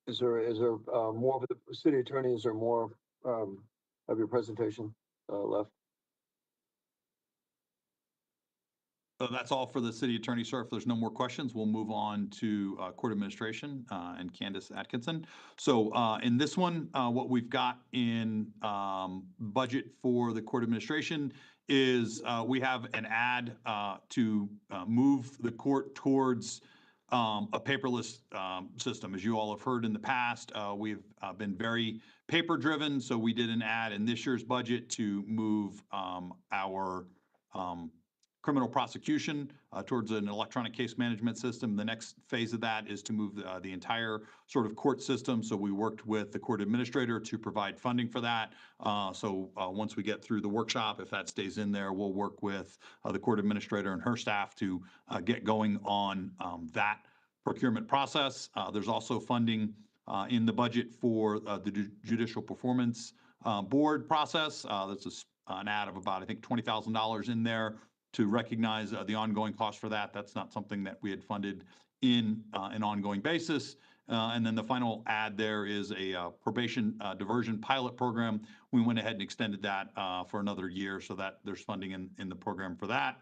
Is there more of the city attorney? Is there more of your presentation left? So that's all for the city attorney, sir. If there's no more questions, we'll move on to court administration and Candace Atkinson. So in this one, what we've got in budget for the court administration is we have an ad to move the court towards a paperless system. As you all have heard in the past, we've been very paper driven. So we did an ad in this year's budget to move our criminal prosecution towards an electronic case management system. The next phase of that is to move the entire sort of court system. So we worked with the court administrator to provide funding for that. So once we get through the workshop, if that stays in there, we'll work with the court administrator and her staff to get going on that procurement process. There's also funding in the budget for the Judicial Performance Board process. That's an ad of about, I think, $20,000 in there to recognize the ongoing cost for that. That's not something that we had funded in an ongoing basis. And then the final ad there is a probation diversion pilot program. We went ahead and extended that for another year so that there's funding in the program for that.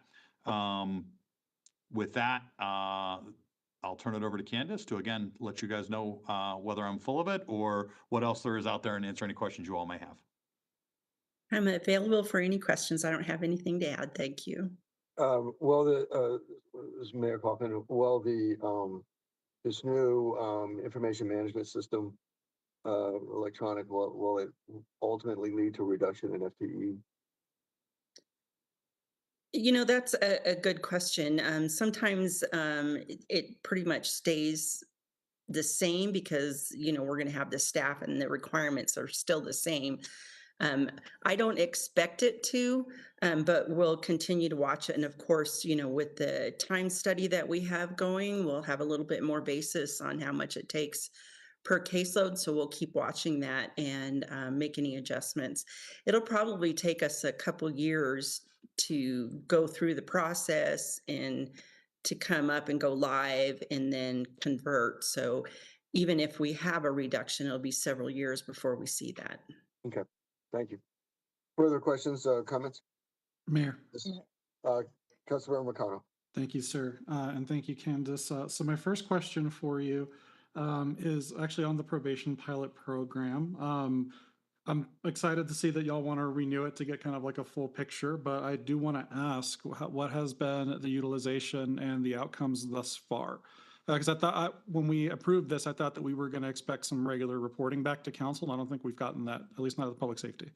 With that, I'll turn it over to Candace to, again, let you guys know whether I'm full of it or what else there is out there and answer any questions you all may have. I'm available for any questions. I don't have anything to add. Thank you. Well, this is Mayor Kaufman. Well, this new information management system, electronic, will it ultimately lead to a reduction in FTE? That's a good question. Sometimes it pretty much stays the same because, we're going to have the staff and the requirements are still the same. I don't expect it to, but we'll continue to watch it. And of course, with the time study that we have going, we'll have a little bit more basis on how much it takes per caseload. So we'll keep watching that and make any adjustments. It'll probably take us a couple years to go through the process and to come up and go live and then convert. So even if we have a reduction, it'll be several years before we see that. Okay. Thank you. Further questions, comments? Mayor. Councilmember McConnell. Thank you, sir. And thank you, Candace. So my first question for you is actually on the probation pilot program. I'm excited to see that y'all want to renew it to get kind of like a full picture, but I do want to ask what has been the utilization and the outcomes thus far? Because I thought when we approved this, I thought that we were going to expect some regular reporting back to council. And I don't think we've gotten that, at least not at public safety.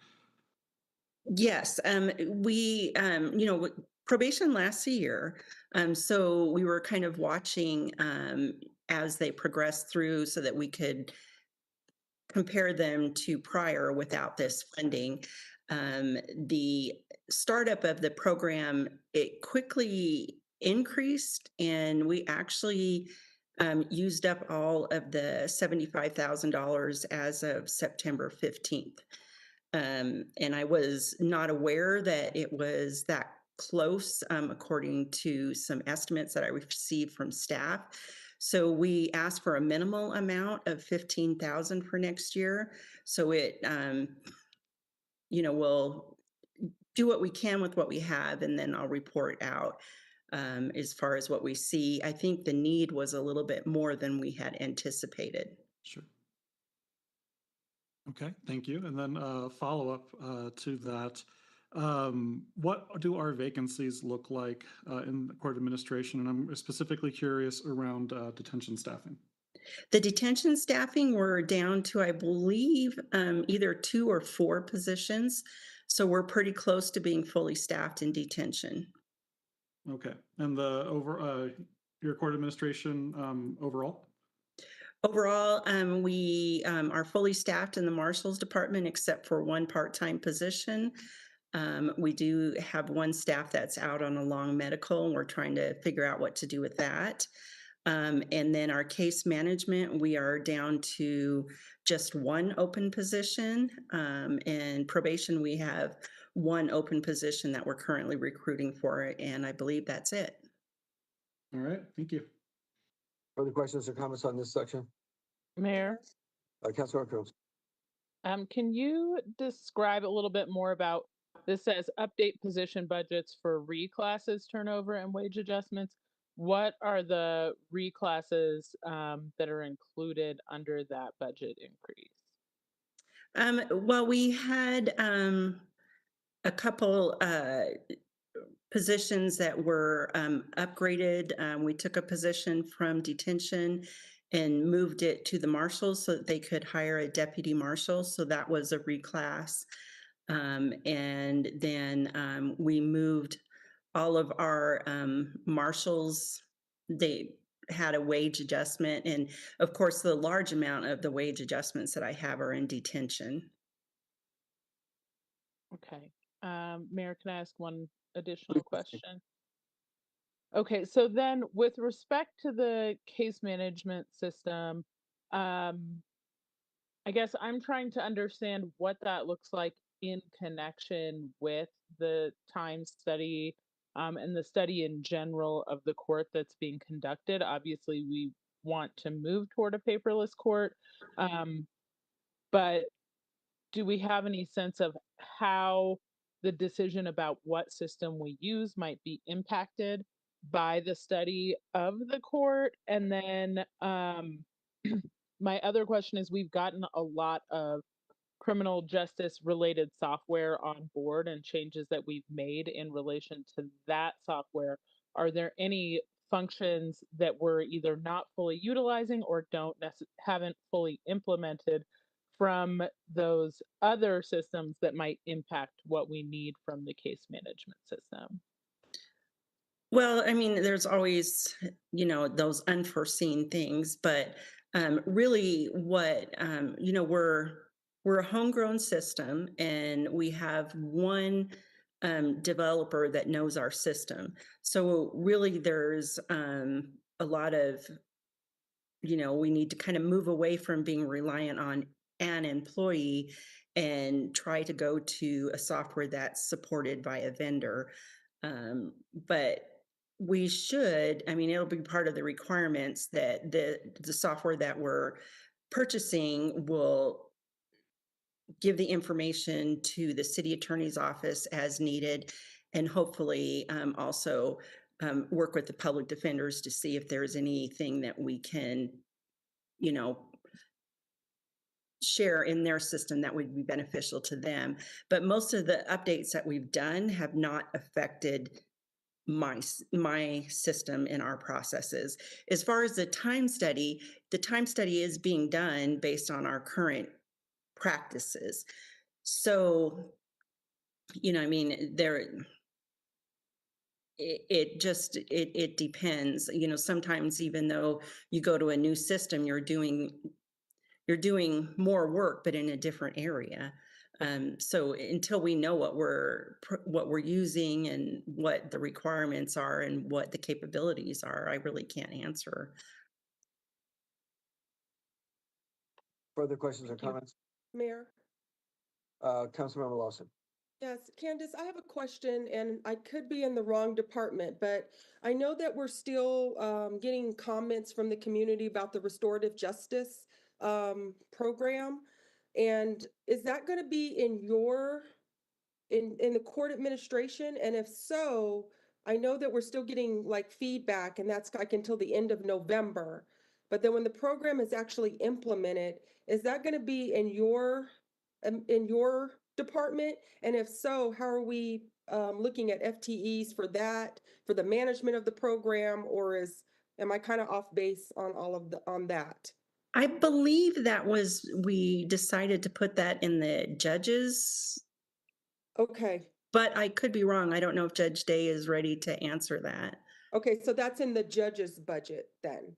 Yes, we, probation lasts a year. So we were kind of watching as they progressed through so that we could compare them to prior without this funding. The startup of the program, it quickly increased, and we actually used up all of the $75,000 as of September 15th. And I was not aware that it was that close, according to some estimates that I received from staff. So we asked for a minimal amount of $15,000 for next year. So it, we'll do what we can with what we have, and then I'll report out as far as what we see. I think the need was a little bit more than we had anticipated. Sure. Okay, thank you. And then follow up to that. What do our vacancies look like in the court administration? And I'm specifically curious around detention staffing. The detention staffing, we're down to, I believe, either 2 or 4 positions. So we're pretty close to being fully staffed in detention. Okay. And your court administration overall? Overall, we are fully staffed in the Marshals Department except for 1 part-time position. We do have 1 staff that's out on a long medical, and we're trying to figure out what to do with that. And then our case management, we are down to just 1 open position. And probation, we have 1 open position that we're currently recruiting for, and I believe that's it. All right, thank you. Further questions or comments on this section? Mayor, Councilor Combs. can you describe a little bit more about, this says update position budgets for reclasses, turnover, and wage adjustments. What are the reclasses that are included under that budget increase? Well, we had a couple positions that were upgraded. We took a position from detention and moved it to the marshals so that they could hire a deputy marshal. So that was a reclass. And then we moved all of our marshals. They had a wage adjustment. And of course, the large amount of the wage adjustments that I have are in detention. Okay. Mayor, can I ask one additional question? Okay, so then with respect to the case management system, I guess I'm trying to understand what that looks like in connection with the time study and the study in general of the court that's being conducted. Obviously, we want to move toward a paperless court, but do we have any sense of how the decision about what system we use might be impacted by the study of the court? And then my other question is, we've gotten a lot of criminal justice related software on board and changes that we've made in relation to that software. Are there any functions that we're either not fully utilizing or haven't fully implemented from those other systems that might impact what we need from the case management system? Well, I mean, there's always, those unforeseen things, but really what, we're a homegrown system and we have 1 developer that knows our system. So really there's a lot of, we need to kind of move away from being reliant on an employee and try to go to a software that's supported by a vendor. But we should, it'll be part of the requirements that the software that we're purchasing will give the information to the city attorney's office as needed, and hopefully also work with the public defenders to see if there's anything that we can, share in their system that would be beneficial to them. But most of the updates that we've done have not affected my system and our processes. As far as the time study is being done based on our current practices. So, it depends. Sometimes even though you go to a new system, you're doing more work, but in a different area. So until we know what we're using and what the requirements are and what the capabilities are, I really can't answer. Further questions or comments? Mayor? Councilmember Lawson. Yes, Candace, I have a question, and I could be in the wrong department, but I know that we're still getting comments from the community about the restorative justice program. And is that going to be in the court administration? And if so, I know that we're still getting like feedback, and that's like until the end of November. But then when the program is actually implemented, is that going to be in your department? And if so, how are we looking at FTEs for that, for the management of the program, or am I kind of off base on on that? I believe we decided to put that in the judges, Okay. but I could be wrong. I don't know if Judge Day is ready to answer that. Okay, so that's in the judge's budget then.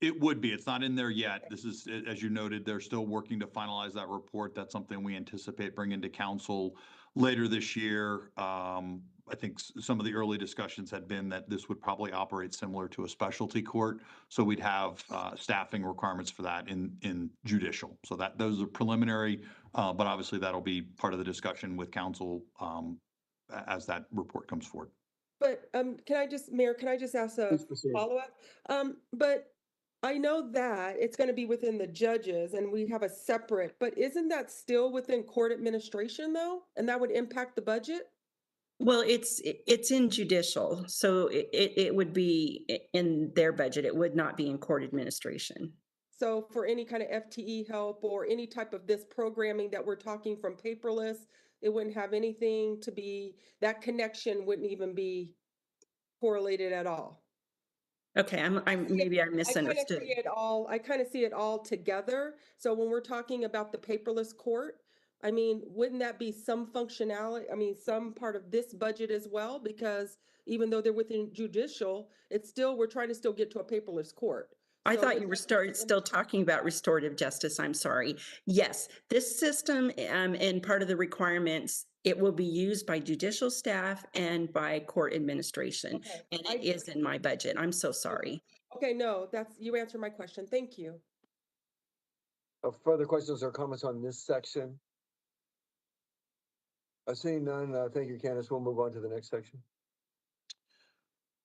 It would be. It's not in there yet. This is, as you noted, they're still working to finalize that report. That's something we anticipate bringing to council later this year. I think some of the early discussions had been that this would probably operate similar to a specialty court. So we'd have staffing requirements for that in judicial. So those are preliminary, but obviously that'll be part of the discussion with council as that report comes forward. But Mayor, can I just ask a follow-up? But I know that it's going to be within the judges and we have a separate, but isn't that still within court administration though? And that would impact the budget? Well, it's in judicial, so it would be in their budget. It would not be in court administration. So for any kind of FTE help or any type of this programming that we're talking from paperless, it wouldn't have anything to be, that connection wouldn't even be correlated at all. Okay, maybe I misunderstood. I kind of see it all together. So when we're talking about the paperless court, I mean, wouldn't that be some functionality? I mean, some part of this budget as well, because even though they're within judicial, it's still, we're trying to still get to a paperless court. I thought you were still talking about restorative justice. I'm sorry. Yes, this system and part of the requirements, it will be used by judicial staff and by court administration. Okay. And it is in my budget. I'm so sorry. Okay, no, you answered my question. Thank you. Further questions or comments on this section? Seeing none, thank you, Candace. We'll move on to the next section.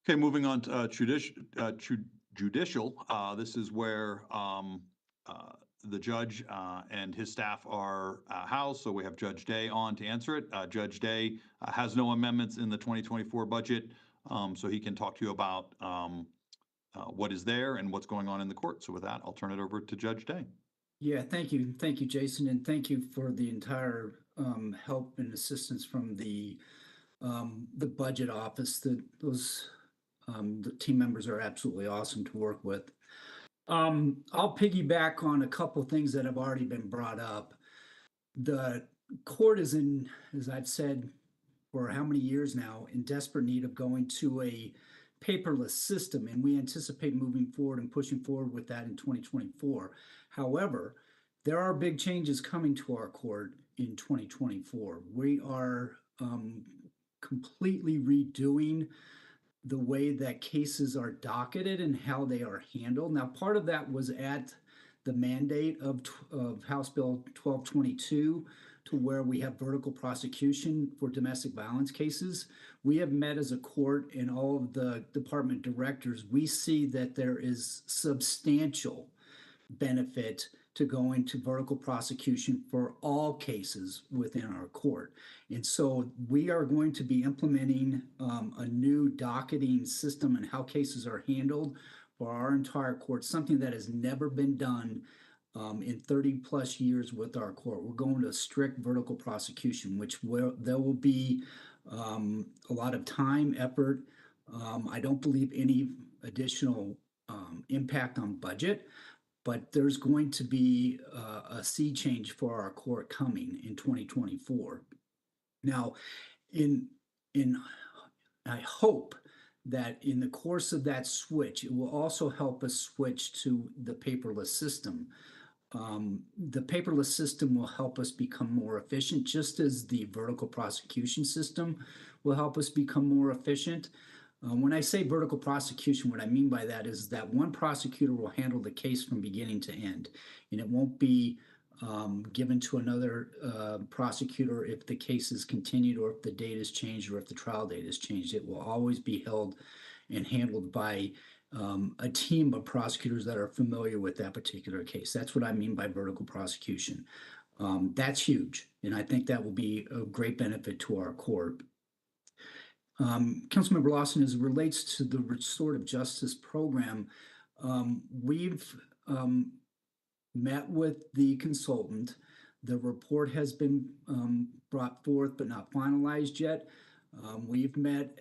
Okay, moving on to judicial. This is where the judge and his staff are housed. So we have Judge Day on to answer it. Judge Day has no amendments in the 2024 budget, so he can talk to you about what is there and what's going on in the court. So with that, I'll turn it over to Judge Day. Yeah, thank you. Thank you, Jason. And thank you for the entire help and assistance from the budget office. The team members are absolutely awesome to work with. I'll piggyback on a couple of things that have already been brought up. The court is in, as I've said for how many years now, in desperate need of going to a paperless system, and we anticipate moving forward and pushing forward with that in 2024. However, there are big changes coming to our court in 2024. We are completely redoing the way that cases are docketed and how they are handled. Now, part of that was at the mandate of House Bill 1222, to where we have vertical prosecution for domestic violence cases. We have met as a court and all of the department directors. We see that there is substantial benefit to going to vertical prosecution for all cases within our court. And so we are going to be implementing a new docketing system and how cases are handled for our entire court, something that has never been done in 30 plus years with our court. We're going to strict vertical prosecution, there will be a lot of time, effort. I don't believe any additional impact on budget, but there's going to be a sea change for our court coming in 2024. Now, I hope that in the course of that switch, it will also help us switch to the paperless system. The paperless system will help us become more efficient, just as the vertical prosecution system will help us become more efficient. When I say vertical prosecution, what I mean by that is that one prosecutor will handle the case from beginning to end, and it won't be given to another prosecutor if the case is continued or if the date is changed or if the trial date is changed. It will always be held and handled by a team of prosecutors that are familiar with that particular case. That's what I mean by vertical prosecution. That's huge, and I think that will be a great benefit to our court. Councilmember Lawson, as it relates to the restorative justice program, we've met with the consultant The report has been brought forth but not finalized yet. We've met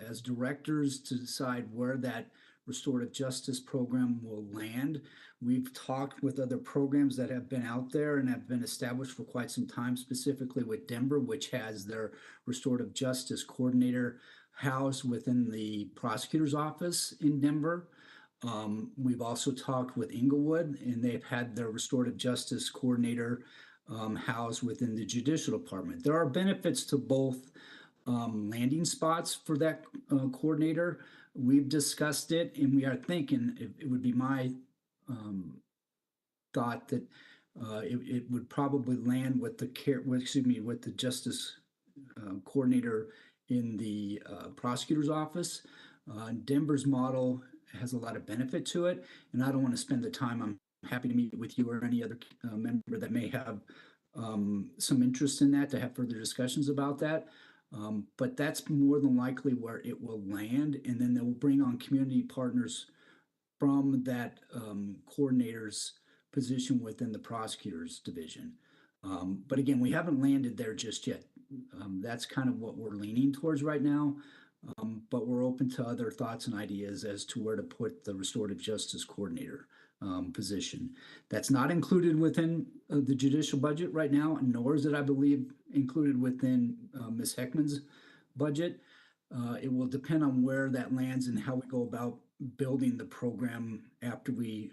as directors to decide where that restorative justice program will land. We've talked with other programs that have been out there and have been established for quite some time, specifically with Denver, which has their restorative justice coordinator housed within the prosecutor's office in Denver. We've also talked with Inglewood, and they've had their restorative justice coordinator housed within the judicial department. There are benefits to both landing spots for that coordinator. We've discussed it, and we are thinking it would be my thought that it would probably land with with the justice coordinator in the prosecutor's office. Denver's model has a lot of benefit to it, and I don't want to spend the time. I'm happy to meet with you or any other member that may have some interest in that to have further discussions about that. But that's more than likely where it will land, and then they'll bring on community partners from that coordinator's position within the prosecutor's division. But again, we haven't landed there just yet. That's kind of what we're leaning towards right now. But we're open to other thoughts and ideas as to where to put the restorative justice coordinator position. That's not included within the judicial budget right now, nor is it, I believe, included within Ms. Heckman's budget. It will depend on where that lands and how we go about building the program after we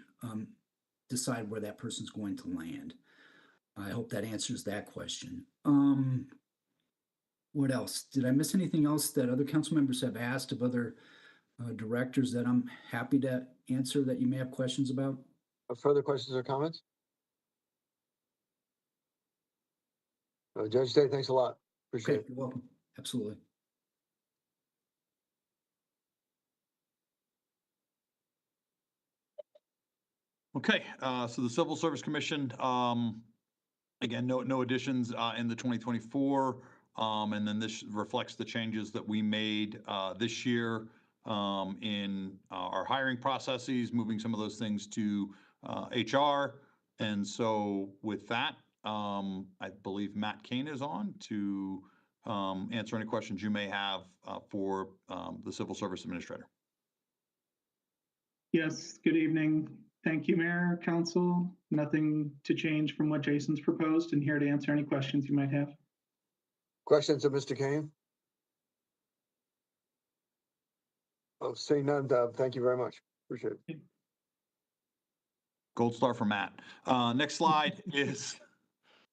decide where that person's going to land. I hope that answers that question. What else? Did I miss anything else that other council members have asked of other directors that I'm happy to answer that you may have questions about? Further questions or comments? Judge Day, thanks a lot. Appreciate it. You're welcome. Absolutely. Okay, so the Civil Service Commission, again, no additions in the 2024. And then this reflects the changes that we made this year in our hiring processes, moving some of those things to HR. And so with that, I believe Matt Kane is on to answer any questions you may have for the Civil Service Administrator. Yes, good evening. Thank you, Mayor, Council. Nothing to change from what Jason's proposed, and here to answer any questions you might have. Questions of Mr. Kane? Oh, seeing none, thank you very much. Appreciate it. Gold star for Matt. Next slide is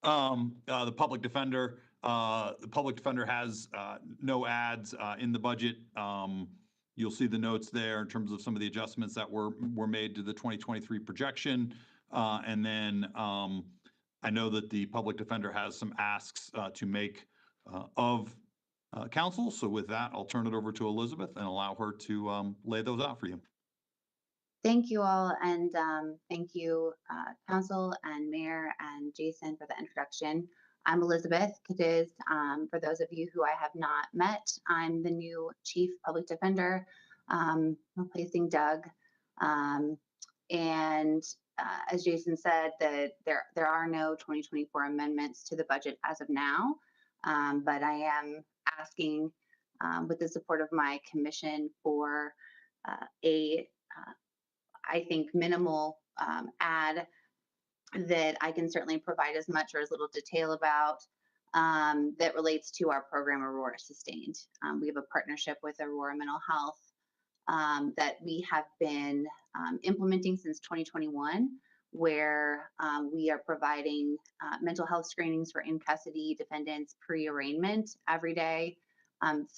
the public defender. The public defender has no ads in the budget. You'll see the notes there in terms of some of the adjustments that were made to the 2023 projection. And then I know that the public defender has some asks to make of council. So with that, I'll turn it over to Elizabeth and allow her to lay those out for you. Thank you all, and thank you, Council and Mayor and Jason for the introduction. I'm Elizabeth Cadiz. For those of you who I have not met, I'm the new Chief Public Defender, replacing Doug. And as Jason said, that there are no 2024 amendments to the budget as of now, but I am asking, with the support of my commission, for I think, minimal ad that I can certainly provide as much or as little detail about that relates to our program Aurora Sustained. We have a partnership with Aurora Mental Health that we have been implementing since 2021, where we are providing mental health screenings for in-custody defendants pre-arraignment every day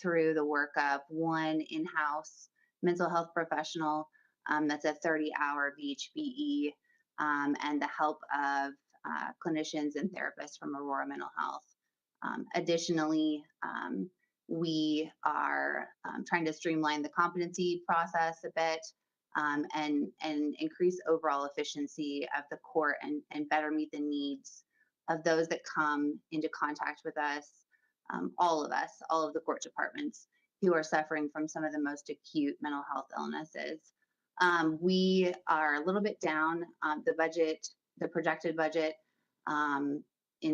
through the work of one in-house mental health professional. That's a 30-hour VHBE, and the help of clinicians and therapists from Aurora Mental Health. Additionally, we are trying to streamline the competency process a bit and increase overall efficiency of the court and better meet the needs of those that come into contact with us, all of the court departments who are suffering from some of the most acute mental health illnesses. We are a little bit down the budget, the projected budget in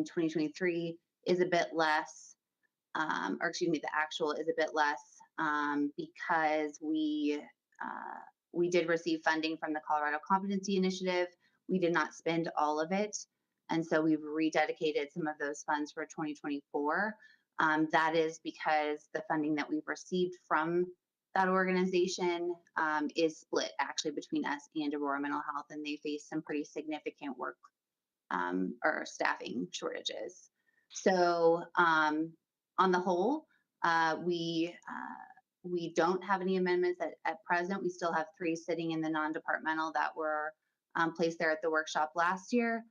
2023 is a bit less, or excuse me, the actual is a bit less because we did receive funding from the Colorado Competency Initiative. We did not spend all of it, and so we've rededicated some of those funds for 2024. That is because the funding that we've received from that organization is split actually between us and Aurora Mental Health, and they face some pretty significant work or staffing shortages. So on the whole, we don't have any amendments at present. We still have 3 sitting in the non-departmental that were placed there at the workshop last year,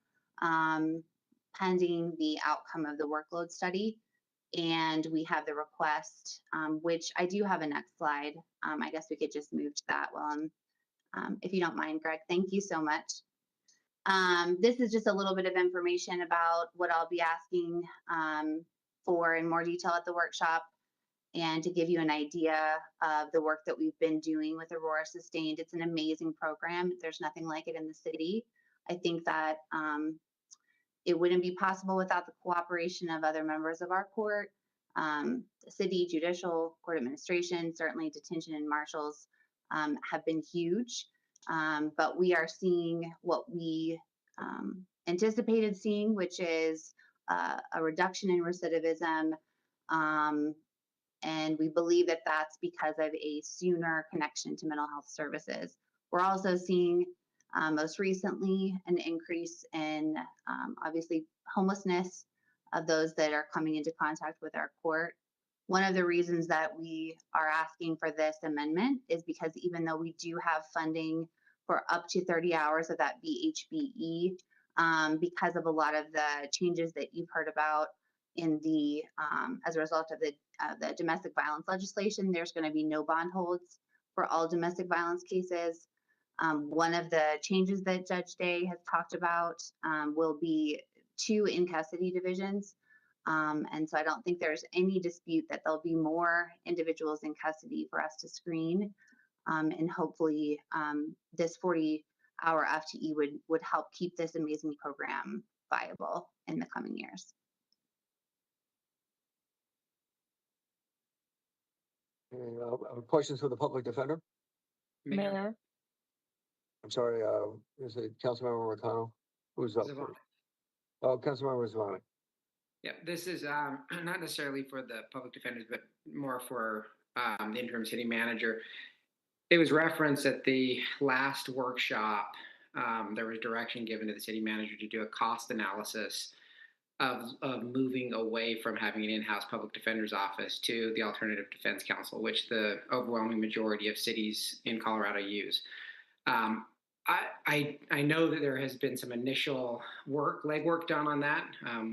pending the outcome of the workload study. And we have the request, which I do have a next slide. I guess we could just move to that one, if you don't mind, Greg. Thank you so much. This is just a little bit of information about what I'll be asking for in more detail at the workshop, and to give you an idea of the work that we've been doing with Aurora Sustained. It's an amazing program. There's nothing like it in the city. I think that it wouldn't be possible without the cooperation of other members of our court, the city, judicial, court administration, certainly detention and marshals have been huge. But we are seeing what we anticipated seeing, which is a reduction in recidivism. And we believe that that's because of a sooner connection to mental health services. We're also seeing most recently an increase in obviously homelessness of those that are coming into contact with our court. One of the reasons that we are asking for this amendment is because even though we do have funding for up to 30 hours of that BHBE, because of a lot of the changes that you've heard about in the as a result of the domestic violence legislation, there's going to be no bond holds for all domestic violence cases. One of the changes that Judge Day has talked about will be 2 in-custody divisions. And so I don't think there's any dispute that there'll be more individuals in custody for us to screen. And hopefully this 40-hour FTE would help keep this amazing program viable in the coming years. Questions for the public defender? Mayor. I'm sorry, is it Councilmember Marcano? Who's up? Zavoni. Oh, Councilmember Zavoni. Yeah, this is not necessarily for the public defenders, but more for the interim city manager. It was referenced at the last workshop. There was direction given to the city manager to do a cost analysis of moving away from having an in-house public defender's office to the Alternative Defense Council, which the overwhelming majority of cities in Colorado use. I know that there has been some initial legwork done on that,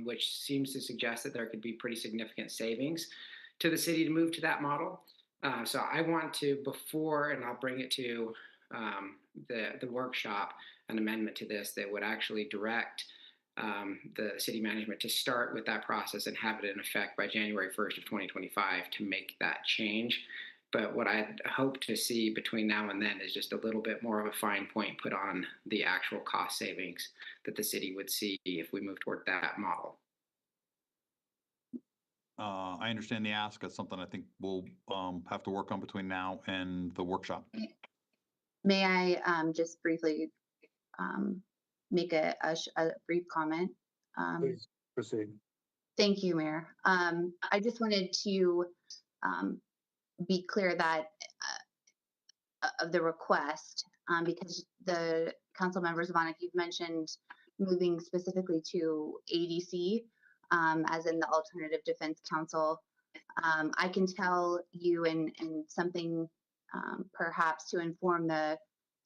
which seems to suggest that there could be pretty significant savings to the city to move to that model. So I want to, before, and I'll bring it to the workshop, an amendment to this that would actually direct the city management to start with that process and have it in effect by January 1st of 2025 to make that change. But what I hope to see between now and then is just a little bit more of a fine point put on the actual cost savings that the city would see if we move toward that model. I understand the ask. It's something I think we'll have to work on between now and the workshop. May I just briefly make a brief comment? Please proceed. Thank you, Mayor. I just wanted to be clear that of the request, because the council members, Ivana, you've mentioned moving specifically to ADC, as in the Alternative Defense Council. I can tell you and something perhaps to inform the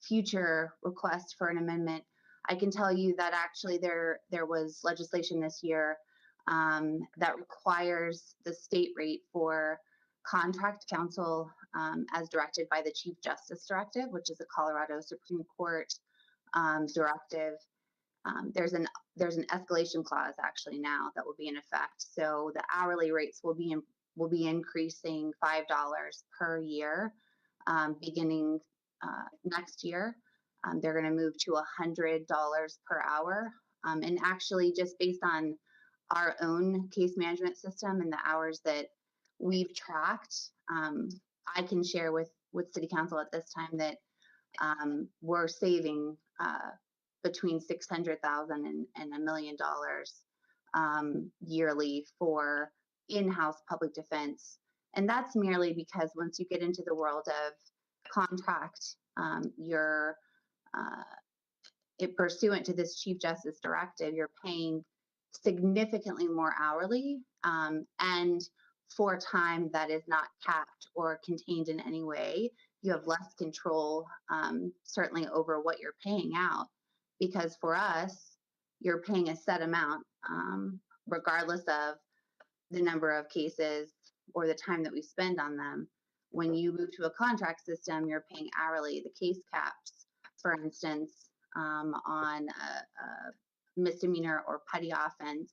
future request for an amendment. I can tell you that actually there was legislation this year that requires the state rate for contract counsel as directed by the Chief Justice Directive, which is a Colorado Supreme Court directive. There's an escalation clause actually now that will be in effect. So the hourly rates will be increasing $5 per year beginning next year. They're going to move to $100 per hour And actually, just based on our own case management system and the hours that we've tracked, I can share with City Council at this time that we're saving between $600,000 and $1 million yearly for in-house public defense. And that's merely because once you get into the world of contract, you're pursuant to this Chief Justice Directive, you're paying significantly more hourly and for time that is not capped or contained in any way. You have less control, certainly over what you're paying out, because for us, you're paying a set amount, regardless of the number of cases or the time that we spend on them. When you move to a contract system, you're paying hourly. The case caps, for instance, on a misdemeanor or petty offense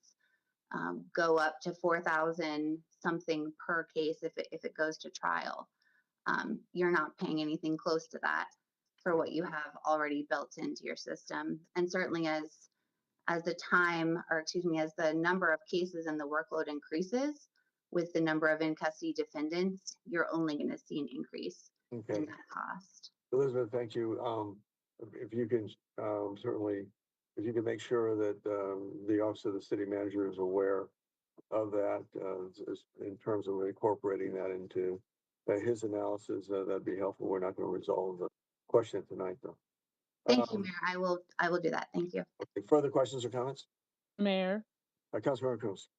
go up to 4,000 something per case if it goes to trial. You're not paying anything close to that for what you have already built into your system. And certainly as the time, or excuse me, as the number of cases and the workload increases with the number of in custody defendants, you're only going to see an increase in that cost. Elizabeth, thank you. If you can certainly, if you can make sure that the Office of the City Manager is aware of that in terms of incorporating that into his analysis, that'd be helpful. We're not going to resolve the question tonight, though. Thank you, Mayor. I will do that. Thank you. Okay, further questions or comments? Mayor. Councilmember Coons.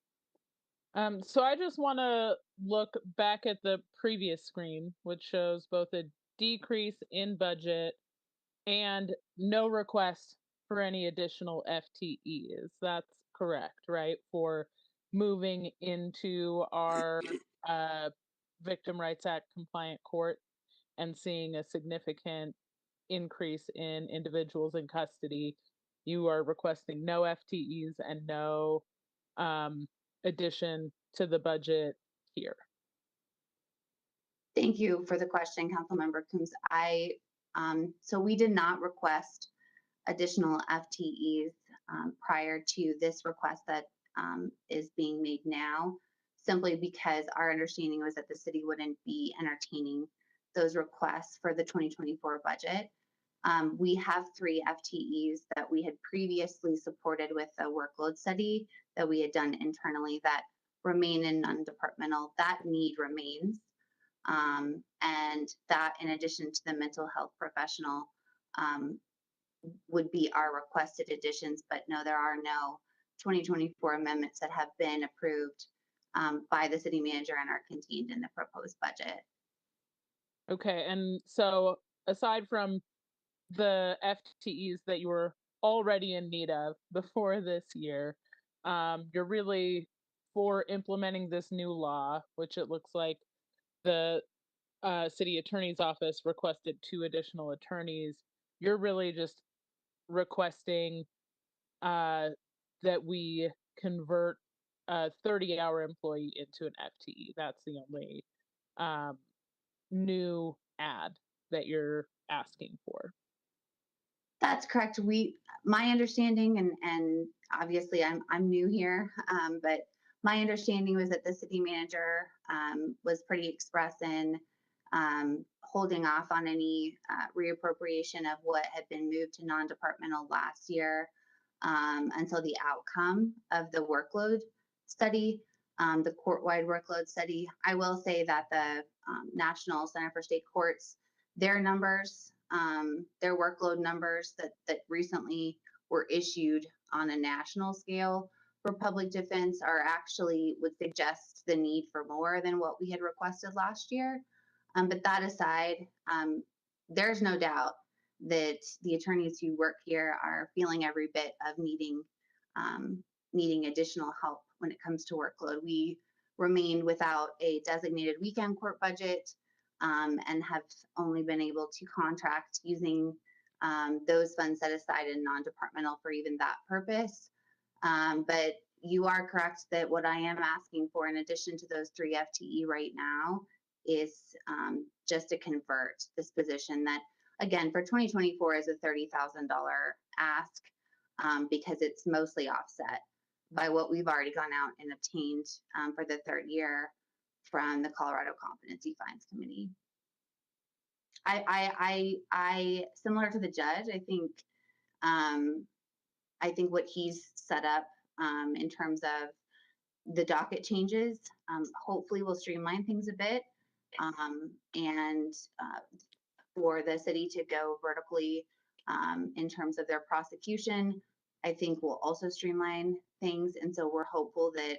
So I just want to look back at the previous screen, which shows both a decrease in budget and no request for any additional FTEs. That's correct, right? For moving into our Victim Rights Act compliant court and seeing a significant increase in individuals in custody, you are requesting no FTEs and no addition to the budget here. Thank you for the question, Councilmember Coombs. So we did not request additional FTEs prior to this request that is being made now, simply because our understanding was that the city wouldn't be entertaining those requests for the 2024 budget. We have 3 FTEs that we had previously supported with a workload study that we had done internally that remain in non-departmental. That need remains. And that, in addition to the mental health professional, would be our requested additions. But no, there are no 2024 amendments that have been approved by the city manager and are contained in the proposed budget. Okay, and so aside from the FTEs that you were already in need of before this year, you're really for implementing this new law, which it looks like the city attorney's office requested 2 additional attorneys. You're really just requesting that we convert a 30-hour employee into an FTE. That's the only new add that you're asking for. That's correct. My understanding, and obviously I'm new here, but my understanding was that the city manager was pretty express in holding off on any reappropriation of what had been moved to non-departmental last year until the outcome of the workload study, the court-wide workload study. I will say that the National Center for State Courts, their numbers, their workload numbers that recently were issued on a national scale for public defense are actually would suggest the need for more than what we had requested last year. But that aside, there's no doubt that the attorneys who work here are feeling every bit of needing additional help when it comes to workload. We remain without a designated weekend court budget and have only been able to contract using those funds set aside in non-departmental for even that purpose. But you are correct that what I am asking for, in addition to those 3 FTE right now, is just to convert this position that, again, for 2024 is a $30,000 ask. because it's mostly offset by what we've already gone out and obtained for the third year from the Colorado Competency Fines Committee. I similar to the judge, I think what he's set up in terms of the docket changes, hopefully will streamline things a bit. And for the city to go vertically in terms of their prosecution, I think will also streamline things. And so we're hopeful that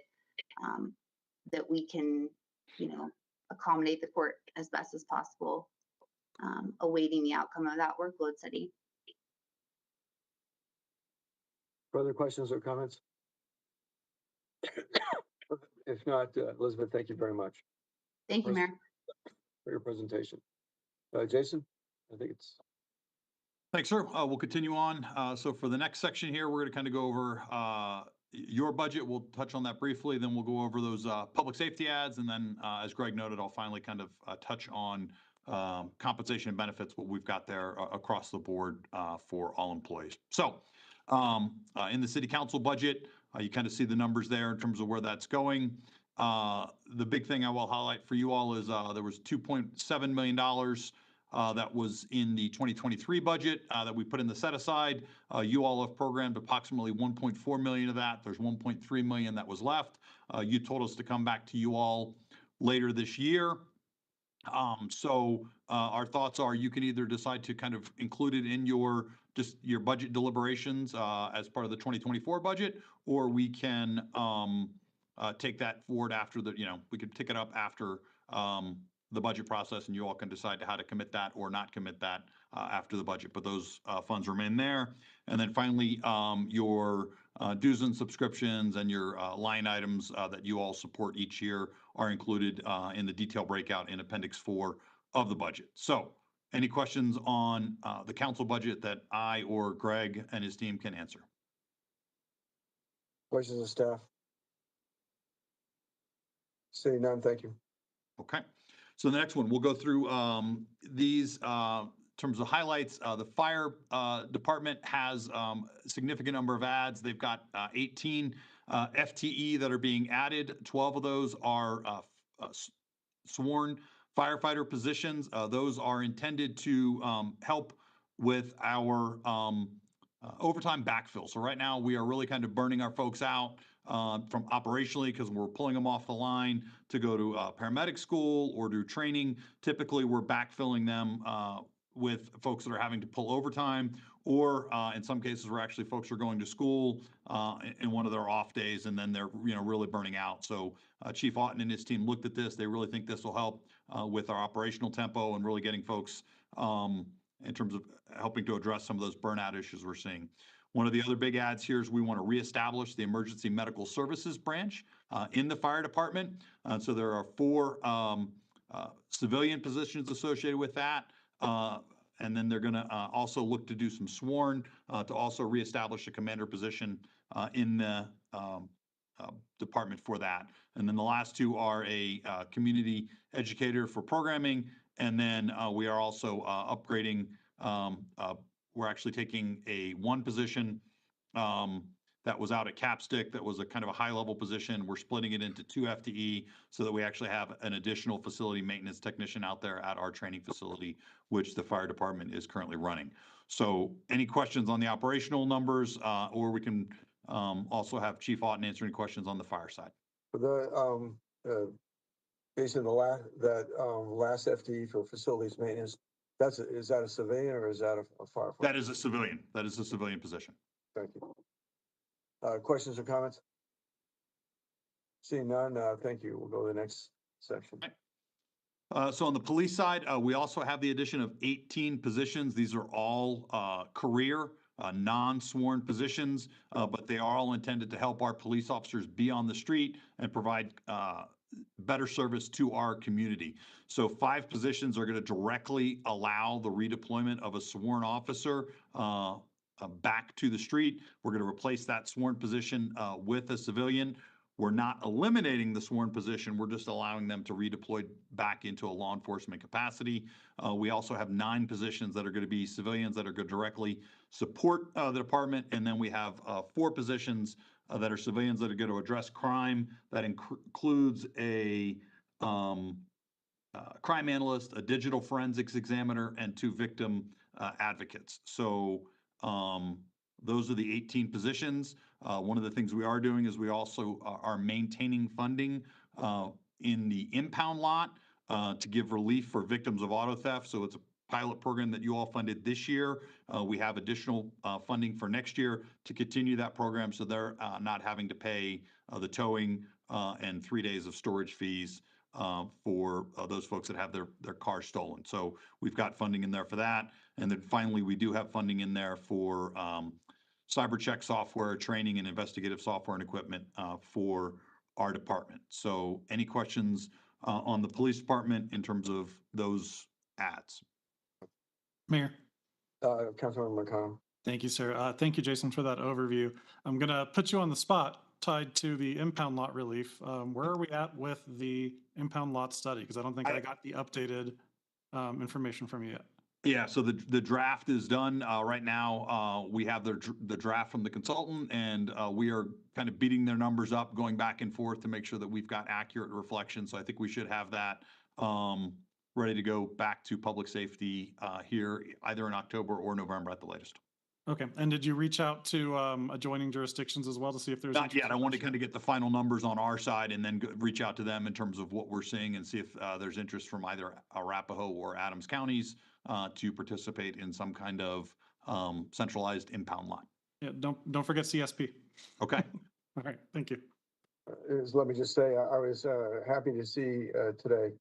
that we can, you know, accommodate the court as best as possible, awaiting the outcome of that workload study. Further questions or comments? If not, Elizabeth, thank you very much Thank you, Mayor. for your presentation. Jason, I think it's. Thanks, sir. We'll continue on. So for the next section here, we're going to kind of go over your budget. We'll touch on that briefly. Then we'll go over those public safety ads. And then, as Greg noted, I'll finally kind of touch on compensation and benefits, what we've got there across the board for all employees. So in the city council budget, you kind of see the numbers there in terms of where that's going. The big thing I will highlight for you all is there was $2.7 million that was in the 2023 budget that we put in the set aside. You all have programmed approximately 1.4 million of that. There's 1.3 million that was left. You told us to come back to you all later this year. So our thoughts are you can either decide to kind of include it in your budget deliberations as part of the 2024 budget, or we can take that forward after we could pick it up after the budget process, and you all can decide how to commit that or not commit that after the budget. But those funds remain there. And then finally, your dues and subscriptions and your line items that you all support each year are included in the detail breakout in Appendix 4 of the budget. So any questions on the council budget that I or Greg and his team can answer? Questions of staff? Seeing none, thank you. Okay. So the next one, we'll go through these in terms of highlights. The fire department has a significant number of ads. They've got 18 FTE that are being added. 12 of those are sworn firefighter positions. Those are intended to help with our overtime backfill. So right now we are really kind of burning our folks out from operationally because we're pulling them off the line to go to paramedic school or do training. Typically, we're backfilling them with folks that are having to pull overtime, or in some cases, where actually folks are going to school in one of their off days, and then they're really burning out. So Chief Otten and his team looked at this. They really think this will help with our operational tempo and really getting folks in terms of helping to address some of those burnout issues we're seeing. One of the other big ads here is we want to reestablish the emergency medical services branch in the fire department. So there are 4 civilian positions associated with that. And then they're going to also look to do some sworn to also reestablish a commander position in the department for that. And then the last 2 are a community educator for programming. And then we are also upgrading. We're actually taking one position that was out at Capstick that was a kind of a high-level position. We're splitting it into 2 FTE so that we actually have an additional facility maintenance technician out there at our training facility, which the fire department is currently running. So any questions on the operational numbers, or we can also have Chief Otten answer any questions on the fire side. For the Jason, the last FTE for facilities maintenance, is that a civilian or is that a firefighter? That is a civilian. That is a civilian position. Thank you. Questions or comments? Seeing none, thank you. We'll go to the next section. So on the police side, we also have the addition of 18 positions. These are all career, non-sworn positions, but they are all intended to help our police officers be on the street and provide better service to our community. So 5 positions are going to directly allow the redeployment of a sworn officer back to the street. We're going to replace that sworn position with a civilian. we're not eliminating the sworn position. We're just allowing them to redeploy back into a law enforcement capacity. We also have 9 positions that are going to be civilians that are going to directly support the department. And then we have 4 positions that are civilians that are going to address crime. That includes a crime analyst, a digital forensics examiner, and 2 victim advocates. So those are the 18 positions. One of the things we are doing is we also are maintaining funding in the impound lot to give relief for victims of auto theft. So it's a pilot program that you all funded this year. We have additional funding for next year to continue that program, so they're not having to pay the towing and 3 days of storage fees for those folks that have their car stolen. So we've got funding in there for that. And then finally, we do have funding in there for cyber check software, training, and investigative software and equipment for our department. So any questions on the police department in terms of those ads? Mayor. Councilmember McConnell. Thank you, sir. Thank you, Jason, for that overview. I'm going to put you on the spot tied to the impound lot relief. Where are we at with the impound lot study? Because I don't think I got the updated information from you yet. Yeah, so the draft is done right now. We have the draft from the consultant, and we are kind of beating their numbers up, going back and forth to make sure that we've got accurate reflection. So I think we should have that ready to go back to public safety here either in October or November at the latest. Okay, and did you reach out to adjoining jurisdictions as well to see if there's not yet? I want to kind of get the final numbers on our side and then reach out to them in terms of what we're seeing and see if there's interest from either Arapahoe or Adams counties to participate in some kind of centralized impound lot. Yeah, don't forget CSP. Okay. All right, thank you. Let me just say, I was happy to see today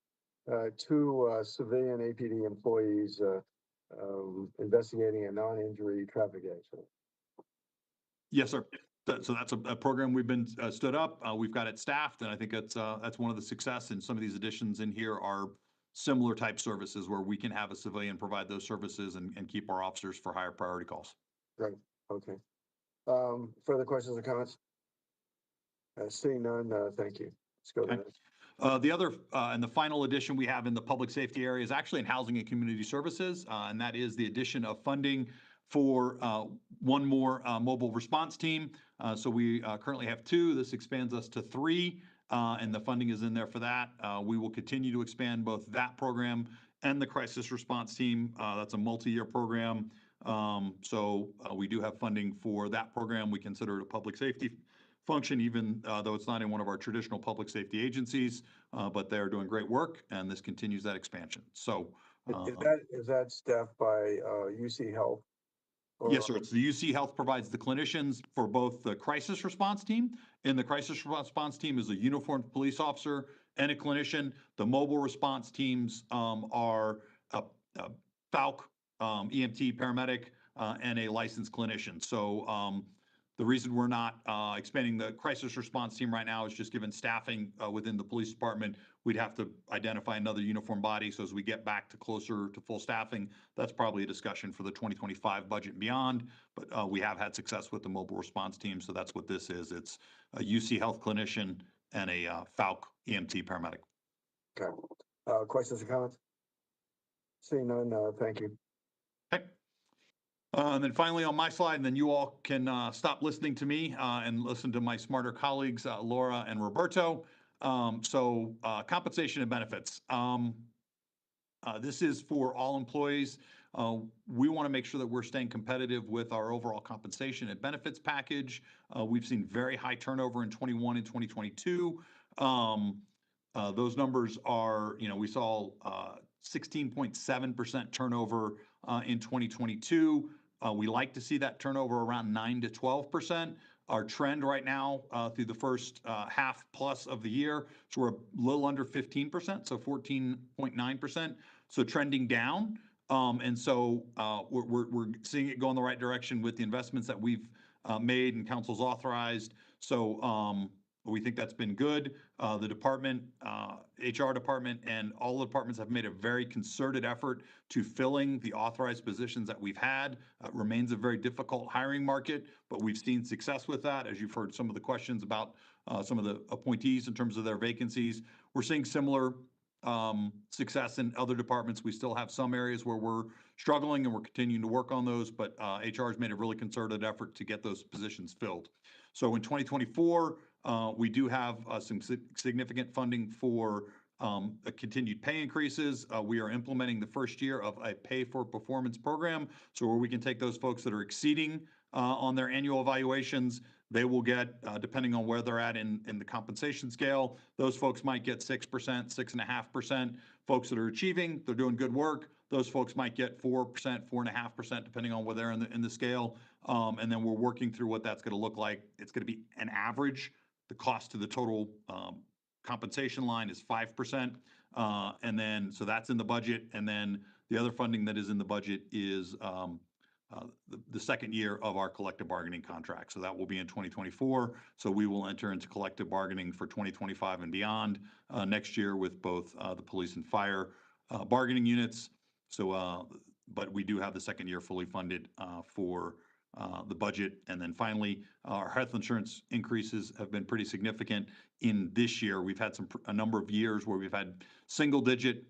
2 civilian APD employees investigating a non-injury traffic accident. Yes, sir. So that's a program we've been stood up. We've got it staffed, and I think that's one of the success. And some of these additions in here are similar type services where we can have a civilian provide those services and keep our officers for higher priority calls. Great. Okay. Further questions or comments? Seeing none, thank you. Let's go to the next. The other and the final addition we have in the public safety area is actually in housing and community services, and that is the addition of funding for 1 more mobile response team. So we currently have 2. This expands us to 3, and the funding is in there for that. We will continue to expand both that program and the crisis response team. That's a multi-year program. So we do have funding for that program. We consider it a public safety function, even though it's not in one of our traditional public safety agencies, but they're doing great work, and this continues that expansion. So is that staffed by UC Health? Yes, sir. It's the UC Health provides the clinicians for both the crisis response team, and the crisis response team is a uniformed police officer and a clinician. The mobile response teams are a FALC, EMT paramedic, and a licensed clinician. So the reason we're not expanding the crisis response team right now is just given staffing within the police department. We'd have to identify another uniform body. So as we get back to closer to full staffing, that's probably a discussion for the 2025 budget and beyond. But we have had success with the mobile response team. So that's what this is. It's a UC Health clinician and a FALC EMT paramedic. Okay. Questions or comments? Seeing none, thank you. Okay. And then finally on my slide, and then you all can stop listening to me and listen to my smarter colleagues, Laura and Roberto. So compensation and benefits. This is for all employees. We want to make sure that we're staying competitive with our overall compensation and benefits package. We've seen very high turnover in 21 and 2022. Those numbers are, we saw 16.7% turnover in 2022. We like to see that turnover around 9 to 12%. Our trend right now through the first half plus of the year, so we're a little under 15%, so 14.9%. So trending down. And so we're seeing it go in the right direction with the investments that we've made and council's authorized. So We think that's been good. The department, HR department, and all the departments have made a very concerted effort to filling the authorized positions that we've had. Remains a very difficult hiring market, but we've seen success with that. As you've heard some of the questions about some of the appointees in terms of their vacancies, we're seeing similar success in other departments. We still have some areas where we're struggling and we're continuing to work on those, but HR has made a really concerted effort to get those positions filled. So in 2024, we do have some significant funding for continued pay increases. We are implementing the first year of a pay for performance program. So where we can take those folks that are exceeding on their annual evaluations, they will get, depending on where they're at in the compensation scale, those folks might get 6%, 6.5%. Folks that are achieving, they're doing good work, those folks might get 4%, 4.5%, depending on where they're in the scale. And then we're working through what that's going to look like. It's going to be an average. The cost to the total compensation line is 5%. And then, so that's in the budget. And then the other funding that is in the budget is the second year of our collective bargaining contract. So that will be in 2024. So we will enter into collective bargaining for 2025 and beyond next year with both the police and fire bargaining units. So, but we do have the second year fully funded for the budget. And then finally, our health insurance increases have been pretty significant in this year. We've had a number of years where we've had single digit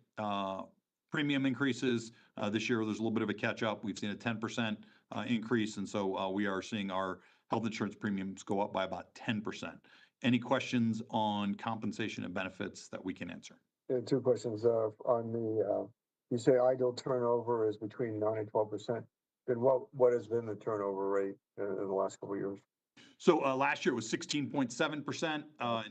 premium increases. This year, there's a little bit of a catch up. We've seen a 10% increase. And so we are seeing our health insurance premiums go up by about 10%. Any questions on compensation and benefits that we can answer? Yeah, two questions on the, you say idle turnover is between 9 and 12%. Then what has been the turnover rate in the last couple of years? So last year it was 16.7%. In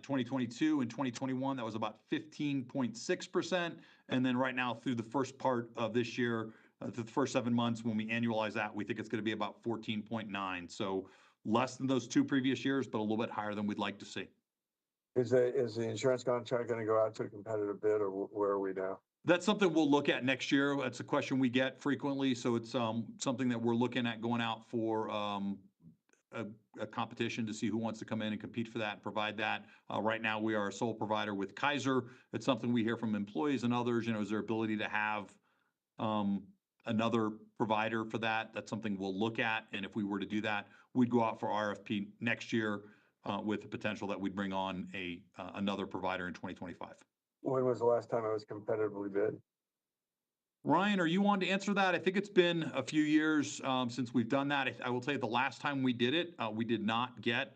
2022 and 2021, that was about 15.6%. And then right now through the first part of this year, the first 7 months, when we annualize that, we think it's going to be about 14.9. So less than those two previous years, but a little bit higher than we'd like to see. Is the insurance contract going to go out to a competitive bid, or where are we now? That's something we'll look at next year. That's a question we get frequently. So it's something that we're looking at going out for a competition to see who wants to come in and compete for that and provide that. Right now, we are a sole provider with Kaiser. It's something we hear from employees and others, is their ability to have another provider for that. That's something we'll look at. And if we were to do that, we'd go out for RFP next year with the potential that we'd bring on another provider in 2025. When was the last time it was competitively bid? Ryan, are you on to answer that? I think it's been a few years since we've done that. I will tell you the last time we did it, we did not get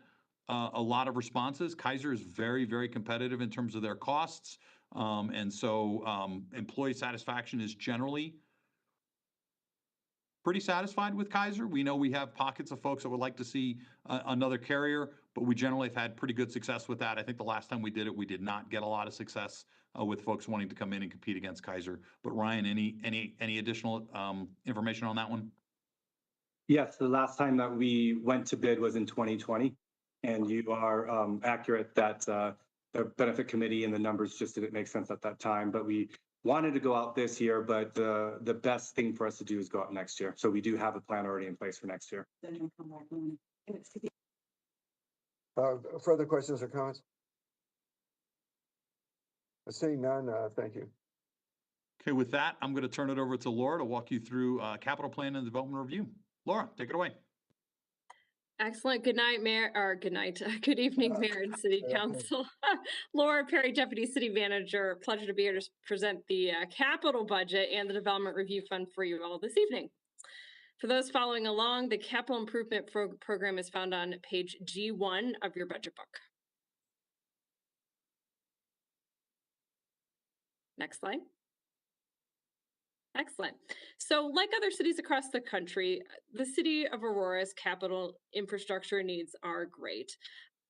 a lot of responses. Kaiser is very, very competitive in terms of their costs. And so employee satisfaction is generally pretty satisfied with Kaiser. We know we have pockets of folks that would like to see another carrier, but we generally have had pretty good success with that. I think the last time we did it, we did not get a lot of success with folks wanting to come in and compete against Kaiser. But Ryan, any additional information on that one? Yes, the last time that we went to bid was in 2020, and you are accurate that the benefit committee and the numbers just didn't make sense at that time. But we wanted to go out this year, but the best thing for us to do is go out next year. So we do have a plan already in place for next year. Further questions or comments? Seeing none, thank you. Okay, with that, I'm going to turn it over to Laura to walk you through capital plan and development review. Laura, take it away. Excellent. Good night, Mayor, or good night. Good evening, Mayor and City Council. Laura Perry, Deputy City Manager. Pleasure to be here to present the capital budget and the Development Review Fund for you all this evening. For those following along, the Capital Improvement Program is found on page G1 of your budget book. Next slide. Excellent. So like other cities across the country, the City of Aurora's capital infrastructure needs are great.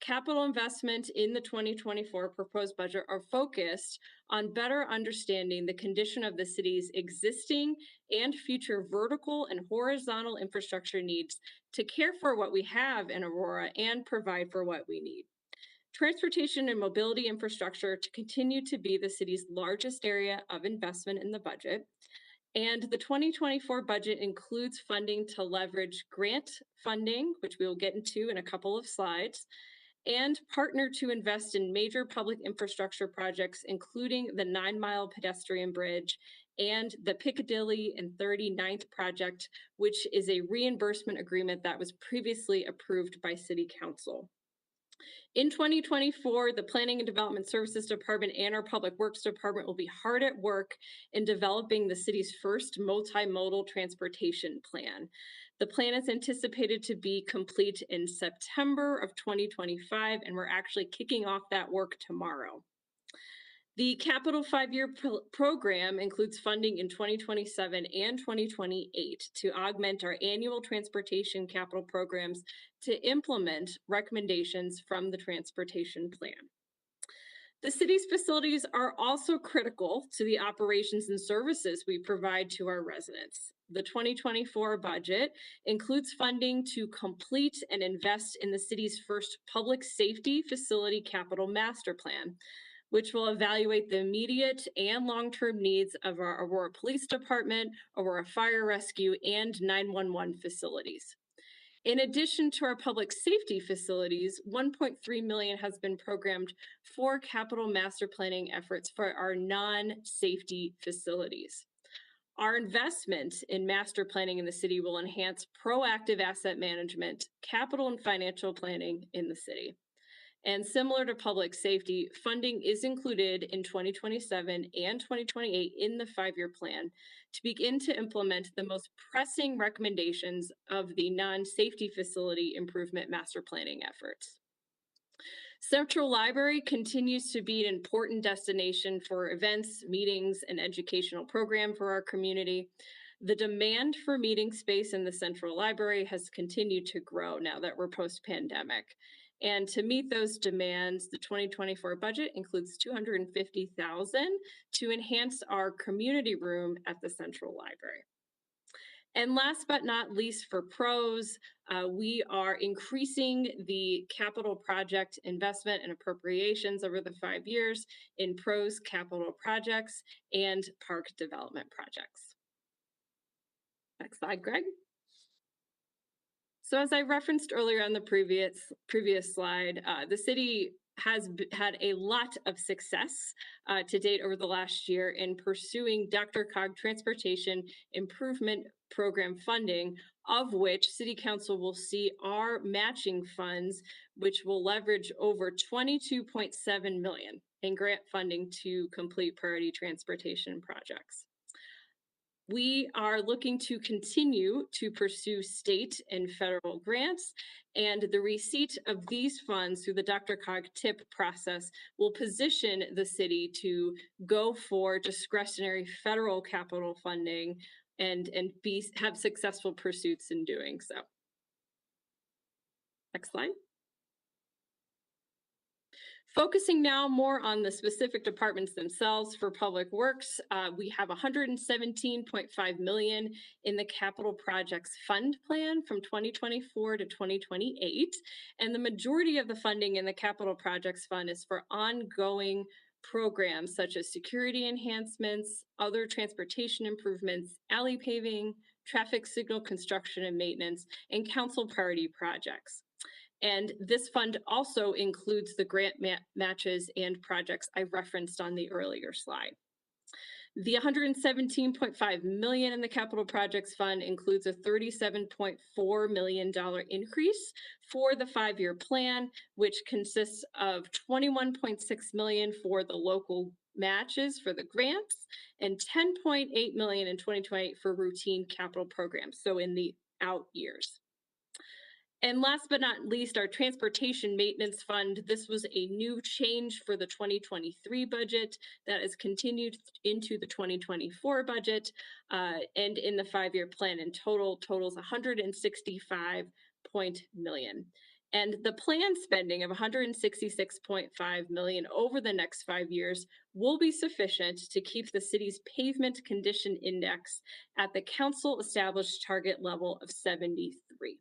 Capital investment in the 2024 proposed budget are focused on better understanding the condition of the city's existing and future vertical and horizontal infrastructure needs to care for what we have in Aurora and provide for what we need. Transportation and mobility infrastructure to continue to be the city's largest area of investment in the budget. And the 2024 budget includes funding to leverage grant funding, which we will get into in a couple of slides, and partner to invest in major public infrastructure projects, including the 9-mile pedestrian bridge and the Piccadilly and 39th project, which is a reimbursement agreement that was previously approved by City Council. In 2024, the Planning and Development Services Department and our Public Works Department will be hard at work in developing the city's first multimodal transportation plan. The plan is anticipated to be complete in September of 2025, and we're actually kicking off that work tomorrow. The Capital 5-Year program includes funding in 2027 and 2028 to augment our annual transportation capital programs to implement recommendations from the transportation plan. The city's facilities are also critical to the operations and services we provide to our residents. The 2024 budget includes funding to complete and invest in the city's first public safety facility capital master plan, which will evaluate the immediate and long-term needs of our Aurora Police Department, Aurora Fire Rescue, and 911 facilities. In addition to our public safety facilities, $1.3 million has been programmed for capital master planning efforts for our non-safety facilities. Our investment in master planning in the city will enhance proactive asset management, capital and financial planning in the city. And similar to public safety, funding is included in 2027 and 2028 in the 5-year plan to begin to implement the most pressing recommendations of the non-safety facility improvement master planning efforts. Central Library continues to be an important destination for events, meetings, and educational program for our community. The demand for meeting space in the Central Library has continued to grow now that we're post-pandemic. And to meet those demands, the 2024 budget includes $250,000 to enhance our community room at the Central Library. And last but not least, for PROS, we are increasing the capital project investment and appropriations over the 5 years in PROS capital projects and park development projects. Next slide, Greg. So as I referenced earlier on the previous slide, the city has had a lot of success to date over the last year in pursuing DRCOG Transportation Improvement Program funding, of which City Council will see our matching funds, which will leverage over $22.7 million in grant funding to complete priority transportation projects. We are looking to continue to pursue state and federal grants, and the receipt of these funds through the DRCOG TIP process will position the city to go for discretionary federal capital funding and have successful pursuits in doing so. Next slide. Focusing now more on the specific departments themselves for Public Works, we have $117.5 million in the Capital Projects Fund Plan from 2024 to 2028. And the majority of the funding in the Capital Projects Fund is for ongoing programs such as security enhancements, other transportation improvements, alley paving, traffic signal construction and maintenance, and council priority projects. And this fund also includes the grant matches and projects I referenced on the earlier slide. The $117.5 million in the Capital Projects Fund includes a $37.4 million increase for the 5-year plan, which consists of $21.6 million for the local matches for the grants and $10.8 million in 2028 for routine capital programs, so in the out years. And last but not least, our Transportation Maintenance Fund. This was a new change for the 2023 budget that has continued into the 2024 budget and in the 5-year plan in totals $165 million. And the planned spending of $166.5 million over the next 5 years will be sufficient to keep the city's pavement condition index at the council established target level of 73.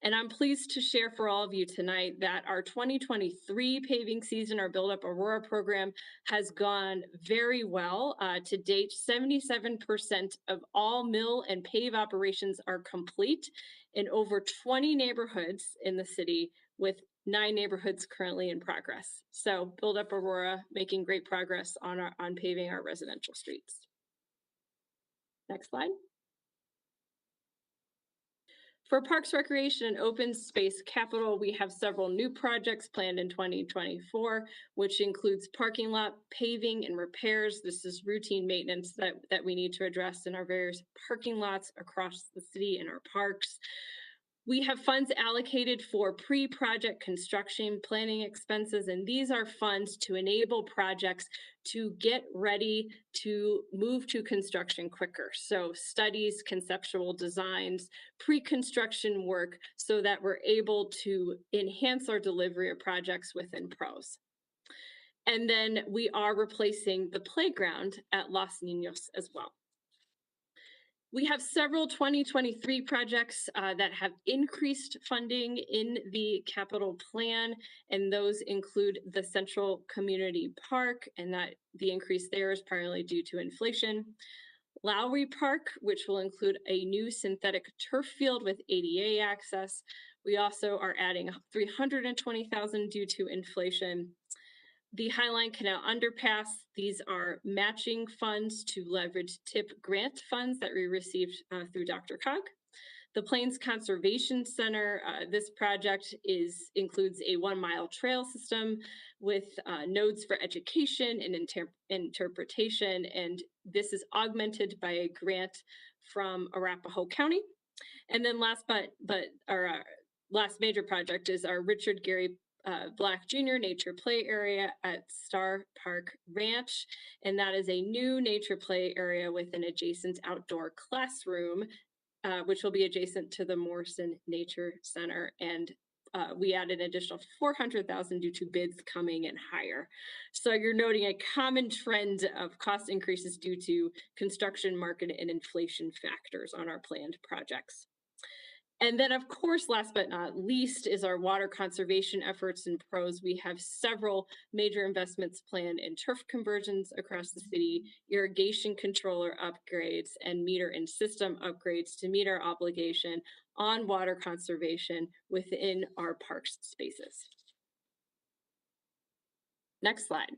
And I'm pleased to share for all of you tonight that our 2023 paving season, our Build Up Aurora program, has gone very well. To date, 77% of all mill and pave operations are complete in over 20 neighborhoods in the city, with 9 neighborhoods currently in progress. So Build Up Aurora making great progress on paving our residential streets. Next slide. For Parks, Recreation, and Open Space Capital, we have several new projects planned in 2024, which includes parking lot paving and repairs. This is routine maintenance that we need to address in our various parking lots across the city and our parks. We have funds allocated for pre-project construction planning expenses, and these are funds to enable projects to get ready to move to construction quicker. So studies, conceptual designs, pre-construction work, so that we're able to enhance our delivery of projects within PROS. And then we are replacing the playground at Los Niños as well. We have several 2023 projects that have increased funding in the capital plan, and those include the Central Community Park, and that the increase there is primarily due to inflation. Lowry Park, which will include a new synthetic turf field with ADA access. We also are adding $320,000 due to inflation. The Highline Canal Underpass, these are matching funds to leverage TIP grant funds that we received through Dr. Cog. The Plains Conservation Center, this project includes a 1-mile trail system with nodes for education and interpretation, and this is augmented by a grant from Arapahoe County. And then last major project is our Richard Gary Black Jr. Nature Play Area at Star Park Ranch, and that is a new nature play area with an adjacent outdoor classroom, which will be adjacent to the Morrison Nature Center. And we added an additional $400,000 due to bids coming in higher. So you're noting a common trend of cost increases due to construction, market, and inflation factors on our planned projects. And then, of course, last but not least, is our water conservation efforts in PROS. We have several major investments planned in turf conversions across the city, irrigation controller upgrades, and meter and system upgrades to meet our obligation on water conservation within our parks spaces. Next slide.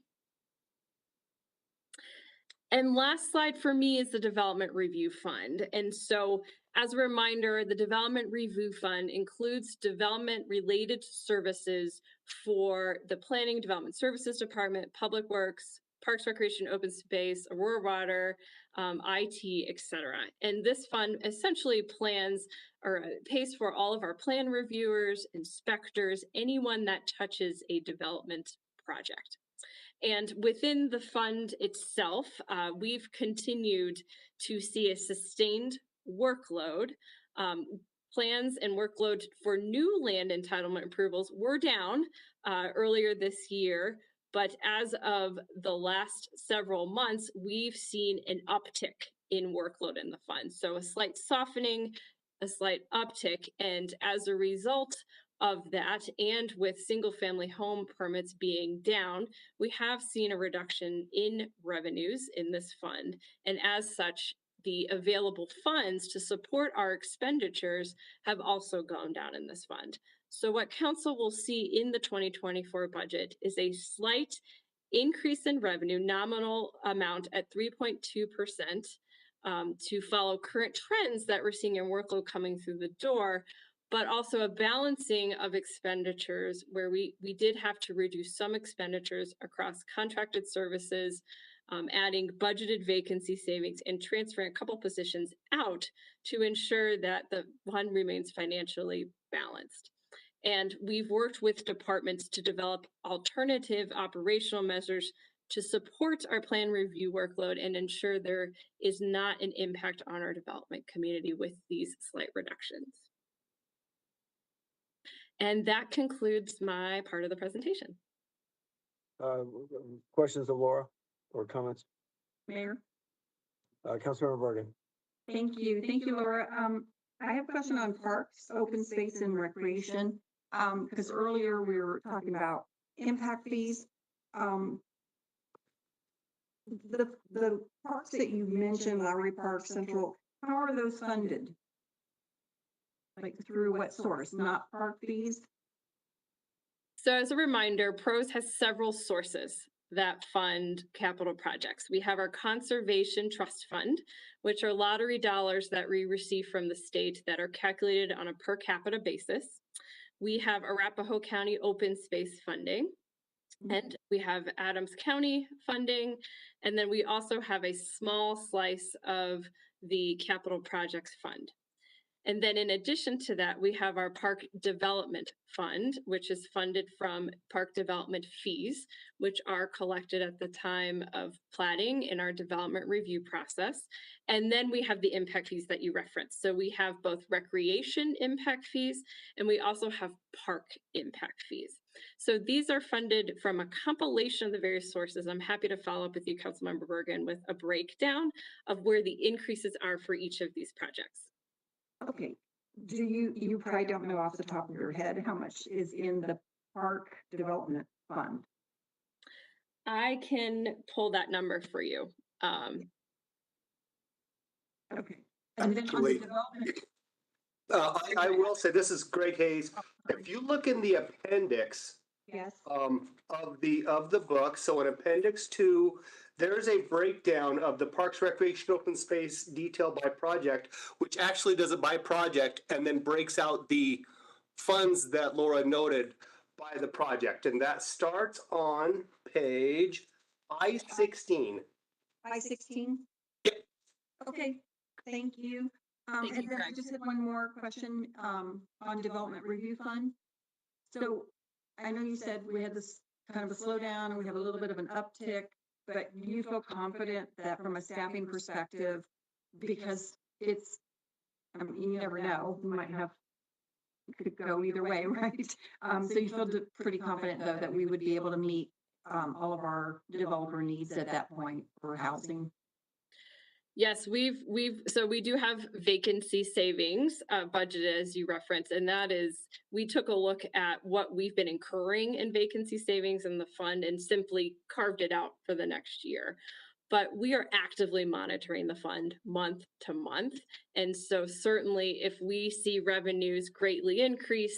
And last slide for me is the Development Review Fund. And so as a reminder, the Development Review Fund includes development-related services for the Planning Development Services Department, Public Works, Parks, Recreation, Open Space, Aurora Water, IT, etc. And this fund essentially plans or pays for all of our plan reviewers, inspectors, anyone that touches a development project. And within the fund itself, we've continued to see a sustained workload. Plans and workload for new land entitlement approvals were down earlier this year, but as of the last several months, we've seen an uptick in workload in the fund. So a slight softening, a slight uptick, and as a result of that, and with single family home permits being down, we have seen a reduction in revenues in this fund. And as such, the available funds to support our expenditures have also gone down in this fund. So what council will see in the 2024 budget is a slight increase in revenue, nominal amount at 3.2%, to follow current trends that we're seeing in workload coming through the door, but also a balancing of expenditures where we did have to reduce some expenditures across contracted services, adding budgeted vacancy savings and transferring a couple positions out to ensure that the fund remains financially balanced. And we've worked with departments to develop alternative operational measures to support our plan review workload and ensure there is not an impact on our development community with these slight reductions. And that concludes my part of the presentation. Questions of Laura or comments? Mayor? Councilmember Bergen. Thank you. Thank you, Laura. I have a question on parks, open space and recreation. Because earlier we were talking about impact fees. The parks that you mentioned, Lowry Park, Central, how are those funded? Like through what source? Not park fees? So as a reminder, PROS has several sources that fund capital projects. We have our Conservation Trust Fund, which are lottery dollars that we receive from the state that are calculated on a per capita basis. We have Arapahoe County Open Space Funding, and we have Adams County funding, and then we also have a small slice of the Capital Projects Fund. And then in addition to that, we have our Park Development Fund, which is funded from park development fees, which are collected at the time of platting in our development review process. And then we have the impact fees that you referenced. So we have both recreation impact fees, and we also have park impact fees. So these are funded from a compilation of the various sources. I'm happy to follow up with you, Councilmember Bergen, with a breakdown of where the increases are for each of these projects. Okay, you probably don't know off the top of your head how much is in the Park Development Fund? I can pull that number for you. Okay. And then on the Wait. development. I will say, this is Greg Hayes. If you look in the appendix Yes. of the book, so in Appendix 2, there's a breakdown of the Parks Recreation Open Space detail by project, which actually does it by project and then breaks out the funds that Laura noted by the project. And that starts on page I-16. I-16? Yep. Okay, thank you. Thank And you, then I Greg. just had one more question on Development Review Fund. So I know you said we had this kind of a slowdown and we have a little bit of an uptick, but you feel confident that from a staffing perspective, because it's, I mean, you never know, we might have, it could go either way, right? So you feel pretty confident though that we would be able to meet all of our developer needs at that point for housing? Yes, so we do have vacancy savings budgeted as you referenced, and that is, we took a look at what we've been incurring in vacancy savings in the fund and simply carved it out for the next year. But we are actively monitoring the fund month to month. And so certainly if we see revenues greatly increase,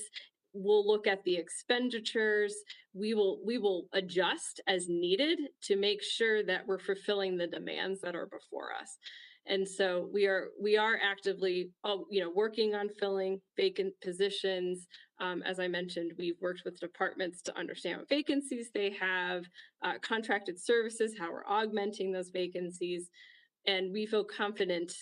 we'll look at the expenditures. We will adjust as needed to make sure that we're fulfilling the demands that are before us. And so we are actively, working on filling vacant positions. As I mentioned, we've worked with departments to understand what vacancies they have, contracted services, how we're augmenting those vacancies. And we feel confident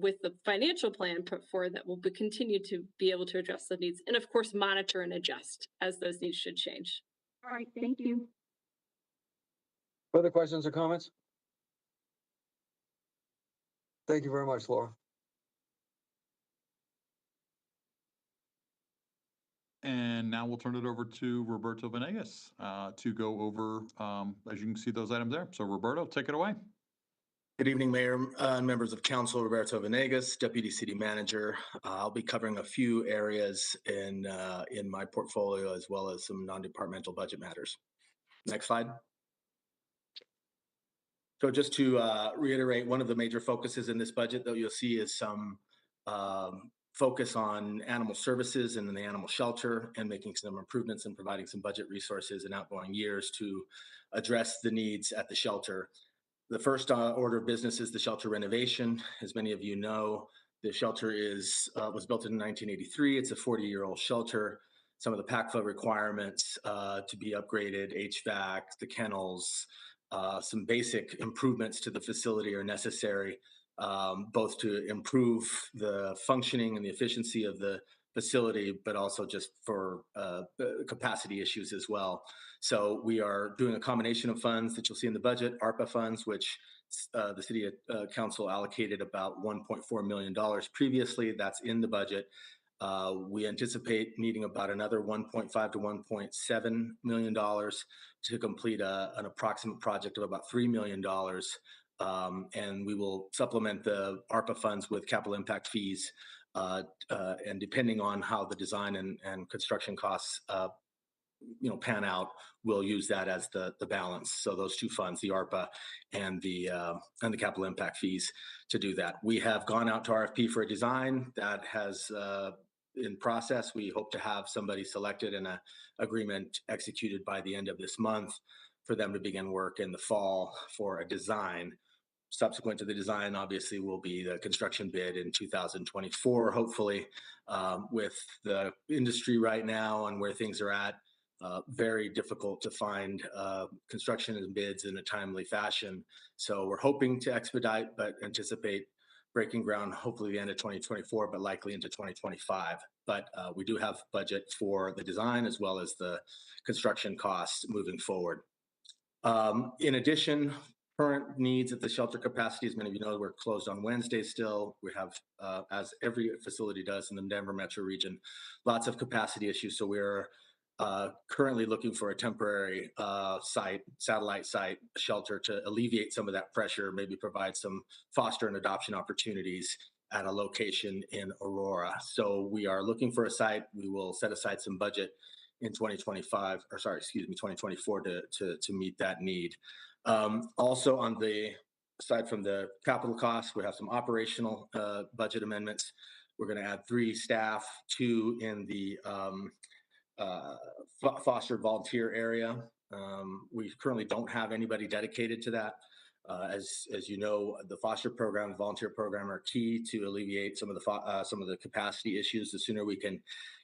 with the financial plan put forward that we'll continue to be able to address the needs and of course, monitor and adjust as those needs should change. All right, thank you. Further questions or comments? Thank you very much, Laura. And now we'll turn it over to Roberto Venegas to go over, as you can see, those items there. So Roberto, take it away. Good evening, Mayor and members of Council. Roberto Venegas, Deputy City Manager. I'll be covering a few areas in my portfolio as well as some non-departmental budget matters. Next slide. So just to reiterate, one of the major focuses in this budget that you'll see is some focus on animal services and in the animal shelter and making some improvements and providing some budget resources in outgoing years to address the needs at the shelter. The first order of business is the shelter renovation. As many of you know, the shelter was built in 1983. It's a 40-year-old shelter. Some of the pack flow requirements to be upgraded, HVAC, the kennels, some basic improvements to the facility are necessary, both to improve the functioning and the efficiency of the facility, but also just for capacity issues as well. So we are doing a combination of funds that you'll see in the budget, ARPA funds, which the City Council allocated about $1.4 million previously. That's in the budget. We anticipate needing about another $1.5 to $1.7 million to complete an approximate project of about $3 million. And we will supplement the ARPA funds with capital impact fees. And depending on how the design and construction costs pan out, we'll use that as the balance. So those two funds, the ARPA and the capital impact fees, to do that. We have gone out to RFP for a design that in process. We hope to have somebody selected and a agreement executed by the end of this month for them to begin work in the fall for a design. Subsequent to the design, obviously, will be the construction bid in 2024, hopefully. With the industry right now and where things are at, very difficult to find construction and bids in a timely fashion. So we're hoping to expedite, but anticipate breaking ground hopefully the end of 2024, but likely into 2025. But we do have budget for the design as well as the construction costs moving forward. In addition, current needs at the shelter capacity, as many of you know, we're closed on Wednesday still. We have, as every facility does in the Denver metro region, lots of capacity issues. So we're currently looking for a temporary satellite site shelter to alleviate some of that pressure, maybe provide some foster and adoption opportunities at a location in Aurora. So we are looking for a site. We will set aside some budget in 2024 to meet that need. Also on the, aside from the capital costs, we have some operational budget amendments. We're going to add 3 staff, 2 in the foster volunteer area. We currently don't have anybody dedicated to that. As you know, the foster program, volunteer program are key to alleviate some of the capacity issues. The sooner we can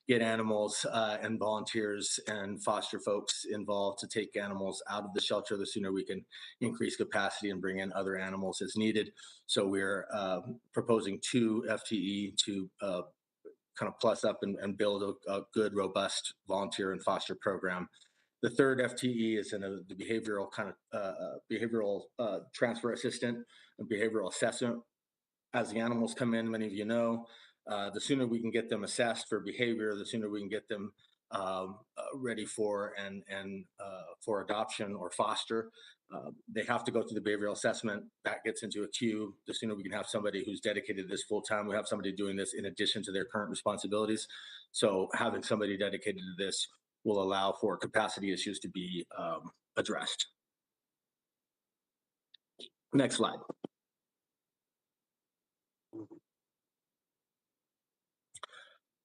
get animals and volunteers and foster folks involved to take animals out of the shelter, the sooner we can increase capacity and bring in other animals as needed. So we're proposing 2 FTE to kind of plus up and build a good, robust volunteer and foster program. The 3rd FTE is in the behavioral behavioral transfer assistant and behavioral assessment. As the animals come in, many of you know, the sooner we can get them assessed for behavior, the sooner we can get them ready for for adoption or foster. They have to go through the behavioral assessment. That gets into a queue. The sooner we can have somebody who's dedicated to this full time, we have somebody doing this in addition to their current responsibilities. So having somebody dedicated to this will allow for capacity issues to be addressed. Next slide.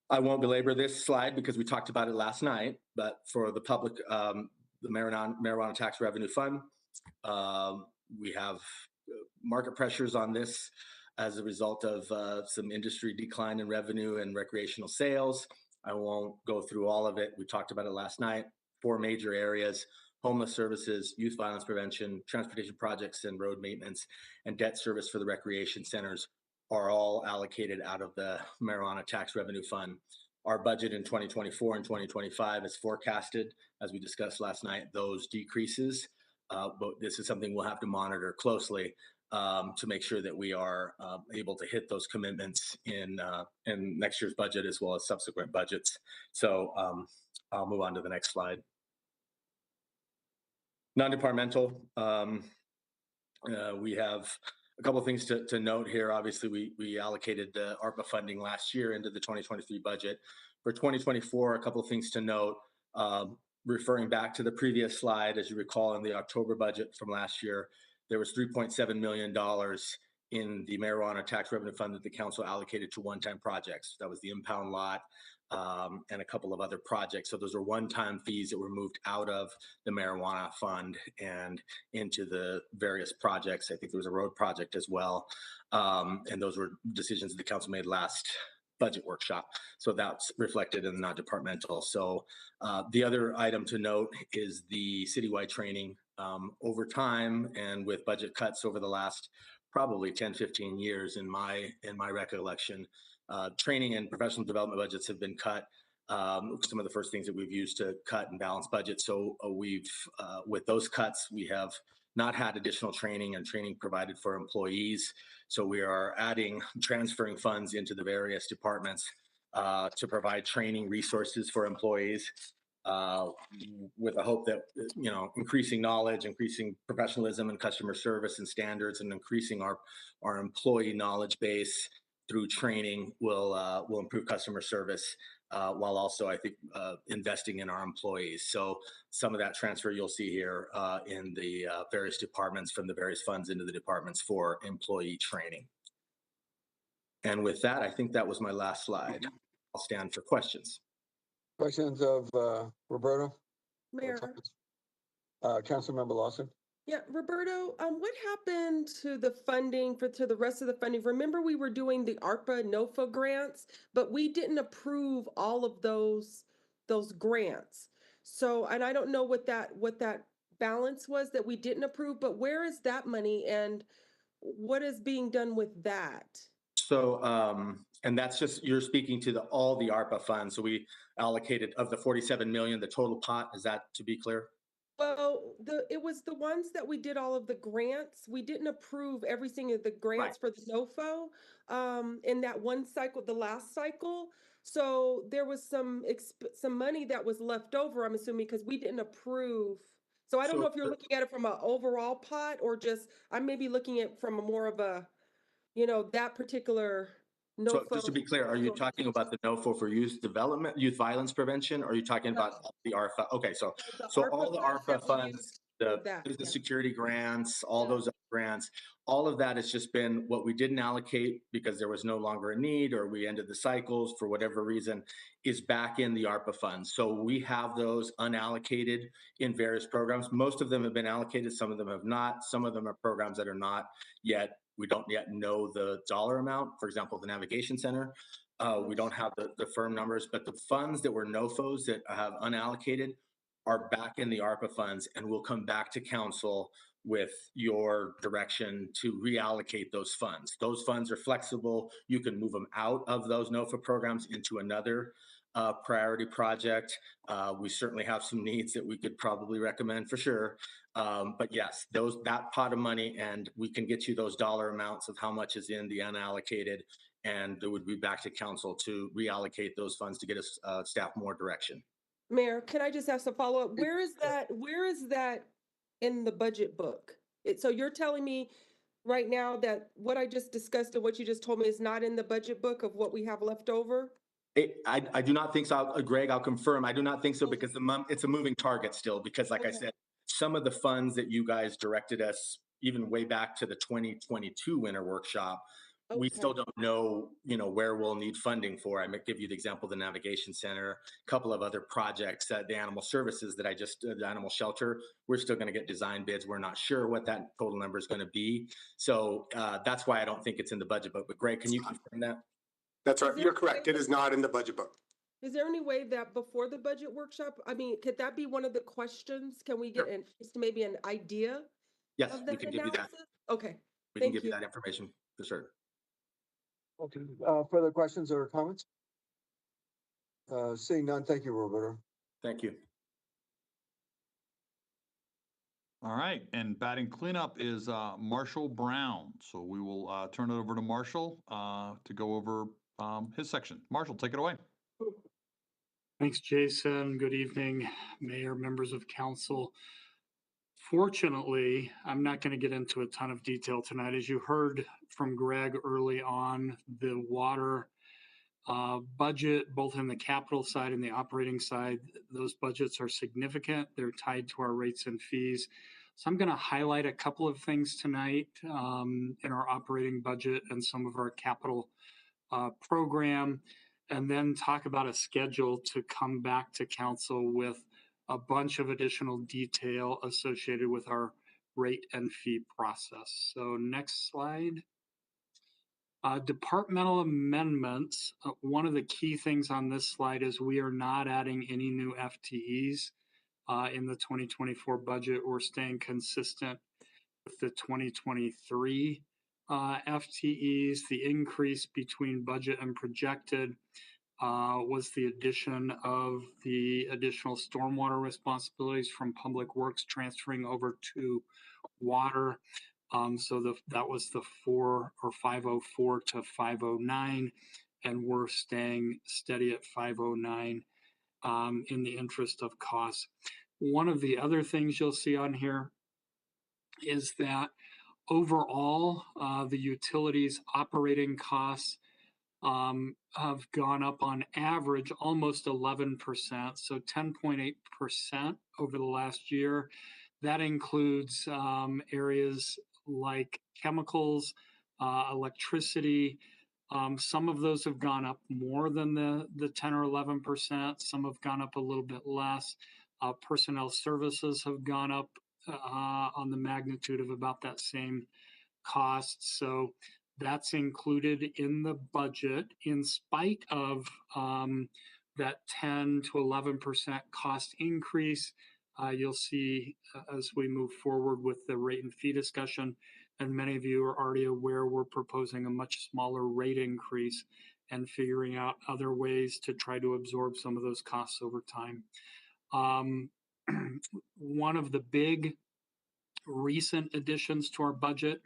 I won't belabor this slide because we talked about it last night, but for the public, the Marijuana Tax Revenue Fund, we have market pressures on this as a result of some industry decline in revenue and recreational sales. I won't go through all of it. We talked about it last night. 4 major areas: homeless services, youth violence prevention, transportation projects and road maintenance, and debt service for the recreation centers are all allocated out of the Marijuana Tax Revenue Fund. Our budget in 2024 and 2025 is forecasted, as we discussed last night, those decreases. But this is something we'll have to monitor closely to make sure that we are able to hit those commitments in next year's budget as well as subsequent budgets. So I'll move on to the next slide. Non-departmental, we have a couple of things to note here. Obviously, we allocated the ARPA funding last year into the 2023 budget. For 2024, a couple of things to note. Referring back to the previous slide, as you recall, in the October budget from last year, there was $3.7 million in the Marijuana Tax Revenue Fund that the council allocated to one-time projects. That was the impound lot and a couple of other projects. So those are one-time fees that were moved out of the marijuana fund and into the various projects. I think there was a road project as well. And those were decisions that the council made last budget workshop. So that's reflected in the non-departmental. So the other item to note is the citywide training. Over time and with budget cuts over the last probably 10, 15 years in my recollection, training and professional development budgets have been cut. Some of the first things that we've used to cut and balance budget. So with those cuts, we have not had additional training and training provided for employees. So we are transferring funds into the various departments to provide training resources for employees with a hope that, increasing knowledge, increasing professionalism and customer service and standards, and increasing our employee knowledge base through training will improve customer service while also, I think, investing in our employees. So some of that transfer you'll see here in the various departments from the various funds into the departments for employee training. And with that, I think that was my last slide. I'll stand for questions. Questions of Roberto? Or Mayor. comments? Councilmember Lawson? Yeah, Roberto, what happened to the funding to the rest of the funding? Remember, we were doing the ARPA NOFA grants, but we didn't approve all of those grants. So, and I don't know what that balance was that we didn't approve, but where is that money and what is being done with that? So, and that's just, you're speaking to all the ARPA funds. So we allocated of the 47 million, the total pot, is that to be clear? Well, it was the ones that we did all of the grants. We didn't approve every single the grants for the NOFO in that one cycle, the last cycle. So there was some money that was left over, I'm assuming, because we didn't approve. So I don't know if you're looking at it from an overall pot or just, I may be looking at from a more of a, that particular NOFO. So just to be clear, are you talking about the NOFO for youth development, youth violence prevention? Or are you talking about the ARPA? Okay, so all the ARPA funds, the business security grants, all those other grants, all of that has just been what we didn't allocate because there was no longer a need or we ended the cycles for whatever reason is back in the ARPA funds. So we have those unallocated in various programs. Most of them have been allocated, some of them have not. Some of them are programs that are not yet. We don't yet know the dollar amount. For example, the Navigation Center, we don't have the firm numbers, but the funds that were NOFOs that have unallocated are back in the ARPA funds and will come back to council with your direction to reallocate those funds. Those funds are flexible. You can move them out of those NOFA programs into another priority project. We certainly have some needs that we could probably recommend for sure. But yes, that pot of money, and we can get you those dollar amounts of how much is in the unallocated, and it would be back to council to reallocate those funds to get us staff more direction. Mayor, can I just ask a follow-up? Where is that in the budget book? So you're telling me right now that what I just discussed and what you just told me is not in the budget book of what we have left over? I do not think so. Greg, I'll confirm. I do not think so because it's a moving target still, because like I said, some of the funds that you guys directed us even way back to the 2022 winter workshop, we still don't know, where we'll need funding for. I might give you the example of the Navigation Center, a couple of other projects, the animal services that the animal shelter, we're still going to get design bids. We're not sure what that total number is going to be. So that's why I don't think it's in the budget book. But Greg, can you confirm that? That's right. You're correct. It is not in the budget book. Is there any way that before the budget workshop, I mean, could that be one of the questions? Can we get just maybe an idea? Yes, we can give you that. Okay. We can give you that information for sure. Okay. Further questions or comments? Seeing none, thank you, Roberto. Thank you. All right, and batting cleanup is Marshall Brown. So we will turn it over to Marshall to go over his section. Marshall, take it away. Thanks, Jason. Good evening, Mayor, members of council. Fortunately, I'm not going to get into a ton of detail tonight. As you heard from Greg early on, the water budget, both in the capital side and the operating side, those budgets are significant. They're tied to our rates and fees. So I'm going to highlight a couple of things tonight in our operating budget and some of our capital program, and then talk about a schedule to come back to council with a bunch of additional detail associated with our rate and fee process. So next slide. Departmental amendments. One of the key things on this slide is we are not adding any new FTEs in the 2024 budget. We're staying consistent with the 2023 FTEs. The increase between budget and projected was the addition of the additional stormwater responsibilities from Public Works transferring over to water. So that was the 504 to 509, and we're staying steady at 509 in the interest of cost. One of the other things you'll see on here is that overall, the utilities operating costs have gone up on average almost 11%, so 10.8% over the last year. That includes areas like chemicals, electricity, Some of those have gone up more than the 10 or 11%. Some have gone up a little bit less. Personnel services have gone up on the magnitude of about that same cost. So that's included in the budget in spite of that 10 to 11% cost increase. You'll see as we move forward with the rate and fee discussion, and many of you are already aware, we're proposing a much smaller rate increase and figuring out other ways to try to absorb some of those costs over time. One of the big recent additions to our budget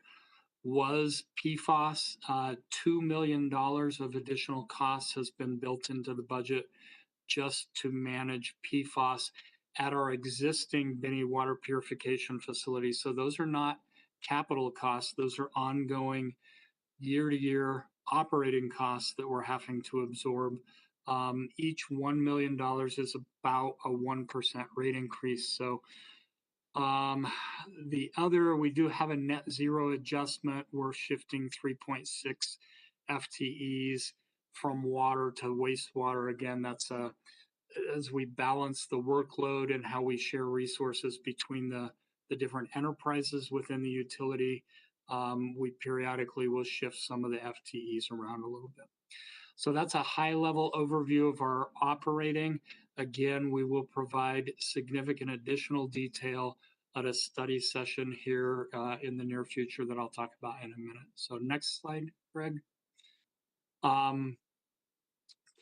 was PFAS. $2 million of additional costs has been built into the budget just to manage PFAS at our existing Binney water purification facility. So those are not capital costs. Those are ongoing year-to-year operating costs that we're having to absorb. Each $1 million is about a 1% rate increase. So the other, we do have a net zero adjustment. We're shifting 3.6 FTEs from water to wastewater. Again, that's as we balance the workload and how we share resources between the different enterprises within the utility, we periodically will shift some of the FTEs around a little bit. So that's a high-level overview of our operating. Again, we will provide significant additional detail at a study session here in the near future that I'll talk about in a minute. So next slide, Greg.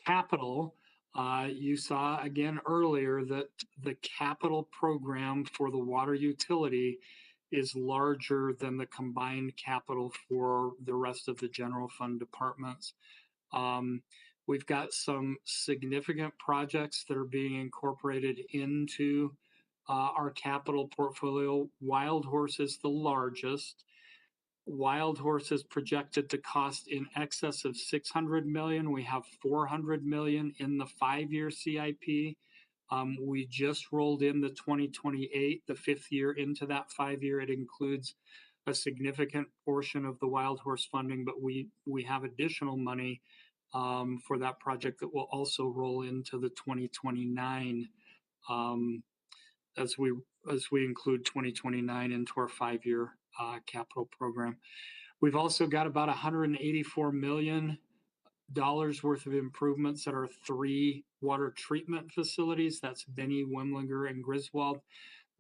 Capital, you saw again earlier that the capital program for the water utility is larger than the combined capital for the rest of the general fund departments. We've got some significant projects that are being incorporated into our capital portfolio. Wild Horse is the largest. Wild Horse is projected to cost in excess of $600 million. We have $400 million in the 5-year CIP. We just rolled in the 2028, the 5th year into that 5-year. It includes a significant portion of the Wild Horse funding, but we have additional money for that project that will also roll into the 2029 as we include 2029 into our 5-year capital program. We've also got about $184 million worth of improvements at our 3 water treatment facilities. That's Binney, Wemlinger, and Griswold.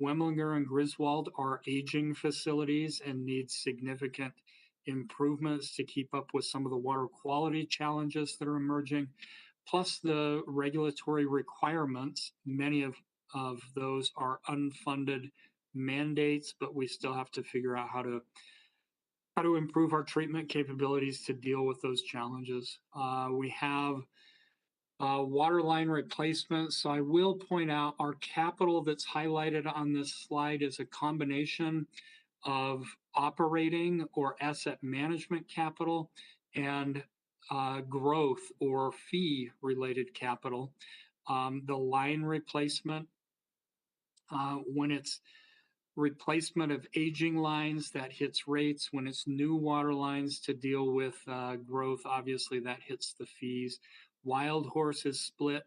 Wemlinger and Griswold are aging facilities and need significant improvements to keep up with some of the water quality challenges that are emerging, plus the regulatory requirements. Many of those are unfunded mandates, but we still have to figure out how to improve our treatment capabilities to deal with those challenges. We have water line replacement. So I will point out our capital that's highlighted on this slide is a combination of operating or asset management capital and growth or fee related capital. The line replacement, when it's replacement of aging lines, that hits rates. When it's new water lines to deal with growth, obviously that hits the fees. Wild Horse is split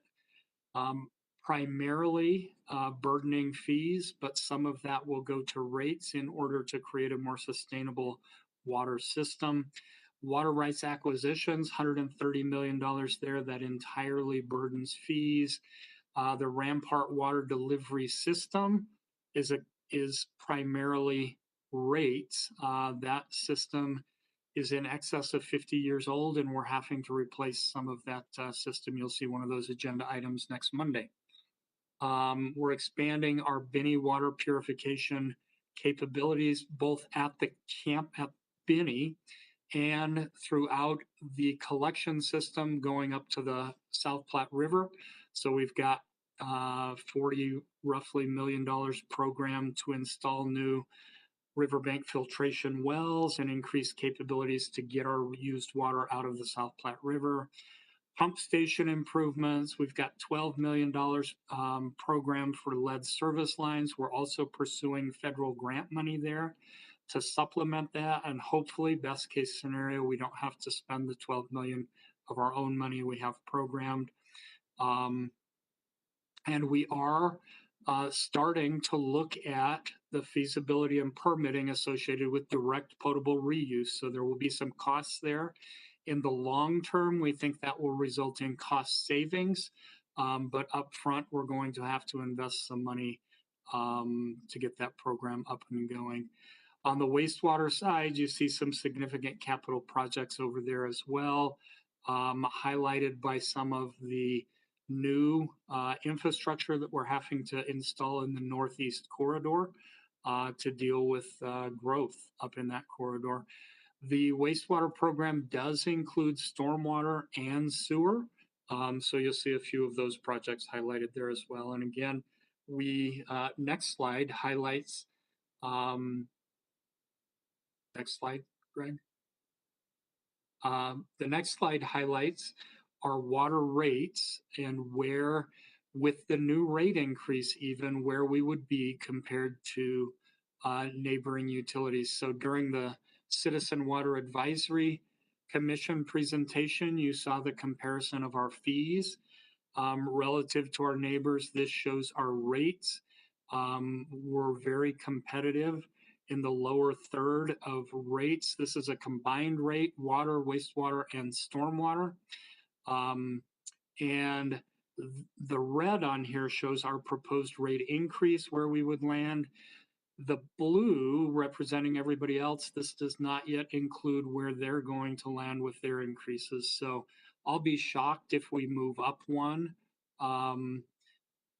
primarily burdening fees, but some of that will go to rates in order to create a more sustainable water system. Water rights acquisitions, $130 million there, that entirely burdens fees. The Rampart Water Delivery System is primarily rates. That system is in excess of 50 years old, and we're having to replace some of that system. You'll see one of those agenda items next Monday. We're expanding our Binney water purification capabilities, both at the camp at Binney and throughout the collection system going up to the South Platte River. So we've got roughly $40 million programmed to install new riverbank filtration wells and increase capabilities to get our used water out of the South Platte River. Pump station improvements, we've got $12 million programmed for lead service lines. We're also pursuing federal grant money there to supplement that. And hopefully, best case scenario, we don't have to spend the 12 million of our own money we have programmed. And we are starting to look at the feasibility and permitting associated with direct potable reuse. So there will be some costs there. In the long term, we think that will result in cost savings. But upfront, we're going to have to invest some money to get that program up and going. On the wastewater side, you see some significant capital projects over there as well, highlighted by some of the new infrastructure that we're having to install in the Northeast Corridor to deal with growth up in that corridor. The wastewater program does include stormwater and sewer. So you'll see a few of those projects highlighted there as well. And again, next slide highlights, next slide, Greg. The next slide highlights our water rates and where, with the new rate increase, even where we would be compared to neighboring utilities. So during the Citizen Water Advisory Commission presentation, you saw the comparison of our fees relative to our neighbors. This shows our rates. We're very competitive in the lower third of rates. This is a combined rate, water, wastewater, and stormwater. And the red on here shows our proposed rate increase, where we would land. The blue representing everybody else, this does not yet include where they're going to land with their increases. So I'll be shocked if we move up one.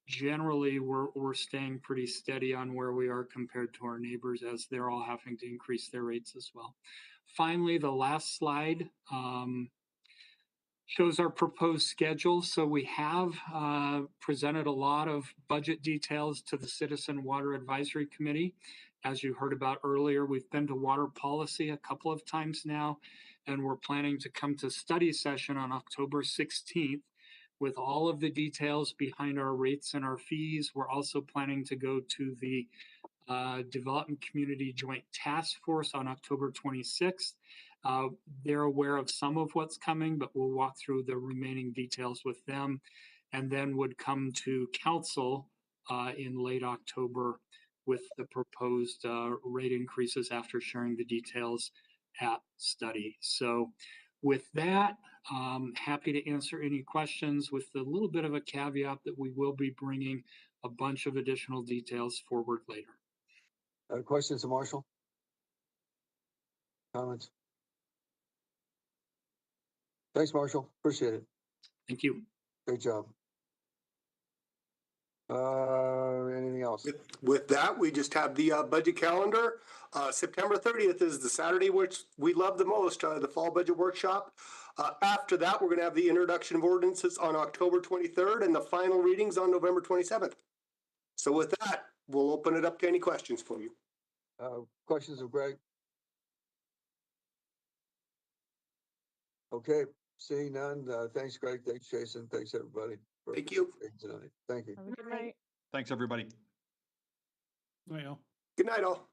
Generally, we're staying pretty steady on where we are compared to our neighbors, as they're all having to increase their rates as well. Finally, the last slide shows our proposed schedule. So we have presented a lot of budget details to the Citizen Water Advisory Committee. As you heard about earlier, we've been to water policy a couple of times now, and we're planning to come to study session on October 16th with all of the details behind our rates and our fees. We're also planning to go to the Development Community Joint Task Force on October 26th. They're aware of some of what's coming, but we'll walk through the remaining details with them, and then would come to council in late October with the proposed rate increases after sharing the details at study. So with that, happy to answer any questions, with a little bit of a caveat that we will be bringing a bunch of additional details forward later. Questions to Marshall? Comments? Thanks, Marshall. Appreciate it. Thank you. Great job. Anything else? With that, we just have the budget calendar. September 30th is the Saturday, which we love the most, the fall budget workshop. After that, we're going to have the introduction of ordinances on October 23rd and the final readings on November 27th. So with that, we'll open it up to any questions for you. Questions of Greg? Okay, seeing none. Thanks, Greg. Thanks, Jason. Thanks, everybody. Thank you. Tonight. Thank you. Have a good night. Thanks, everybody. Well. Good night, all.